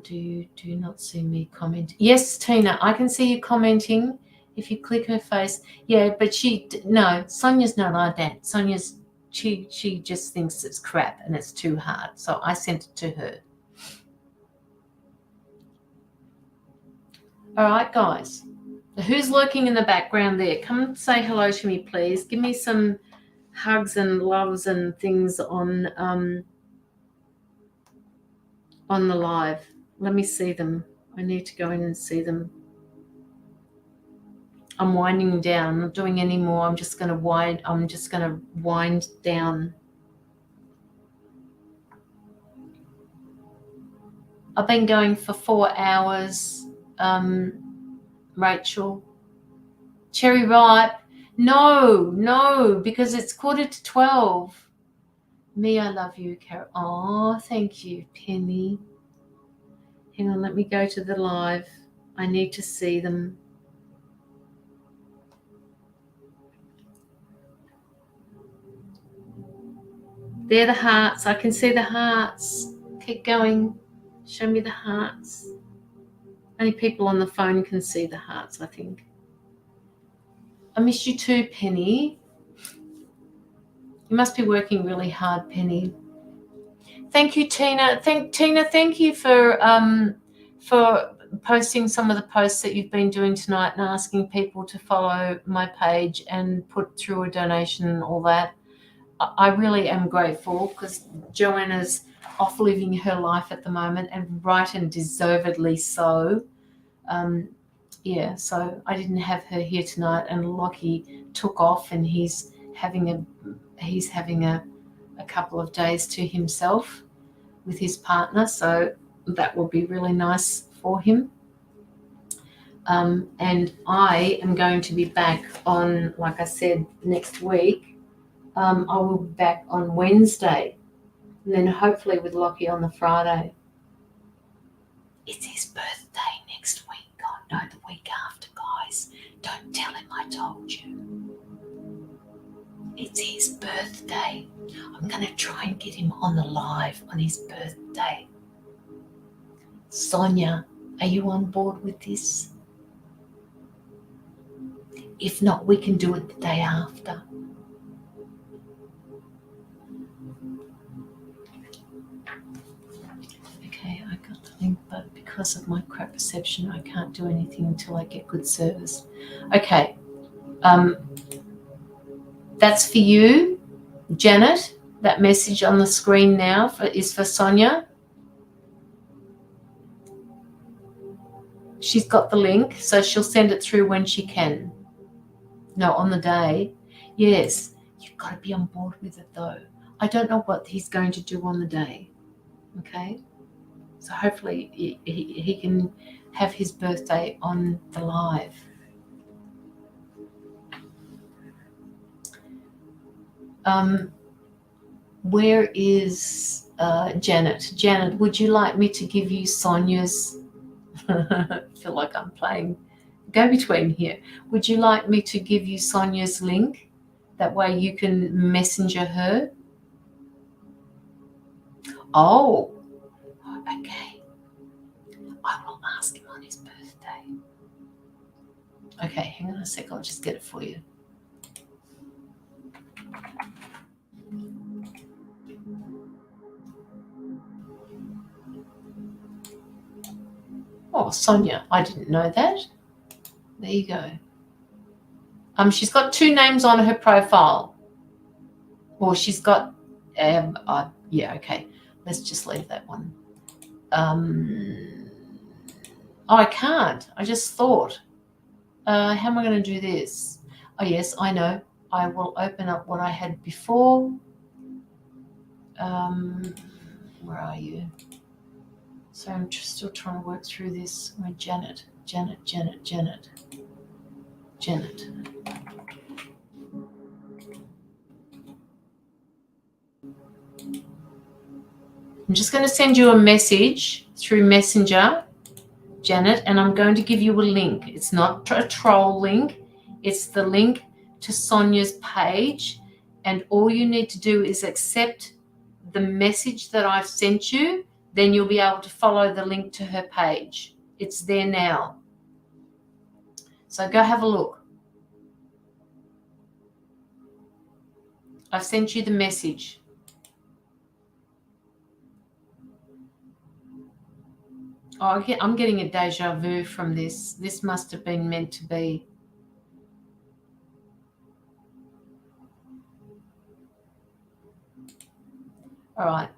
Do you not see me comment? Yes, Tina, I can see you commenting. If you click her face, yeah, but Sonia's not like that. She just thinks it's crap and it's too hard. So I sent it to her. All right, guys. Who's lurking in the background there? Come say hello to me, please. Give me some hugs and loves and things on the live. Let me see them. I need to go in and see them. I'm winding down. I'm not doing any more. I'm just going to wind down. I've been going for 4 hours. Rachel. Cherry ripe. No, because it's 11:45. Me, I love you, Carol. Oh, thank you, Penny. Hang on, let me go to the live. I need to see them. They're the hearts. I can see the hearts. Keep going. Show me the hearts. Only people on the phone can see the hearts, I think. I miss you too, Penny. You must be working really hard, Penny. Thank you, Tina. Thank you for posting some of the posts that you've been doing tonight and asking people to follow my page and put through a donation and all that. I really am grateful because Joanna's off living her life at the moment, and right and deservedly so. So I didn't have her here tonight, and Lockie took off, and he's having a couple of days to himself with his partner, so that will be really nice for him. And I am going to be back on, like I said, next week. I will be back on Wednesday, and then hopefully with Lockie on the Friday. It's his birthday next week. God, no, the week after, guys. Don't tell him I told you. It's his birthday. I'm going to try and get him on the live on his birthday. Sonia, are you on board with this? If not, we can do it the day after. Okay, I got the link, but because of my crap reception, I can't do anything until I get good service. Okay, that's for you, Janet. That message on the screen now is for Sonia. She's got the link, so she'll send it through when she can. No, on the day. Yes, you've got to be on board with it though. I don't know what he's going to do on the day. Okay? So hopefully he can have his birthday on the live. Where is Janet? Janet, would you like me to give you Sonia's? I feel like I'm playing go-between here. Would you like me to give you Sonia's link? That way you can messenger her. Oh, okay. I will ask him on his birthday. Okay, hang on a sec. I'll just get it for you. Oh, Sonia, I didn't know that. There you go. She's got 2 names on her profile. Or she's got, yeah, okay. Let's just leave that one. Oh, I can't. I just thought. How am I going to do this? Oh, yes, I know. I will open up what I had before. Where are you? So I'm just still trying to work through this. My Janet. I'm just going to send you a message through Messenger, Janet, and I'm going to give you a link. It's not a troll link. It's the link to Sonia's page, and all you need to do is accept the message that I've sent you. Then you'll be able to follow the link to her page. It's there now. So go have a look. I've sent you the message. Oh, I'm getting a deja vu from this. This must have been meant to be. All right.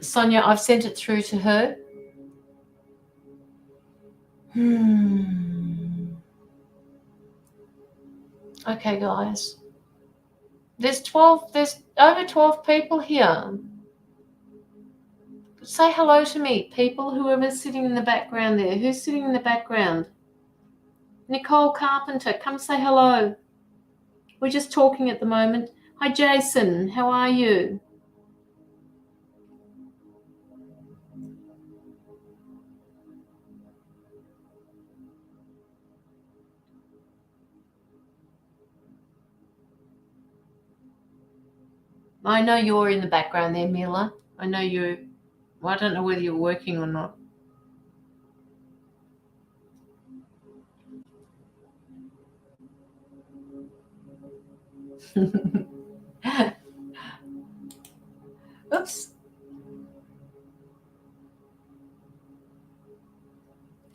Sonia, I've sent it through to her. Okay, guys. There's over 12 people here. Say hello to me, people, whoever's sitting in the background there. Who's sitting in the background? Nicole Carpenter, come say hello. We're just talking at the moment. Hi, Jason. How are you? I know you're in the background there, Mila. I know you. Well, I don't know whether you're working or not. Oops.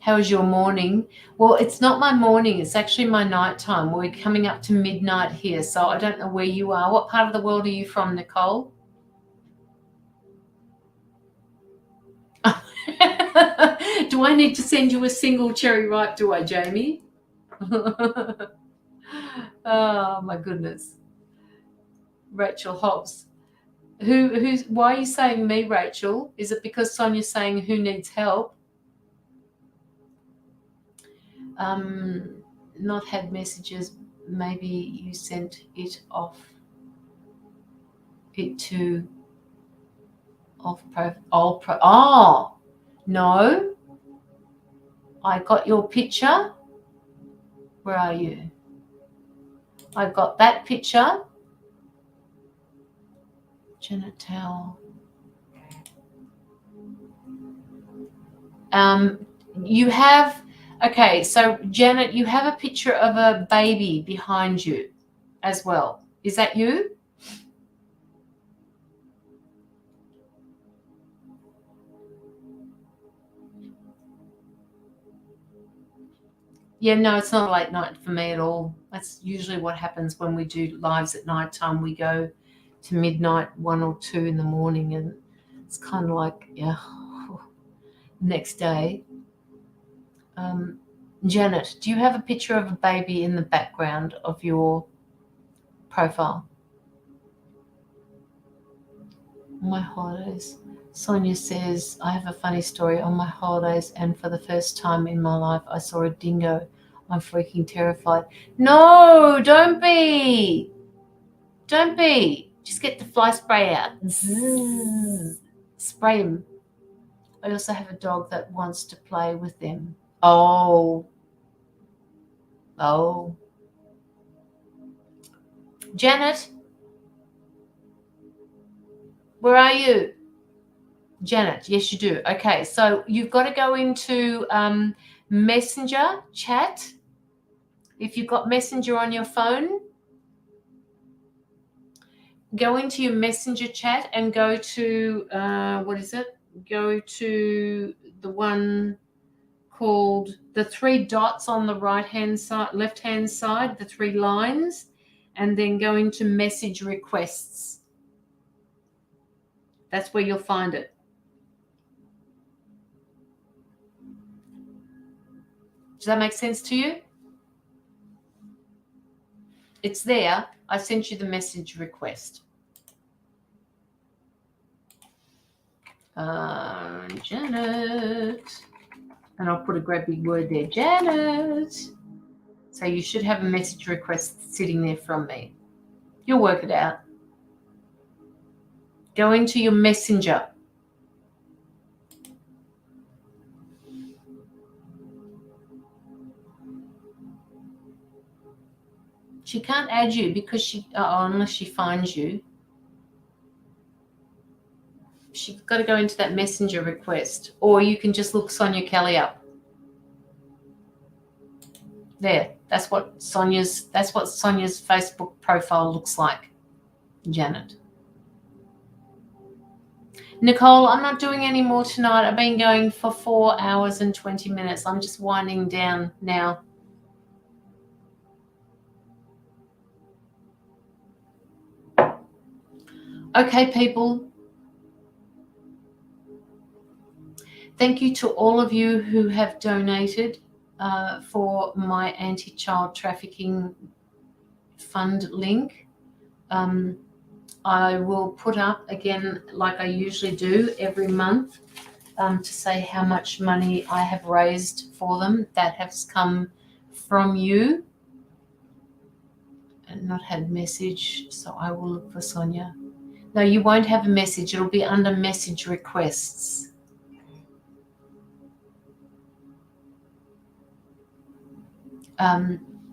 How was your morning? Well, it's not my morning. It's actually my nighttime. We're coming up to midnight here, so I don't know where you are. What part of the world are you from, Nicole? Do I need to send you a single cherry ripe? Do I, Jamie? Oh, my goodness. Rachel Hobbs. Why are you saying me, Rachel? Is it because Sonia's saying who needs help? Not had messages. Maybe you sent it off. It to off pro. Oh, no. I got your picture. Where are you? I got that picture. Janet Towell. You have, okay, so Janet, you have a picture of a baby behind you as well. Is that you? Yeah, no, it's not late night for me at all. That's usually what happens when we do lives at night time. We go to midnight, 1 or 2 in the morning, and it's kind of like, yeah, next day. Janet, do you have a picture of a baby in the background of your profile? My holidays. Sonia says, I have a funny story. On my holidays, and for the first time in my life, I saw a dingo. I'm freaking terrified. No, don't be. Don't be. Just get the fly spray out. Zzz. Spray him. I also have a dog that wants to play with them. Oh. Janet, where are you? Janet, yes, you do. Okay, so you've got to go into Messenger chat. If you've got Messenger on your phone, go into your Messenger chat and go to, what is it? Go to the one called the 3 dots on the right-hand side, left-hand side, the 3 lines, and then go into message requests. That's where you'll find it. Does that make sense to you? It's there. I sent you the message request. Janet. And I'll put a great big word there, Janet. So you should have a message request sitting there from me. You'll work it out. Go into your Messenger. She can't add you because she, unless she finds you. She's got to go into that Messenger request, or you can just look Sonia Kelly up. There, that's what Sonia's Facebook profile looks like. Janet. Nicole, I'm not doing any more tonight. I've been going for 4 hours and 20 minutes. I'm just winding down now. Okay, people. Thank you to all of you who have donated for my anti-child trafficking fund link. I will put up again, like I usually do every month, to say how much money I have raised for them. That has come from you and not had message. So I will look for Sonia. No, you won't have a message. It'll be under message requests.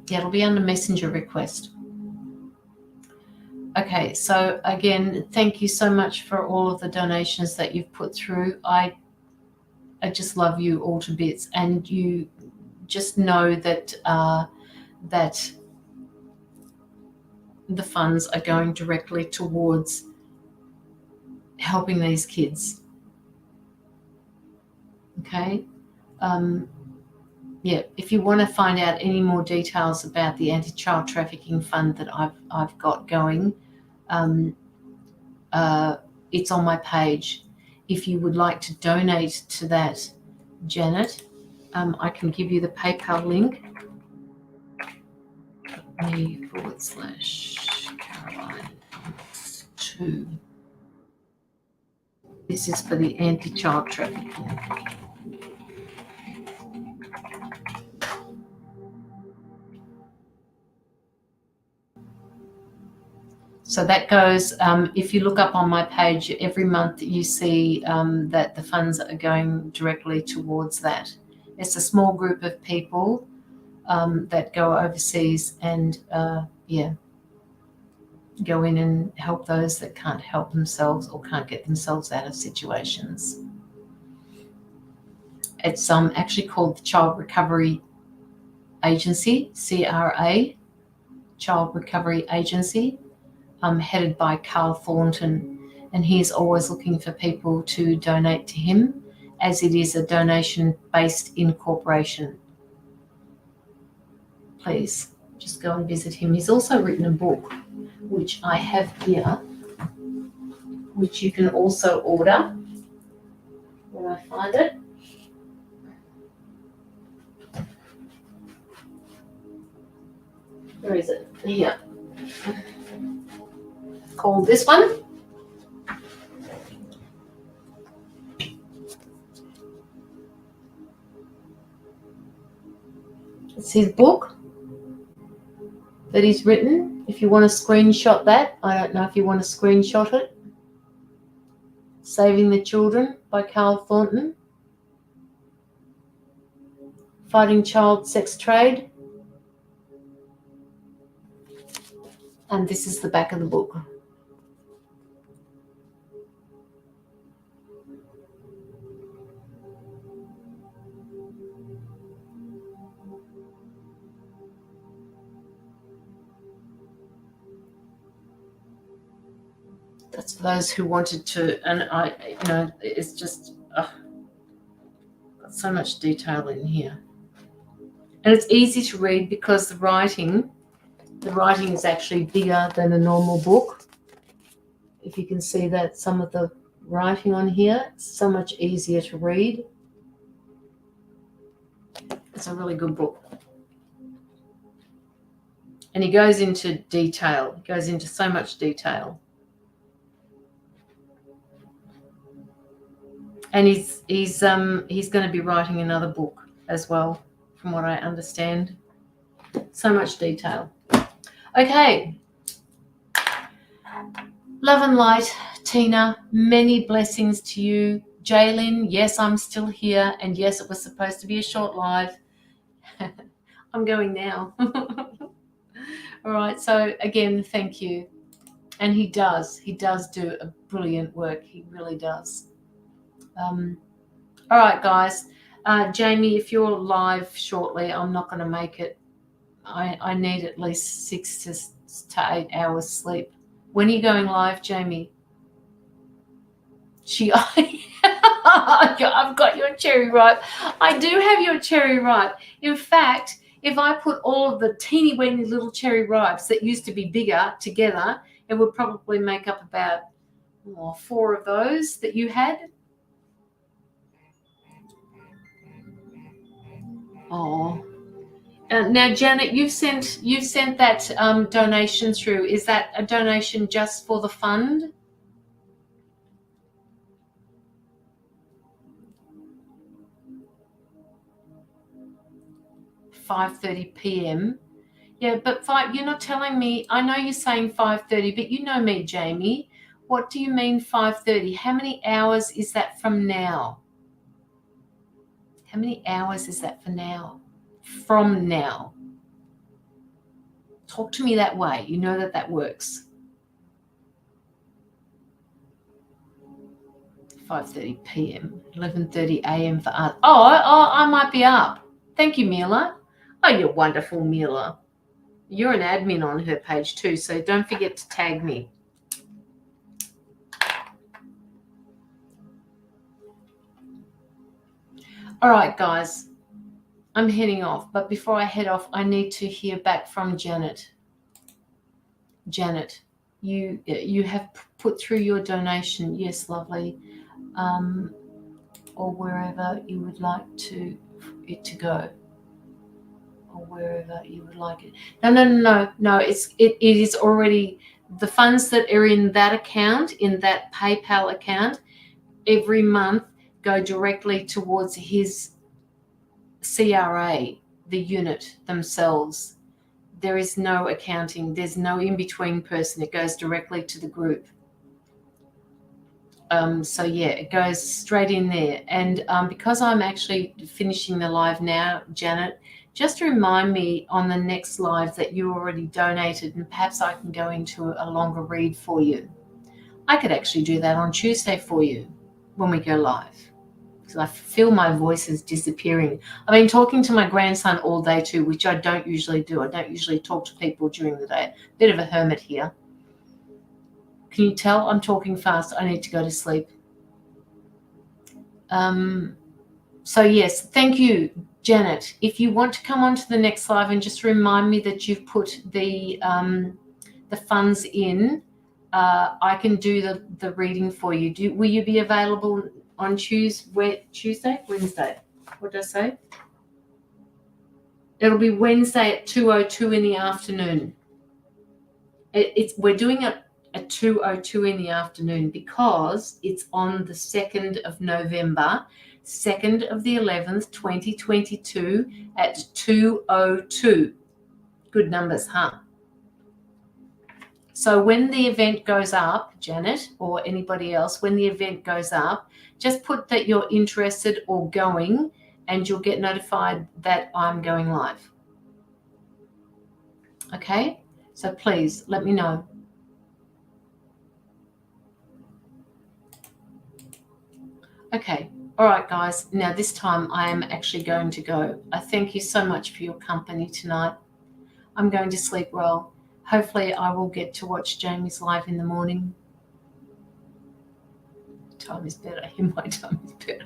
It'll be under messenger request. Okay, so again, thank you so much for all of the donations that you've put through. I just love you all to bits, and you just know that that the funds are going directly towards helping these kids. Okay. Yeah, if you want to find out any more details about the anti-child trafficking fund that I've got going, it's on my page. If you would like to donate to that, Janet, I can give you the PayPal link. me/Caroline2. This is for the anti-child trafficking. So that goes, if you look up on my page, every month you see that the funds are going directly towards that. It's a small group of people that go overseas and, go in and help those that can't help themselves or can't get themselves out of situations. It's actually called the Child Recovery Agency, CRA, Child Recovery Agency, headed by Carl Thornton. And he's always looking for people to donate to him, as it is a donation-based incorporation. Please just go and visit him. He's also written a book, which I have here, which you can also order when I find it. Where is it? Here. Called this one. It's his book that he's written. If you want to screenshot that, I don't know if you want to screenshot it. Saving the Children by Carl Thornton. Fighting Child Sex Trade. And this is the back of the book. That's for those who wanted to, and it's just got so much detail in here. And it's easy to read because the writing is actually bigger than a normal book. If you can see that, some of the writing on here, it's so much easier to read. It's a really good book. And he goes into detail. He goes into so much detail. And he's going to be writing another book as well, from what I understand. So much detail. Okay. Love and light, Tina. Many blessings to you. Jaylin, yes, I'm still here. And yes, it was supposed to be a short live. I'm going now. All right. So again, thank you. And he does do a brilliant work. He really does. All right, guys. Jamie, if you're live shortly, I'm not going to make it. I need at least 6 to 8 hours sleep. When are you going live, Jamie? I've got your cherry ripe. I do have your cherry ripe. In fact, if I put all of the teeny weeny little cherry ripes that used to be bigger together, it would probably make up about 4 of those that you had. Oh, now Janet, you've sent that donation through. Is that a donation just for the fund? $5:30 p.m. Yeah, but you're not telling me. I know you're saying 5:30, but you know me, Jamie. What do you mean 5:30? How many hours is that from now? How many hours is that for now? From now. Talk to me that way. You know that works. 5:30 p.m., 11:30 a.m. for us. Oh, I might be up. Thank you, Mila. Oh, you're wonderful, Mila. You're an admin on her page too, so don't forget to tag me. All right, guys. I'm heading off, but before I head off, I need to hear back from Janet. Janet, you have put through your donation. Yes, lovely. Or wherever you would like it to go. Or wherever you would like it. No. It is already the funds that are in that account, in that PayPal account, every month go directly towards his CRA, the unit themselves. There is no accounting. There's no in-between person. It goes directly to the group. So yeah, it goes straight in there. And because I'm actually finishing the live now, Janet, just remind me on the next live that you already donated, and perhaps I can go into a longer read for you. I could actually do that on Tuesday for you when we go live. because I feel my voice is disappearing. I've been talking to my grandson all day too, which I don't usually do. I don't usually talk to people during the day. Bit of a hermit here. Can you tell I'm talking fast? I need to go to sleep. So yes, thank you, Janet. If you want to come on to the next live and just remind me that you've put the funds in, I can do the reading for you. Will you be available on Tuesday? Wednesday? What did I say? It'll be Wednesday at 2:02 in the afternoon. We're doing it at 2:02 in the afternoon because it's on the 2nd of November, 2nd of the 11th, 2022 at 2:02. Good numbers, huh? So when the event goes up, Janet, or anybody else, when the event goes up, just put that you're interested or going, and you'll get notified that I'm going live. Okay? So please let me know. Okay. All right, guys. Now this time I am actually going to go. I thank you so much for your company tonight. I'm going to sleep well. Hopefully I will get to watch Jamie's live in the morning. Time is better. My time is better.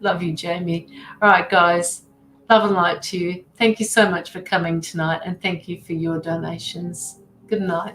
Love you, Jamie. All right, guys. Love and light to you. Thank you so much for coming tonight, and thank you for your donations. Good night.